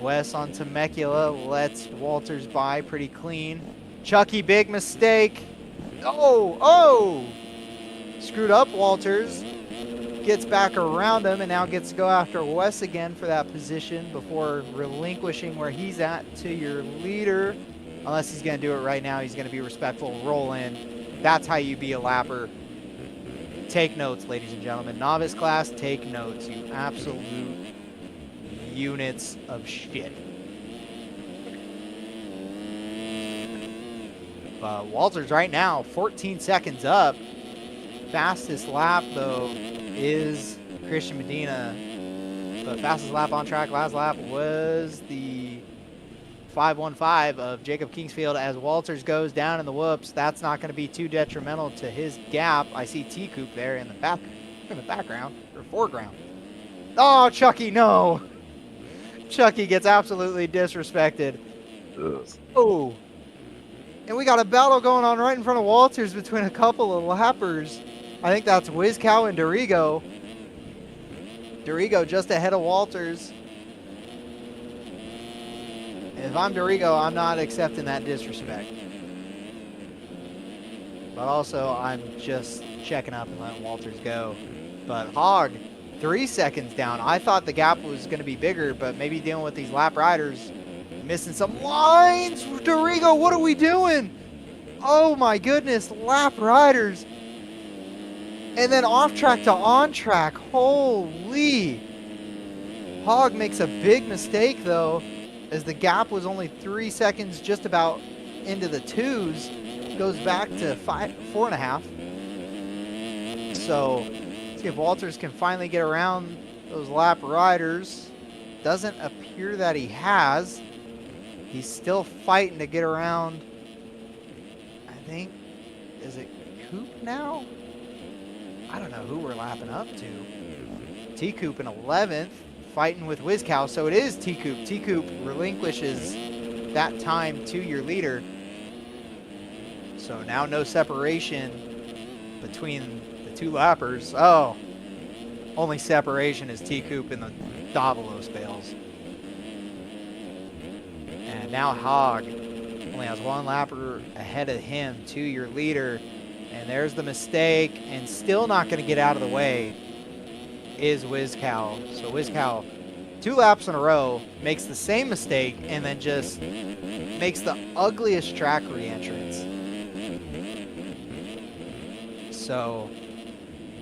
Wes on Temecula lets Walters by pretty clean. Chucky, big mistake. Oh! Screwed up Walters. Gets back around him and now gets to go after Wes again for that position before relinquishing where he's at to your leader. Unless he's going to do it right now, he's going to be respectful, roll in. That's how you be a lapper. Take notes, ladies and gentlemen. Novice class, take notes, you absolute units of shit. Walters right now, 14 seconds up. Fastest lap, though, is Christian Medina. The fastest lap on track last lap was the 5:15 of Jacob Kingsfield as Walters goes down in the whoops. That's not going to be too detrimental to his gap. I see T-Coop there in the background, or foreground. Oh, Chucky, no. Chucky gets absolutely disrespected. Oh. And we got a battle going on right in front of Walters between a couple of lappers. I think that's WizCow and Dorigo. Dorigo just ahead of Walters. If I'm Dorigo, I'm not accepting that disrespect. But also, I'm just checking up and letting Walters go. But Hogg, 3 seconds down. I thought the gap was going to be bigger, but maybe dealing with these lap riders, missing some lines. Dorigo, what are we doing? Oh my goodness, lap riders. And then off track to on track. Holy. Hogg makes a big mistake though, as the gap was only 3 seconds just about into the twos. Goes back to 4.5. So let's see if Walters can finally get around those lap riders. Doesn't appear that he has. He's still fighting to get around. I think, is it Coop now? I don't know who we're lapping up to. T-Coop in 11th, fighting with WizCow. So it is T-Coop. T-Coop relinquishes that time to your leader. So now no separation between the two lappers. Oh, only separation is T-Coop in the Davalos bales. And now Hogg only has one lapper ahead of him to your leader. And there's the mistake, and still not going to get out of the way is WizCow. So WizCow, 2 laps in a row, makes the same mistake and then just makes the ugliest track re-entrance. So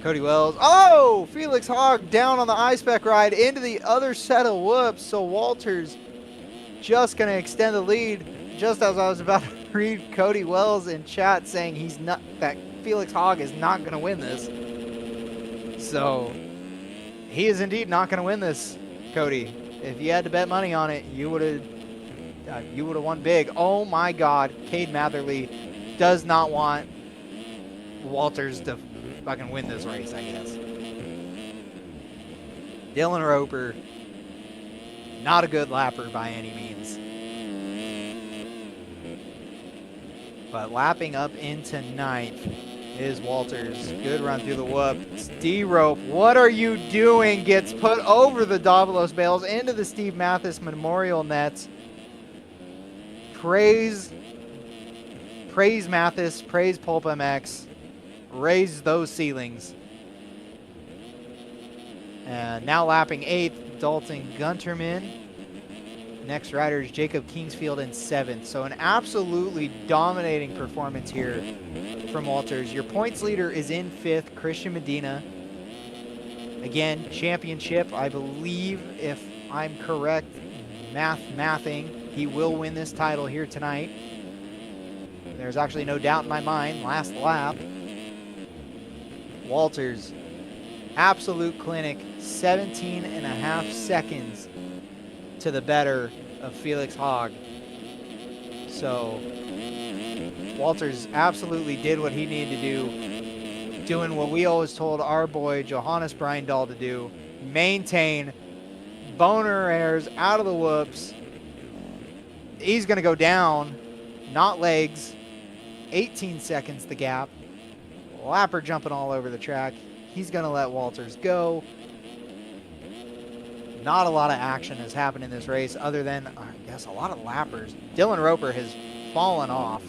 Cody Wells, oh, Felix Hogg down on the I-Spec ride into the other set of whoops. So Walters just going to extend the lead. Just as I was about to read Cody Wells in chat saying he's not, that Felix Hogg is not going to win this. So he is indeed not going to win this, Cody. If you had to bet money on it, you would have won big. Oh my God, Cade Matherly does not want Walters to fucking win this race, I guess. Dylan Roper, not a good lapper by any means. But lapping up into 9th is Walters. Good run through the whoop. D-Rope, what are you doing? Gets put over the Davalos bales into the Steve Mathis Memorial nets. Praise Mathis, praise Pulp MX. Raise those ceilings. And now lapping 8th, Dalton Gunterman. Next rider is Jacob Kingsfield in 7th. So an absolutely dominating performance here from Walters. Your points leader is in 5th, Christian Medina. Again, championship, I believe, if I'm correct, mathing, he will win this title here tonight. There's actually no doubt in my mind. Last lap. Walters, absolute clinic, 17.5 seconds to the better of Felix Haag. So Walters absolutely did what he needed to do, doing what we always told our boy Johannes Breindahl to do, maintain boner airs out of the whoops. He's going to go down, not legs, 18 seconds the gap. Lapper jumping all over the track. He's going to let Walters go. Not a lot of action has happened in this race other than, I guess, a lot of lappers. Dylan Roper has fallen off.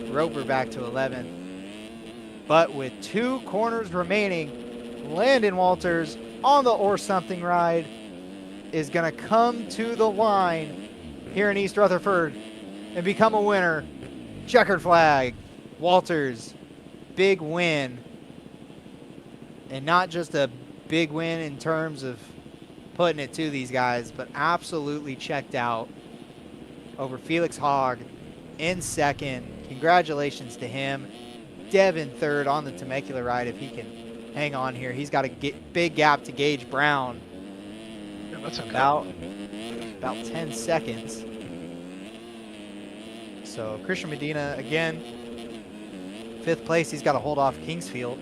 Roper back to 11th. But with 2 corners remaining, Landon Walters on the or something ride is going to come to the line here in East Rutherford and become a winner. Checkered flag. Walters, big win. And not just a big win in terms of putting it to these guys, but absolutely checked out over Felix Haag in second. Congratulations to him. Devin third on the Temecula ride if he can hang on here. He's got a big gap to Gage Brown. Yeah, that's okay. About 10 seconds. So Christian Medina, again, 5th place. He's got to hold off Kingsfield.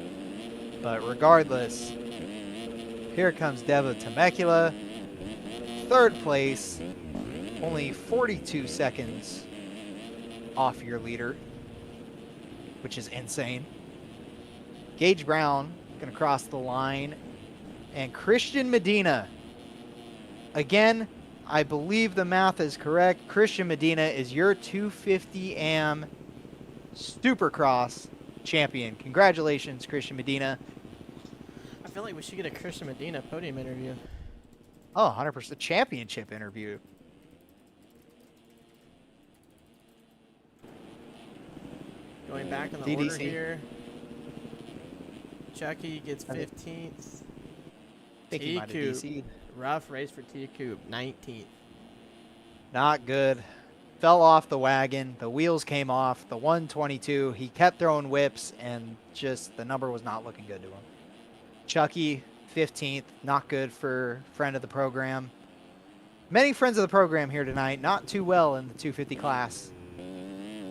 But regardless, here comes Devo Temecula. 3rd place, only 42 seconds off your leader, which is insane. Gage Brown going to cross the line. And Christian Medina, again, I believe the math is correct. Christian Medina is your 250 AM Supercross champion. Congratulations, Christian Medina. I feel like we should get a Christian Medina podium interview. Oh, 100% championship interview. Going back in the DDC. order here. Chucky gets 15th. I think he might have DC'd. Rough race for T Coop, 19th. Not good. Fell off the wagon. The wheels came off. The 122. He kept throwing whips, and just the number was not looking good to him. Chucky, 15th. Not good for friend of the program. Many friends of the program here tonight. Not too well in the 250 class.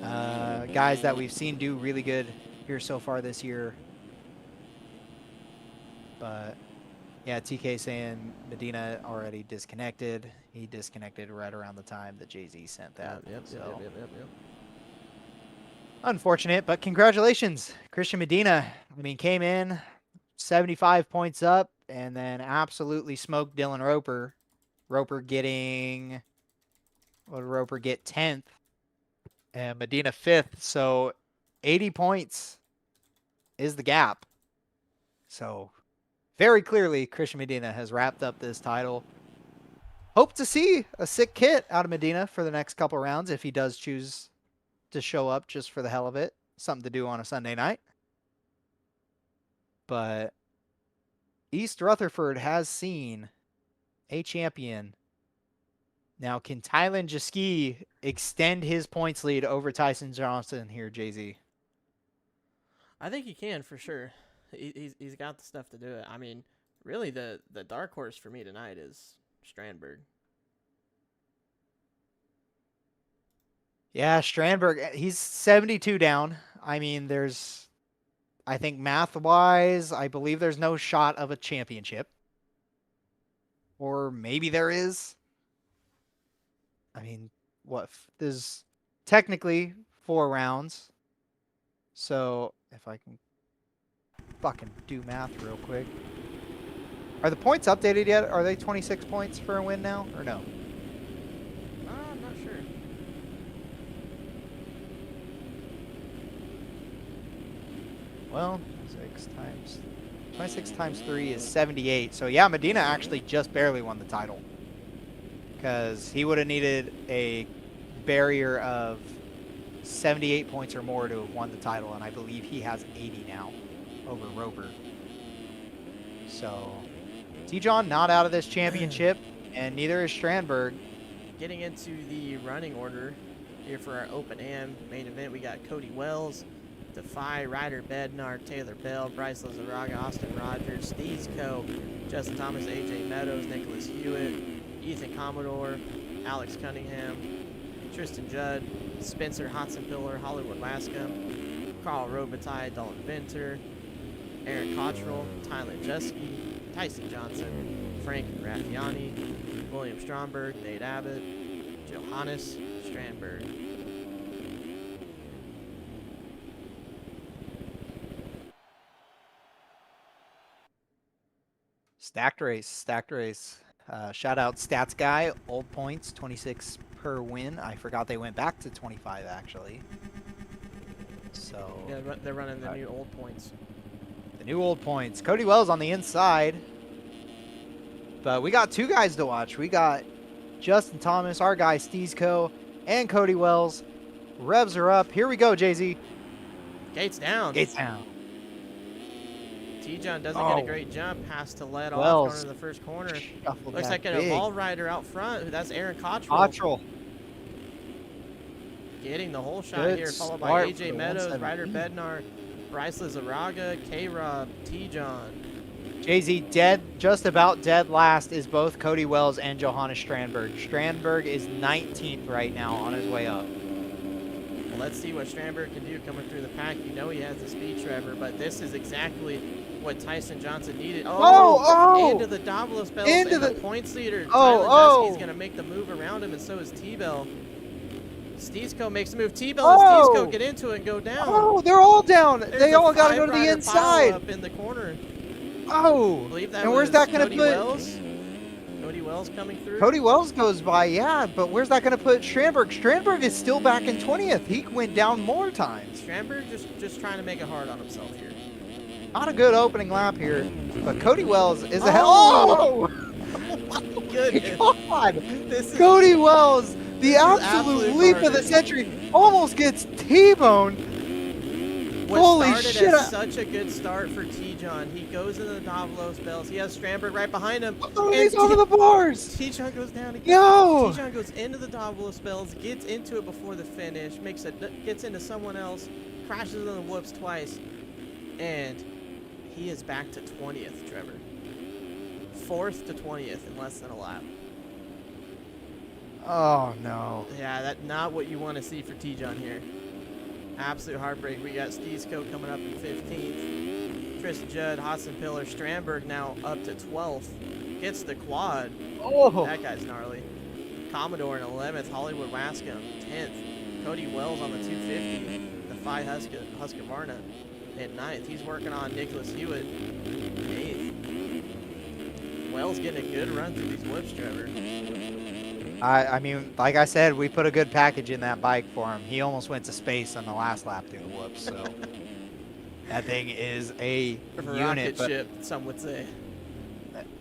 Guys that we've seen do really good here so far this year. But yeah, TK saying Medina already disconnected. He disconnected right around the time that Jay-Z sent that. Yep. Unfortunate, but congratulations, Christian Medina. I mean, came in 75 points up and then absolutely smoked Dylan Roper. Roper getting, what did Roper get? 10th. And Medina 5th. So 80 points is the gap. So very clearly, Christian Medina has wrapped up this title. Hope to see a sick kit out of Medina for the next couple rounds if he does choose to show up just for the hell of it. Something to do on a Sunday night. But East Rutherford has seen a champion. Now, can Tylen Jaski extend his points lead over Tyson Johnson here, Jay-Z? I think he can for sure. He's got the stuff to do it. I mean, really, the dark horse for me tonight is Strandberg. Yeah, Strandberg, he's 72 down. I mean, there's, I think math-wise, I believe there's no shot of a championship. Or maybe there is. I mean, what? There's technically 4 rounds. So, if I can fucking do math real quick. Are the points updated yet? Are they 26 points for a win now, or no? I'm not sure. Well, 26 times 3 is 78. So, yeah, Medina actually just barely won the title. Because he would have needed a barrier of 78 points or more to have won the title, and I believe he has 80 now over Roper. So, T-John not out of this championship, and neither is Strandberg. Getting into the running order here for our Open Am main event, we got Cody Wells, Defy, Ryder Bednar, Taylor Bell, Bryce Lizaraga, Austin Rogers, Steez Co., Justin Thomas, AJ Meadows, Nicholas Hewitt, Ethan Commodore, Alex Cunningham, Tristan Judd, Spencer Hotzenpiller, Hollywood Lascombe, Carl Robitaille, Dalton Venter, Aaron Cottrell, Tyler Jusky, Tyson Johnson, Frank Raffiani, William Stromberg, Nate Abbott, Johannes Strandberg. Stacked race, stacked race. Shout out Stats Guy, old points, 26 per win. I forgot they went back to 25 actually. So Yeah, they're running the new old points. the new old points. Cody Wells on the inside. But we got two guys to watch. We got Justin Thomas, our guy Steezco, and Cody Wells. Revs are up. Here we go, Jay-Z. Gates down. Gates down. T-John doesn't get a great jump. Has to let off Wells going to the first corner. shuffled Looks back like an big. Evolve rider out front. That's Aaron Cottrell. Cottrell. Getting the whole shot Good here, followed by start for AJ the Meadows, 117. Ryder Bednar, Bryce Lizaraga, K-Rob, T-John. Jay-Z dead, just about dead last is both Cody Wells and Johannes Strandberg. Strandberg is 19th right now on his way up. Well, let's see what Strandberg can do coming through the pack. You know he has the speed, Trevor, but this is exactly what Tyson Johnson needed. Into the Davlos bells and the points leader. Tyler Jeske's going to make the move around him, and so is T-Bell. Steezco makes the move. T-Bell and Steezco get into it and go down. Oh, they're all down. There's they all got to go to the five-rider inside. pile-up in the corner. Oh, I believe that and where's was that going to Cody put? Wells. Cody Wells coming through. Cody Wells goes by, yeah, but where's that going to put Strandberg? Strandberg is still back in 20th. He went down more times. Strandberg just trying to make it hard on himself here. Not a good opening lap here, but Cody Wells is ahead. Oh! Goodness. God! This is Cody Wells, the absolute leap of the garbage. century, almost gets T-boned. what Holy started shit. as such a good start for T-John. He goes into the Davlos bells. He has Strandberg right behind him. Oh, and he's over the bars. T-John goes down again. No! T-John goes into the Davlos bells, gets into it before the finish, gets into someone else, crashes on the whoops twice, and he is back to 20th, Trevor. 4th to 20th in less than a lap. Oh, no. Yeah, that's not what you want to see for T-John here. Absolute heartbreak. We got Steezco coming up in 15th. Tristan Judd, Hotzenpiller, Strandberg now up to 12th. Gets the quad. Oh. That guy's gnarly. Commodore in 11th. Hollywood Wascom 10th. Cody Wells on the 250. Defy Husqvarna at 9th. He's working on Nicholas Hewitt 8th. Wells getting a good run through these whoops, Trevor. I mean, like I said, we put a good package in that bike for him. He almost went to space on the last lap through the whoops, so that thing is a Rocket ship, some would say.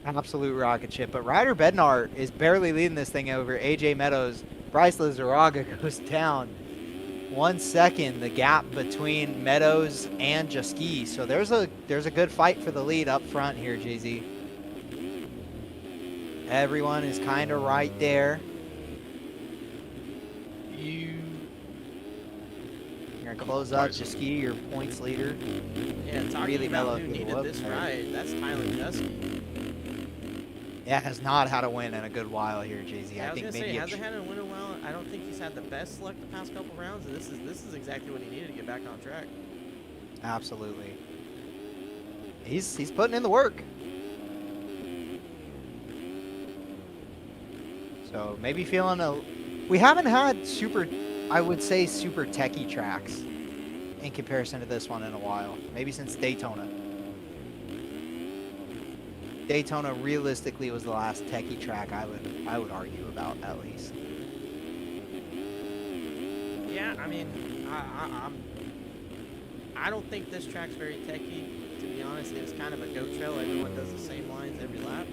Absolute rocket ship. But Ryder Bednar is barely leading this thing over AJ Meadows. Bryce Lizaraga goes down 1 second, the gap between Meadows and Jaski. So there's a good fight for the lead up front here, Jay-Z. Everyone is kind of right there. You're going to close up Jaski, your points leader. Yeah, talking Really about mellow who through the needed whoops this there. ride, that's Tyler Jusky. Yeah, has not had a win in a good while here, Jay-Z. Yeah, I was think gonna say, maybe he it hasn't had a win in a while. I don't think he's had the best luck the past couple rounds, and this is exactly what he needed to get back on track. Absolutely. He's putting in the work. So maybe we haven't had I would say super techie tracks in comparison to this one in a while. Maybe since Daytona. Daytona realistically was the last techie track I would argue about, at least. Yeah, I mean, I don't think this track's very techie, to be honest. It's kind of a goat trail. Everyone does the same lines every lap.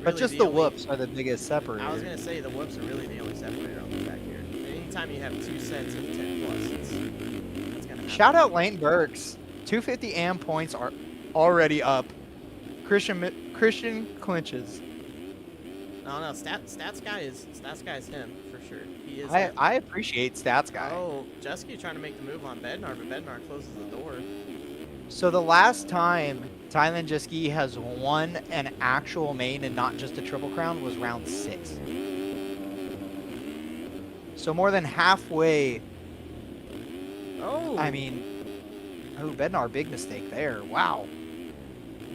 But just the whoops are the biggest separator. I was going to say the whoops are really the only separator on the track here. Anytime you have two sets of 10 plus, it's going to happen. Shout out Lane Burks. 250 AM points are already up. Christian clinches. No, stats guy is him for sure. He is. I appreciate stats guy. Oh, Jesky trying to make the move on Bednar, but Bednar closes the door. So the last time Thailand Jet Ski has won an actual main and not just a Triple Crown was round 6. So more than halfway. Oh. I mean, oh, Bednar, big mistake there. Wow.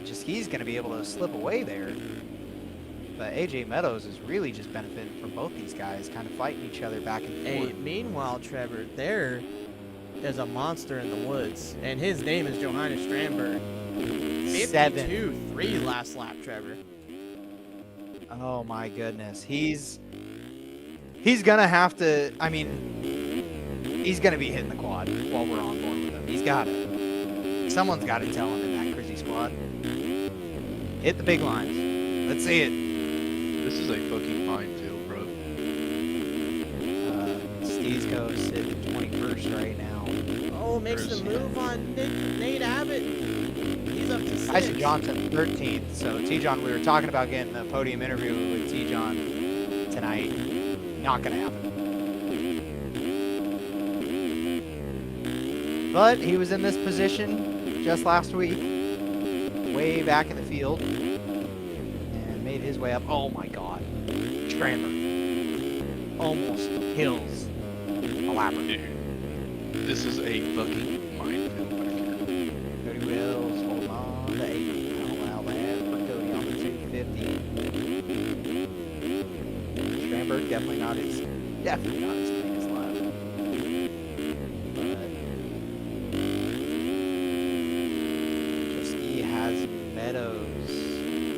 Jet Ski's going to be able to slip away there. But AJ Meadows is really just benefiting from both these guys kind of fighting each other back and forth. Hey, meanwhile, Trevor, there is a monster in the woods, and his name is Johannes Strandberg. 52-3 last lap, Trevor. Oh my goodness. He's gonna have to, I mean, he's gonna be hitting the quad while we're on board with him. He's gotta. Someone's gotta tell him in that Crizzy squad. Hit the big lines. Let's see it. This is a fucking minefield, bro. Steezco sitting 21st right now. Oh, makes the move on Nate Abbott. He's up to 6. Tyson Johnson 13th. So T-John, we were talking about getting a podium interview with T-John tonight. Not gonna happen. But he was in this position just last week, way back in the field, and made his way up. Oh my God, Strandberg almost kills a lapper. Dude, this is a fucking minefield back here. Cody Wills holding on to 8. I'll allow that for Cody on the 250. Strandberg definitely not his cleanest lap. But Jesky has Meadows.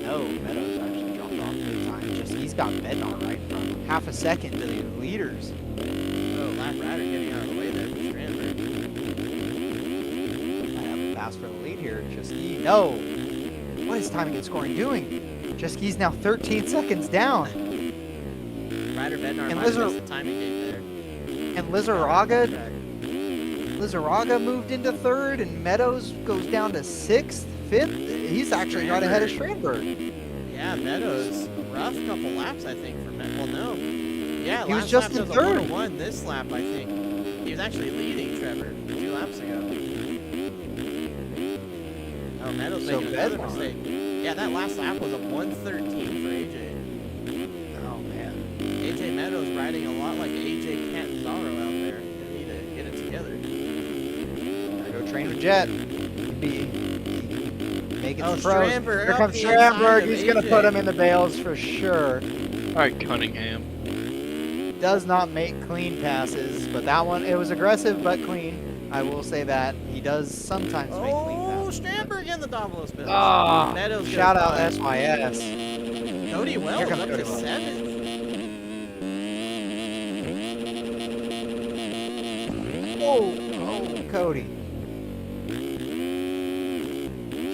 No, Meadows actually dropped off big time. Jesky's got Bednar right in front of him. Half a second to the leaders. Oh, lap rider getting out of the way there for Strandberg. I have a pass for the lead here. Jesky, no. What is timing and scoring doing? Jesky's now 13 seconds down. Rider Bednar And might have missed the timing gate there. And Lizaraga moved into 3rd, and Meadows goes down to 6th, 5th. He's actually right ahead of Strandberg. Yeah, Meadows, rough couple laps, I think, for Meadows. Well, no. Yeah, He was last just lap in was a 3rd. 101. This lap, I think. He was actually leading Trevor 2 laps ago. Oh, Meadows So making another Bednar. mistake. Yeah, that last lap was a 113 for AJ. Oh, man. AJ Meadows riding a lot like AJ Catanzaro out there. Gonna need to get it together. Gotta go train with Jet. Be making Oh, some pros. Strandberg Here up comes the inside Strandberg. of He's going to AJ. put him in the bales for sure. All right, Cunningham. Does not make clean passes, but that one, it was aggressive but clean. I will say that. He does sometimes make clean Oh, passes. Strandberg in the Davalos pit. Ah, Meadows goes shout out by. SYS. Cody Wells Here comes up Cody to Wells. 7th. Oh, Cody.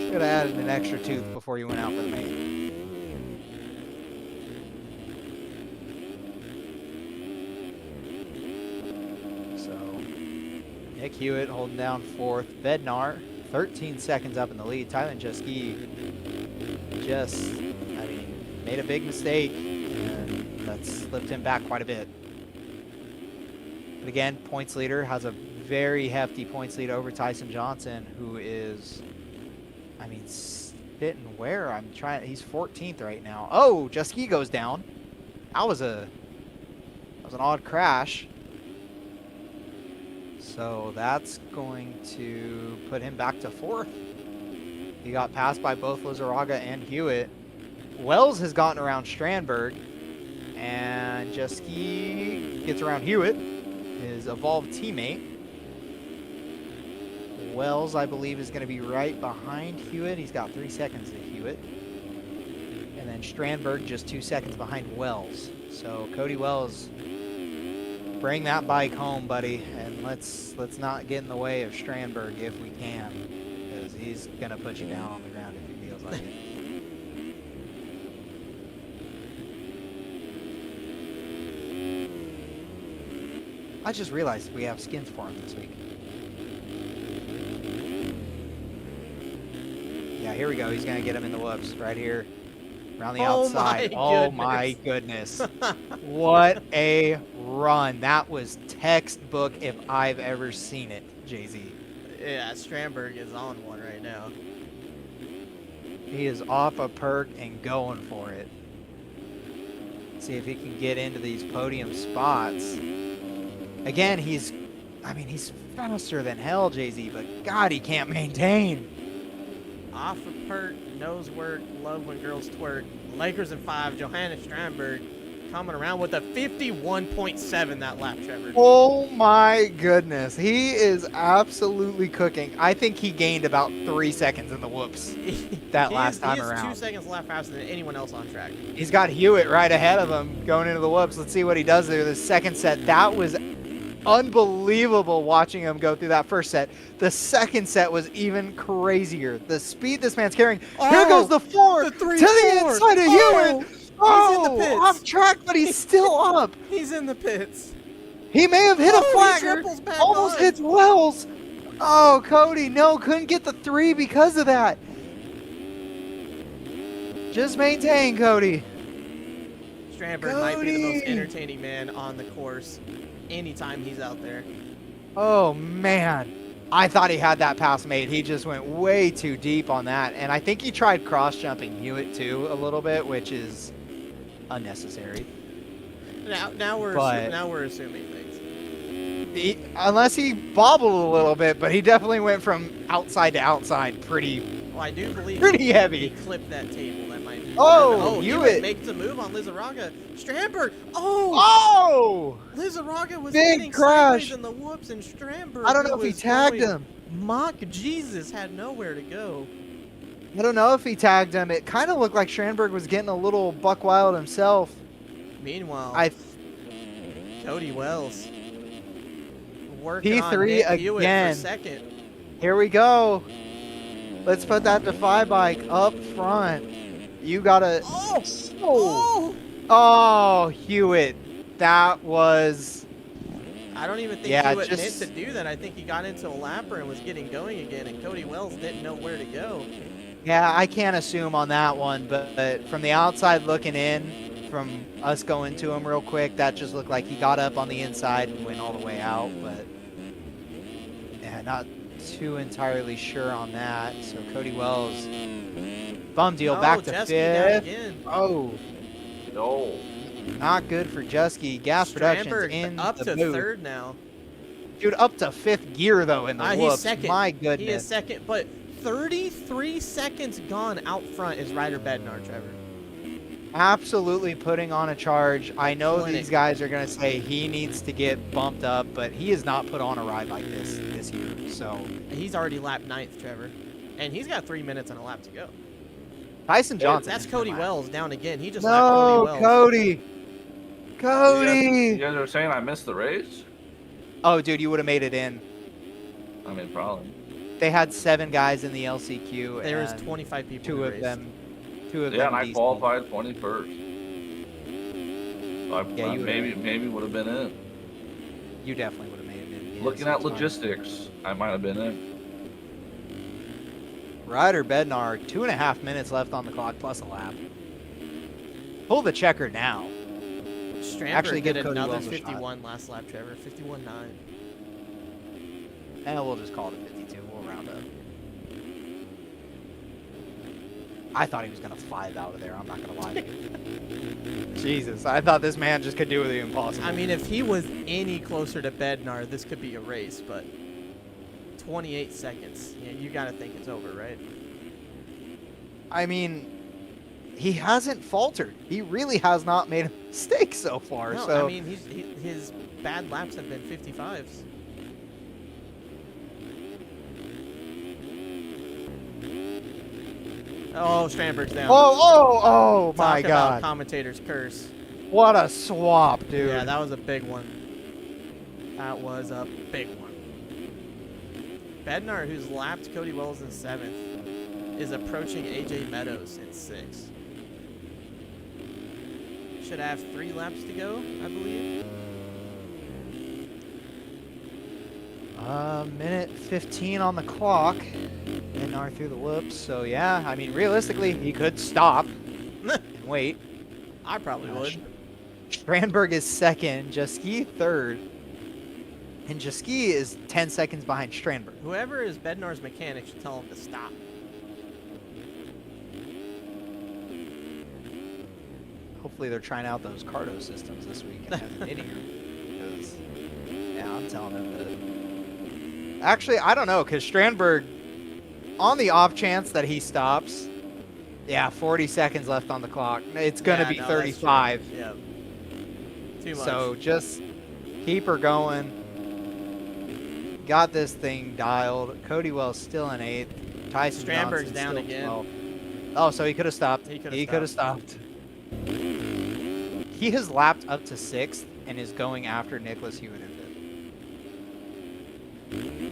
Should have added an extra tooth before you went out for the main. So, Nick Hewitt holding down 4th. Bednar, 13 seconds up in the lead. Thailand Jet Ski made a big mistake, and that slipped him back quite a bit. But again, points leader, has a very hefty points lead over Tyson Johnson, who is, sitting where? He's 14th right now. Oh, Jet Ski goes down. That was an odd crash. So that's going to put him back to 4th. He got passed by both Lizaraga and Hewitt. Wells has gotten around Strandberg, and Jet Ski gets around Hewitt, his evolved teammate. Wells, I believe, is going to be right behind Hewitt. He's got 3 seconds to Hewitt. And then Strandberg just 2 seconds behind Wells. So Cody Wells, bring that bike home, buddy, and let's not get in the way of Strandberg if we can, because he's going to put you down on the ground if he feels like it. I just realized we have skins for him this week. Yeah, here we go. He's going to get him in the whoops right here. Around the Oh outside. my Oh my goodness. What a run. That was textbook if I've ever seen it, Jay-Z. Yeah, Strandberg is on one right now. He is off a perk and going for it. See if he can get into these podium spots. Again, he's faster than hell, Jay-Z, but God, he can't maintain. Off of perk, nose work, love when girls twerk. Lakers in 5, Johannes Strandberg coming around with a 51.7 that lap, Trevor. Oh my goodness. He is absolutely cooking. I think he gained about 3 seconds in the whoops that last time around. He is 2 seconds lap faster than anyone else on track. He's got Hewitt right ahead of him going into the whoops. Let's see what he does there. The second set, that was unbelievable watching him go through that first set. The second set was even crazier. The speed this man's carrying. Here goes the four the to the inside of Hewitt. He's in the pits. Off track, but he's still up. He's in the pits. He may have hit a He flagger. triples back Almost on. hits Wells. Oh, Cody, no, couldn't get the 3 because of that. Just maintain, Cody. Strandberg might be the most entertaining man on the course anytime he's out there. Oh, man. I thought he had that pass made. He just went way too deep on that. And I think he tried cross-jumping Hewitt, too, a little bit, which is unnecessary. Now we're assuming things. Unless he bobbled a little bit, but he definitely went from outside to outside pretty Well, I do believe Pretty heavy. He clipped that table. That might be. Oh, Hewitt makes a move on Lizarraga. Strandberg. Oh! Lizarraga was Big hitting crash. sideways in the whoops, and Strandberg. I don't know if he tagged him. Mock Jesus had nowhere to go. I don't know if he tagged him. It kind of looked like Strandberg was getting a little buck wild himself. Meanwhile, Cody Wells working on P3 Nick Hewitt again. for second. Here we go. Let's put that Defy bike up front. You gotta. Oh, Hewitt. That was. I don't even think Hewitt meant to do that. I think he got into a lapper and was getting going again, and Cody Wells didn't know where to go. Yeah, I can't assume on that one, but from the outside looking in, from us going to him real quick, that just looked like he got up on the inside and went all the way out, but yeah, not too entirely sure on that. So Cody Wells, bum deal, back to fifth. Oh, no, not good for Jusky. Gas Productions in up the to boot. third now. Dude, up to fifth gear though in the whoops. He's second. My goodness. He is second, but 33 seconds gone out front is Ryder Bednar, Trevor. Absolutely putting on a charge. I know Clinic. these guys are going to say he needs to get bumped up, but he has not put on a ride like this year. So He's already lapped 9th, Trevor. And he's got 3 minutes and a lap to go. Tyson Johnson. That's Cody Wells down again. He just No, lapped Cody Wells. Cody. You guys are saying I missed the race? Oh, dude, you would have made it in. I mean, probably. They had 7 guys in the LCQ. There was and 25 people. Two in the of race. them. Two of Yeah, them. and I DC. qualified 21st. So Yeah, you maybe would have been in. You definitely would have made it in. Yeah, Looking so at it's fine. logistics, I might have been in. Ryder Bednar, 2.5 minutes left on the clock plus a lap. Pull the checker now. Strandberg Actually did give Cody another Wells a shot. 51 last lap, Trevor. 51.9. And we'll just call it a 52. We'll round up. I thought he was going to fly out of there. I'm not going to lie to you. Jesus, I thought this man just could do the impossible. I mean, if he was any closer to Bednar, this could be a race, but 28 seconds. Yeah, you got to think it's over, right? I mean, he hasn't faltered. He really has not made a mistake so far. No, so I mean, his bad laps have been 55s. Oh, Strandberg's down. Oh my Talk about God. commentator's curse. What a swap, dude. Yeah, that was a big one. That was a big one. Bednar, who's lapped Cody Wells in 7th, is approaching AJ Meadows in 6th. Should have 3 laps to go, I believe. Minute 15 on the clock. Bednar through the whoops. So, yeah, I mean, realistically, he could stop. wait. I probably would. Strandberg is second, Jaski third, and Jaski is 10 seconds behind Strandberg. Whoever is Bednar's mechanic should tell him to stop. Hopefully they're trying out those Cardo systems this week and have an idiot. Because, yeah, I'm telling them that. Actually, I don't know, because Strandberg, on the off chance that he stops, yeah, 40 seconds left on the clock. It's going to be 35. Yeah. Too much. So just keep her going. Got this thing dialed. Cody Wells still in 8th. Tyson Strandberg's Johnson's down still again. 12th. Oh, so he could have stopped. He He could could have have stopped. He has lapped up to 6th and is going after Nicholas Hewitt in 5th.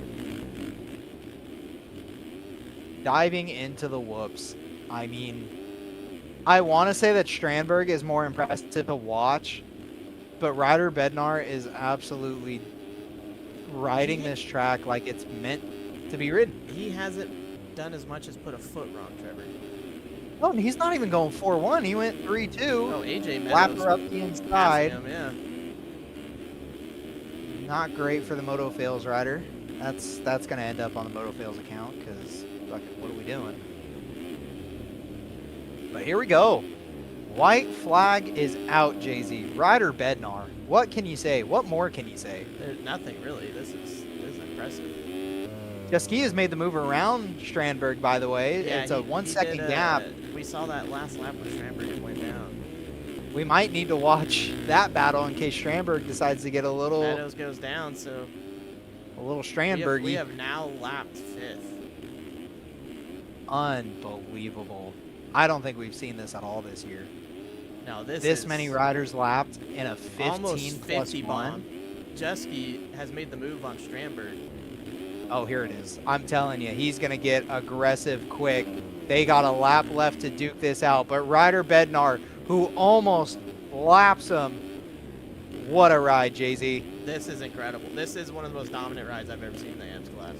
Diving into the whoops. I mean, I want to say that Strandberg is more impressive to watch, but Ryder Bednar is absolutely riding this track like it's meant to be ridden. He hasn't done as much as put a foot wrong, Trevor. Oh, and he's not even going 4-1. He went 3-2. Oh, AJ Lap Meadows her up the inside. passing him, yeah. Not great for the Moto Fails rider. That's going to end up on the Moto Fails account because what are we doing? But here we go. White flag is out, Jay-Z. Ryder Bednar. What can you say? What more can you say? There's nothing really. This is impressive. Jaski has made the move around Strandberg, by the way. Yeah, it's a 1 second gap. We saw that last lap when Strandberg went down. We might need to watch that battle in case Strandberg decides to get a little Meadows goes down, so Strandberg. we have now lapped 5th. Unbelievable. I don't think we've seen this at all this year. No, this This many riders lapped in a 15 almost 50 plus bomb. 1. Jeski has made the move on Strandberg. Oh, here it is. I'm telling you, he's going to get aggressive quick. They got a lap left to duke this out. But Ryder Bednar, who almost laps him. What a ride, Jay-Z. This is incredible. This is one of the most dominant rides I've ever seen in the AMS class.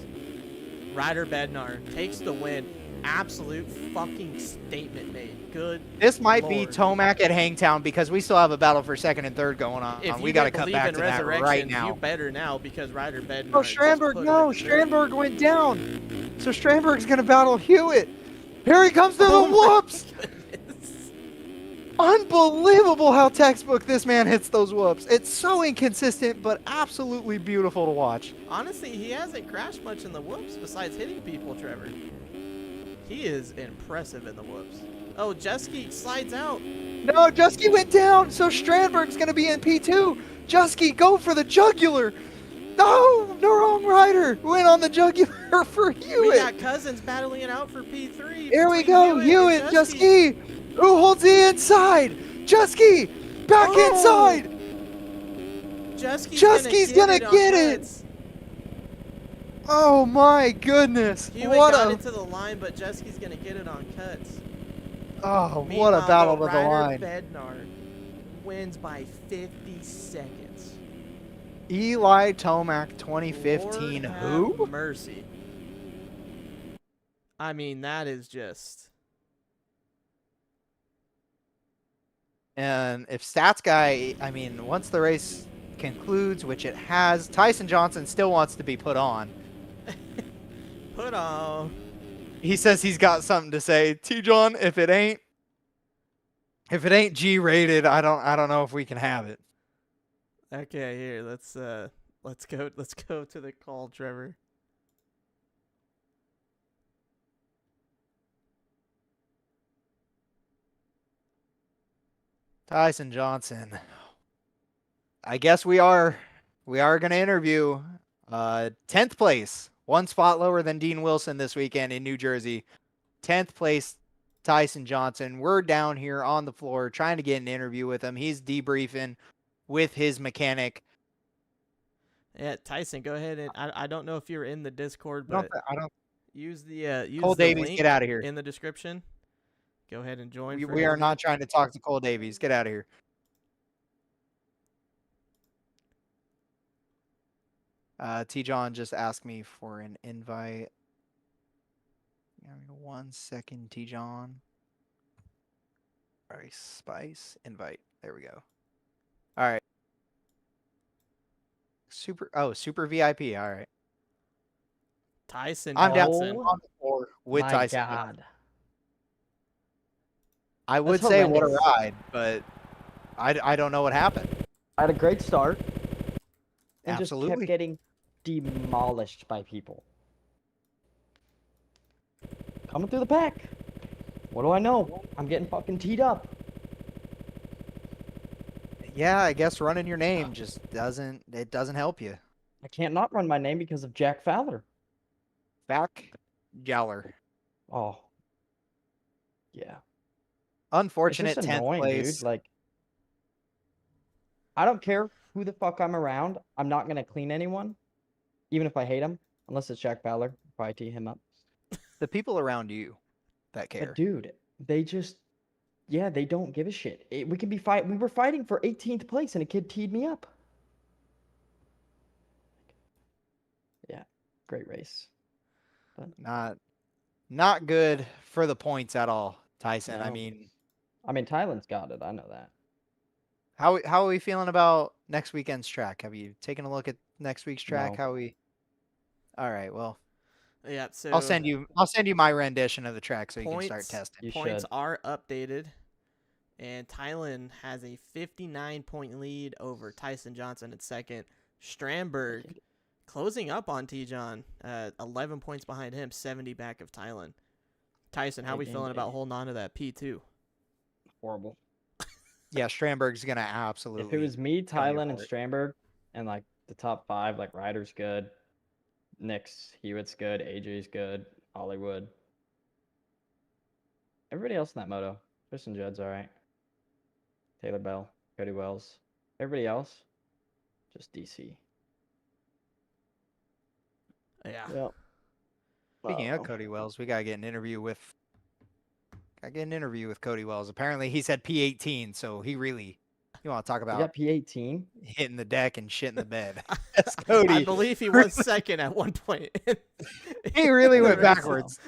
Ryder Bednar takes the win. Absolute fucking statement made. Good. This might be Lord. Tomac at Hangtown because we still have a battle for second and third going on. If We you got to didn't cut believe back in to that right resurrections, now. you better now because Ryder Bednar. Oh, just Strandberg, put it no. in the dirt. Strandberg went down. So Strandberg's going to battle Hewitt. Here he comes to the whoops. Unbelievable how textbook this man hits those whoops. It's so inconsistent, but absolutely beautiful to watch. Honestly, he hasn't crashed much in the whoops besides hitting people, Trevor. He is impressive in the whoops. Oh, Jeski slides out. No, Jusky went down, so Strandberg's going to be in P2. Jusky, go for the jugular. No, the wrong rider. Went on the jugular for Hewitt. We got Cousins battling it out for P3. Here we between go, Hewitt, and Jusky. Who holds the inside? Jusky, back inside. Jeski's gonna get it. Oh my goodness. Hewitt What got a into the line, but Jeski's gonna get it on cuts. what a Meanwhile, battle to the Ryder line. Bednar wins by 50 seconds. Eli Tomac 2015. Lord Who? have mercy. I mean, that is just. And if Stats Guy, I mean, once the race concludes, which it has, Tyson Johnson still wants to be put on. Put on. He says he's got something to say. T-John, if it ain't G-rated, I don't know if we can have it. Okay, here, let's go to the call, Trevor. Tyson Johnson. I guess we are going to interview 10th place, one spot lower than Dean Wilson this weekend in New Jersey. 10th place Tyson Johnson. We're down here on the floor trying to get an interview with him. He's debriefing with his mechanic. Yeah, Tyson, go ahead and I don't know if you're in the Discord, but I don't. use the Cole Davies, link get out of here. in the description. Go ahead and join. We are not trying to talk to Cole Davies. Get out of here. T-John just asked me for an invite. Give me 1 second, T-John. Spice invite. There we go. All right. Super VIP. All right. Tyson I'm down Johnson. on the floor with My Tyson. God. I would That's say what a horrendous. ride, but I don't know what happened. I had a great start and just Absolutely. kept getting demolished by people. Coming through the pack. What do I know? I'm getting fucking teed up. Yeah, I guess running your name just doesn't help you. I can't not run my name because of Jack Fowler. Back Geller. Oh. Yeah. Unfortunate It's just 10th annoying, place. dude. Like, I don't care who the fuck I'm around. I'm not gonna clean anyone, even if I hate him, unless it's Jack Fowler. Probably tee him up. The people around you that care. But dude, they just, yeah, they don't give a shit. We could be We were fighting for 18th place, and a kid teed me up. Yeah, great race. But Not good for the points at all, Tyson. I No. mean, Thailand's got it. I know that. how are we feeling about next weekend's track? Have you taken a look at next week's track? No. How we? All right. Well, Yeah, so I'll send you my rendition of the track so you can start points- testing. You points should. are updated, and Thailand has a 59-point lead over Tyson Johnson at second. Stramberg closing up on T-John, 11 points behind him, 70 back of Thailand. Tyson, how we feeling about holding on to that P2? Horrible. Yeah, Stramberg's gonna absolutely. If it was me, Tell me Thailand, and about it. Stramberg, and like the top 5, like Ryder's good, Nick's, Hewitt's good, AJ's good, Hollywood. Everybody else in that moto, Tristan Judd's all right. Taylor Bell, Cody Wells. Everybody else, just DC. Yeah. Yep. Speaking of Cody Wells, we gotta get an interview with. Cody Wells. Apparently, he said P18, so he really. You want to talk You about got P18? hitting the deck and shit in the bed? That's Cody. I believe he was second at one point. He really went In the race. backwards.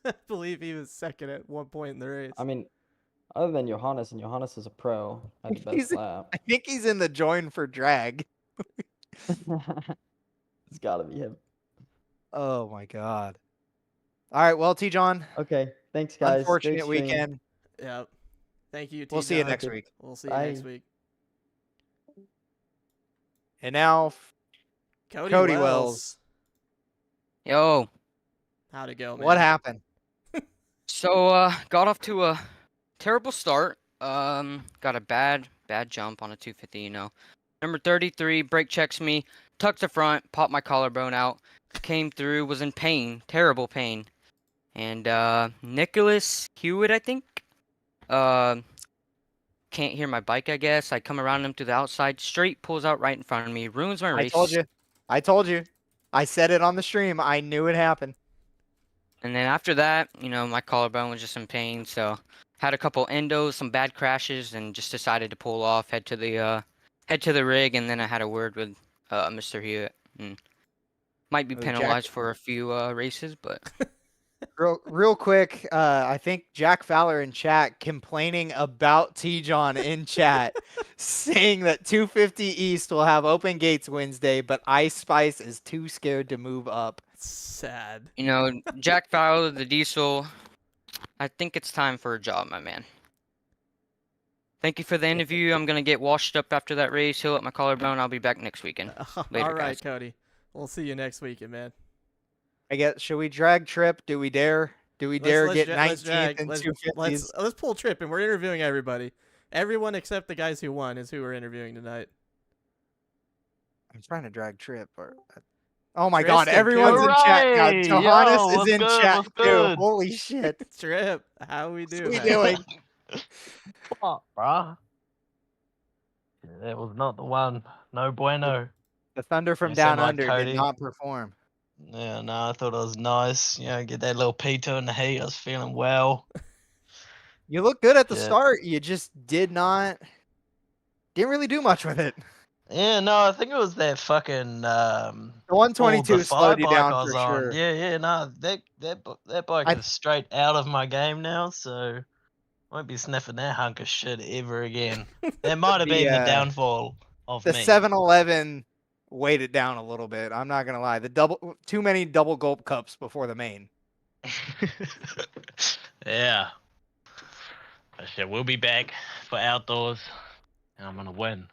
I believe he was second at one point in the race. I mean, other than Johannes, and Johannes is a pro, had the best lap. I think he's in the join for drag. It's gotta be him. Oh my god. All right, well, T-John, Okay, thanks guys. Great unfortunate stream. weekend. Yep. Thank you, We'll see you T-John. next week. We'll see you next Bye. week. And now, Cody Wells. Wells. Yo, How'd it go, man? What happened? so got off to a terrible start. Got a bad jump on a 250, you know. Number 33 brake checks me, tucked the front, popped my collarbone out, came through, was in pain, terrible pain. And Nicholas Hewitt, I think, can't hear my bike, I guess. I come around him to the outside, straight pulls out right in front of me, ruins my race. I told you. I said it on the stream. I knew it happened. And then after that, you know, my collarbone was just in pain, so had a couple endos, some bad crashes, and just decided to pull off, head to the rig, and then I had a word with Mr. Hewitt. And might be Oh, Jack- penalized for a few races, but Real quick, I think Jack Fowler in chat complaining about T-John in chat, saying that 250 East will have open gates Wednesday, but Ice Spice is too scared to move up. Sad. you know, Jack Fowler, the Diesel, I think it's time for a job, my man. Thank you for the interview. I'm gonna get washed up after that race, heal up my collarbone. I'll be back next weekend. Later, All right, guys. Cody. We'll see you next weekend, man. I guess, should we drag Trip? Do we dare? Do we dare get 19th and let's 250s? let's pull Trip, and we're interviewing everybody. Everyone except the guys who won is who we're interviewing tonight. I'm trying to drag Trip. Oh my god, Tristan, everyone's in chat now. Alright, yo, Johannes is what's in good, chat what's too. good? Holy shit. Trip, how we do? What's man? he doing? What, bruh? It was not the one. No bueno. The Thunder from You say Down my Under Cody? did not perform. Yeah, no, I thought it was nice. You know, get that little P2 in the heat. I was feeling well. You look good at the Yeah. start. You just didn't really do much with it. Yeah, no, I think it was that fucking The the 122 fire slowed you bike I down was for on. sure. Yeah, no, that bike I is straight out of my game now, so won't be sniffing that hunk of shit ever again. That might have been the downfall of the me. 7-Eleven weighed it down a little bit. I'm not gonna lie. Too many double gulp cups before the main. Yeah. But shit, we'll be back for outdoors, and I'm gonna win.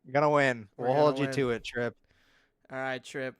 You're gonna win. We're We'll gonna hold you win. to it, Trip. All right, Trip.